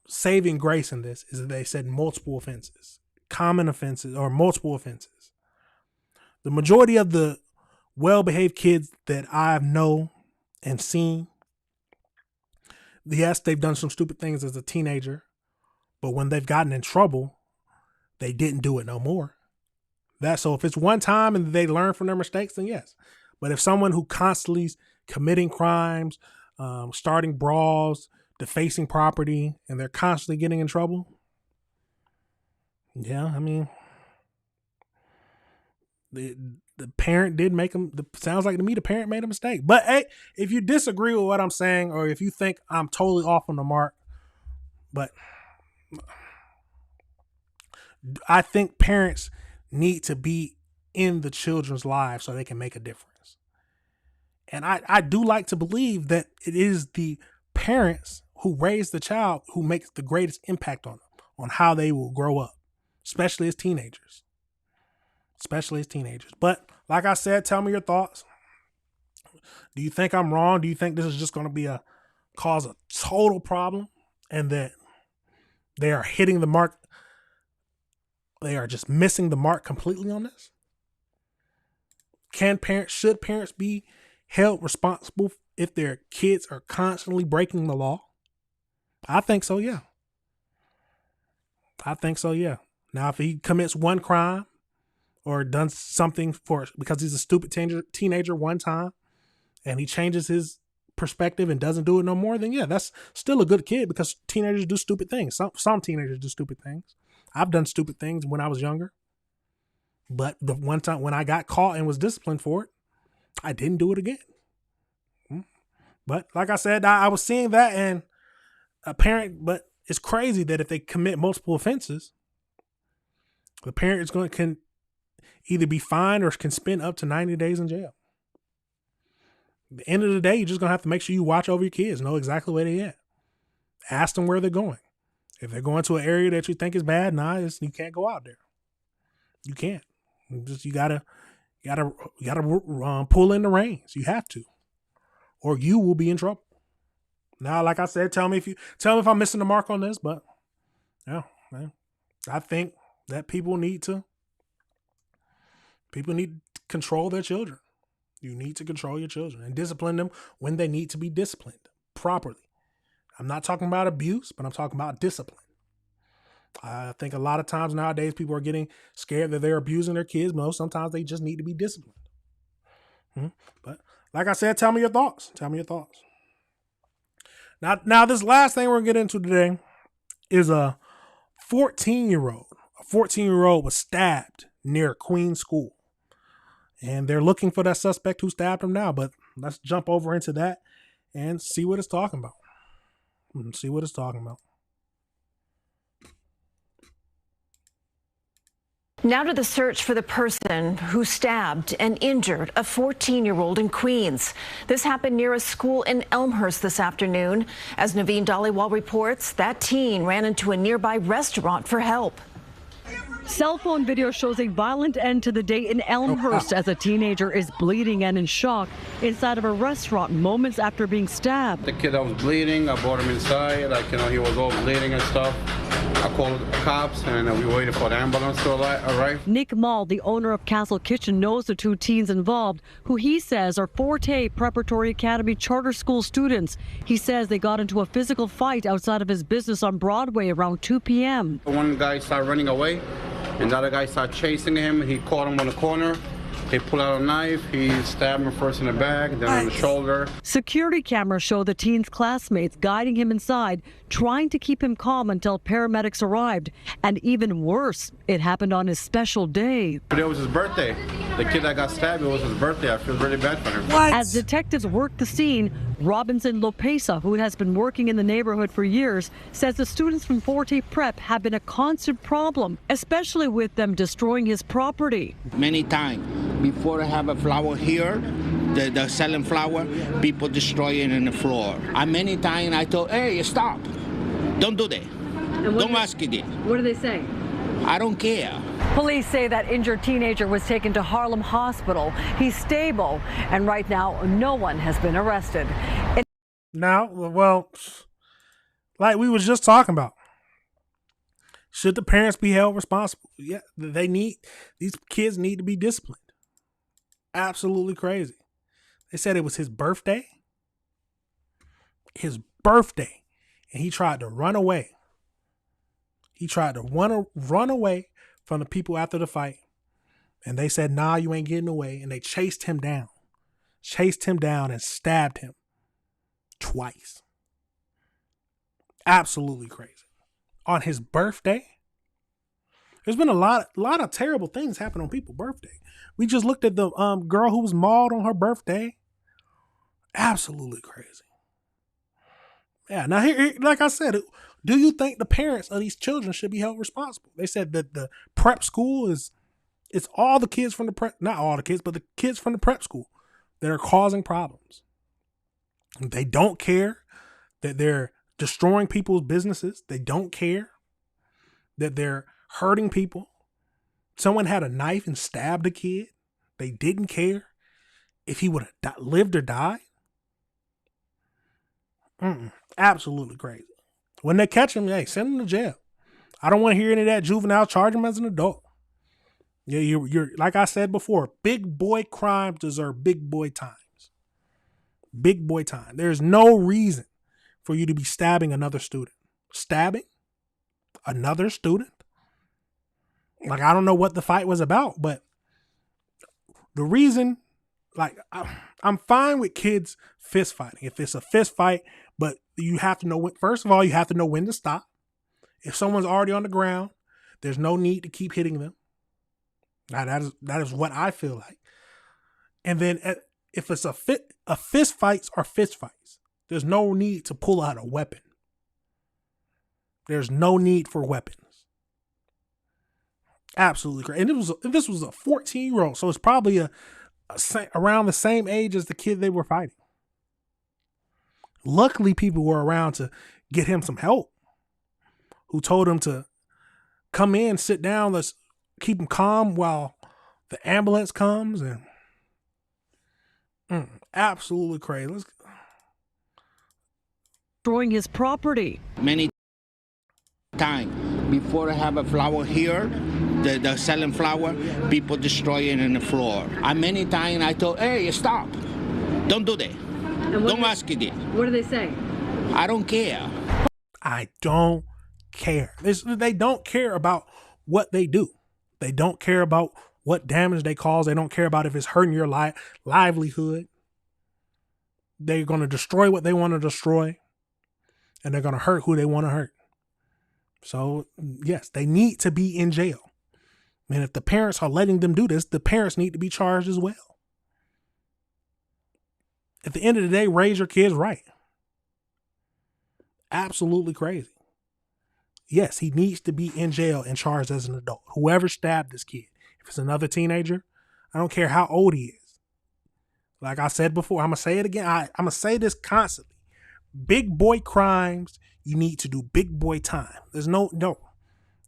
saving grace in this is that they said multiple offenses, common offenses, or multiple offenses. The majority of the well-behaved kids that I've known and seen, yes, they've done some stupid things as a teenager, but when they've gotten in trouble, they didn't do it no more. So if it's one time and they learn from their mistakes, then yes. But if someone who constantly is committing crimes, starting brawls, defacing property, and they're constantly getting in trouble, yeah, I mean, the parent did make them. Sounds like to me the parent made a mistake. But hey, if you disagree with what I'm saying, or if you think I'm totally off on the mark, but I think parents need to be in the children's lives so they can make a difference. And I do like to believe that it is the parents who raise the child who makes the greatest impact on them, on how they will grow up especially as teenagers. But like I said, tell me your thoughts. Do you think I'm wrong? Do you think this is just going to cause a total problem and that they are hitting the mark? They are just missing the mark completely on this? Should parents be held responsible if their kids are constantly breaking the law? I think so, yeah. Now, if he commits one crime or done something because he's a stupid teenager one time and he changes his perspective and doesn't do it no more, then yeah, that's still a good kid because teenagers do stupid things. Some teenagers do stupid things. I've done stupid things when I was younger. But the one time when I got caught and was disciplined for it, I didn't do it again. But like I said, I was seeing that and but it's crazy that if they commit multiple offenses, the parent can either be fined or can spend up to 90 days in jail. At the end of the day, you're just going to have to make sure you watch over your kids, know exactly where they're at. Ask them where they're going. If they're going to an area that you think is bad, you can't go out there. You can't. You gotta pull in the reins. You have to, or you will be in trouble. Now, like I said, tell me if I'm missing the mark on this, but yeah, man, I think that people need to control their children. You need to control your children and discipline them when they need to be disciplined properly. I'm not talking about abuse, but I'm talking about discipline. I think a lot of times nowadays people are getting scared that they're abusing their kids. No, sometimes they just need to be disciplined. But like I said, tell me your thoughts. Now this last thing we're going to get into today is a 14-year-old. A 14-year-old was stabbed near Queen School. And they're looking for that suspect who stabbed him now. But let's jump over into that and see what it's talking about. Now to the search for the person who stabbed and injured a 14-year-old in Queens. This happened near a school in Elmhurst this afternoon. As Naveen Dhaliwal reports, that teen ran into a nearby restaurant for help. Cell phone video shows a violent end to the day in Elmhurst as a teenager is bleeding and in shock inside of a restaurant moments after being stabbed. The kid that was bleeding, I brought him inside. He was all bleeding and stuff. I called the cops and we waited for the ambulance to arrive. Nick Mall, the owner of Castle Kitchen, knows the two teens involved, who he says are Forte Preparatory Academy charter school students. He says they got into a physical fight outside of his business on Broadway around 2 p.m. One guy started running away and the other guy started chasing him. He caught him on the corner. He pulled out a knife. He stabbed him first in the back, then on the shoulder. Security cameras show the teen's classmates guiding him inside, trying to keep him calm until paramedics arrived. And even worse, it happened on his special day. Today was his birthday. The kid that got stabbed, it was his birthday. I feel really bad for him. As detectives work the scene, Robinson Lopesa, who has been working in the neighborhood for years, says the students from Forte Prep have been a constant problem, especially with them destroying his property. Many times before I have a flower here, the selling flower, people destroy it in the floor. And many times I told, hey, stop. Don't do that. Don't ask it. What do they say? I don't care. Police say that injured teenager was taken to Harlem Hospital. He's stable, and right now, no one has been arrested. Now, well, like we was just talking about, should the parents be held responsible? Yeah, these kids need to be disciplined. Absolutely crazy. They said it was his birthday. And he tried to run away. He tried to run away from the people after the fight. And they said, nah, you ain't getting away. And they chased him down and stabbed him twice. Absolutely crazy. On his birthday. There's been a lot of terrible things happen on people's birthday. We just looked at the girl who was mauled on her birthday. Absolutely crazy. Yeah, now here, like I said, do you think the parents of these children should be held responsible? They said that the prep school it's all the kids from the prep, not all the kids, but the kids from the prep school that are causing problems. They don't care that they're destroying people's businesses. They don't care that they're hurting people. Someone had a knife and stabbed a kid. They didn't care if he would have lived or died. Absolutely crazy. When they catch him, hey, send him to jail. I don't want to hear any of that juvenile. Charge him as an adult. Yeah, you're like I said before, big boy crimes deserve big boy times. Big boy time. There's no reason for you to be stabbing another student. Stabbing another student? Like, I don't know what the fight was about, but the reason, like, I'm fine with kids fist fighting. If it's a fist fight, but you have to know, first of all, you have to know when to stop. If someone's already on the ground, there's no need to keep hitting them. Now, that is what I feel like. And then if it's a fist fights are fist fights. There's no need to pull out a weapon. There's no need for weapons. Absolutely great. And this was a 14-year-old, so it's probably around the same age as the kid they were fighting. Luckily, people were around to get him some help, who told him to come in, sit down, let's keep him calm while the ambulance comes. And absolutely crazy. Destroying his property. Many times before I have a flower here, the selling flower, people destroy it in the floor. Many times I told, hey, stop. Don't do that. Don't ask it. What do they say? I don't care. I don't care. They don't care about what they do. They don't care about what damage they cause. They don't care about if it's hurting your livelihood. They're going to destroy what they want to destroy, and they're going to hurt who they want to hurt. So, yes, they need to be in jail. And if the parents are letting them do this, the parents need to be charged as well. At the end of the day, raise your kids right. Absolutely crazy. Yes, he needs to be in jail and charged as an adult. Whoever stabbed this kid, if it's another teenager, I don't care how old he is. Like I said before, I'm going to say it again. I'm going to say this constantly. Big boy crimes, you need to do big boy time. There's no.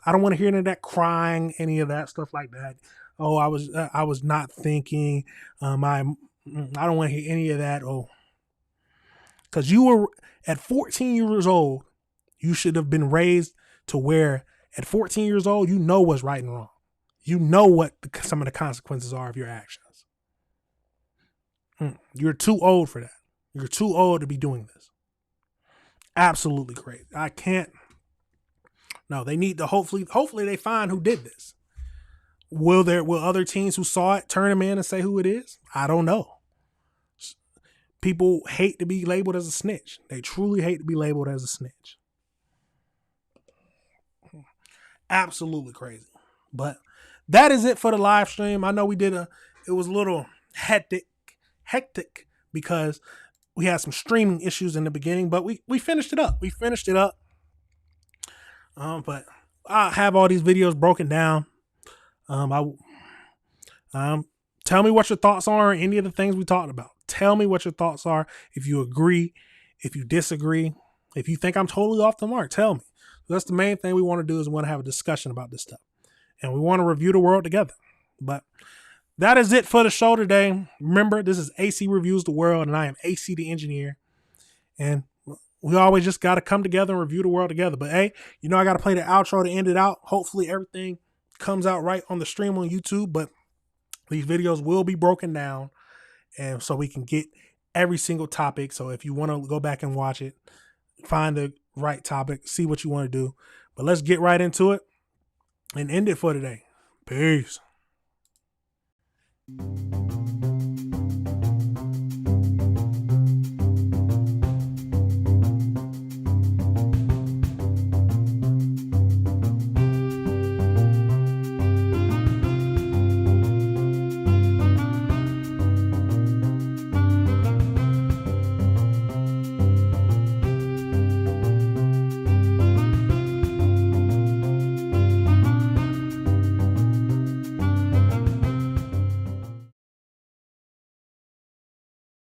I don't want to hear any of that crying, any of that stuff like that. Oh, I was not thinking. I don't want to hear any of that. Oh, because you were at 14 years old, you should have been raised to where at 14 years old, you know what's right and wrong. You know what some of the consequences are of your actions. You're too old for that. You're too old to be doing this. Absolutely crazy. I can't. No, they need to hopefully they find who did this. Will other teams who saw it turn them in and say who it is? I don't know. People hate to be labeled as a snitch. They truly hate to be labeled as a snitch. Absolutely crazy. But that is it for the live stream. I know it was a little hectic because we had some streaming issues in the beginning, but we finished it up. But I have all these videos broken down. Tell me what your thoughts are on any of the things we talked about. Tell me what your thoughts are. If you agree, if you disagree, if you think I'm totally off the mark, tell me. That's the main thing we want to do, is we want to have a discussion about this stuff. And we want to review the world together. But that is it for the show today. Remember, this is AC Reviews the World, and I am AC the Engineer. And we always just got to come together and review the world together. But hey, I got to play the outro to end it out. Hopefully everything comes out right on the stream on YouTube, but these videos will be broken down, and so we can get every single topic. So if you want to go back and watch it, find the right topic, see what you want to do. But let's get right into it and end it for today. Peace.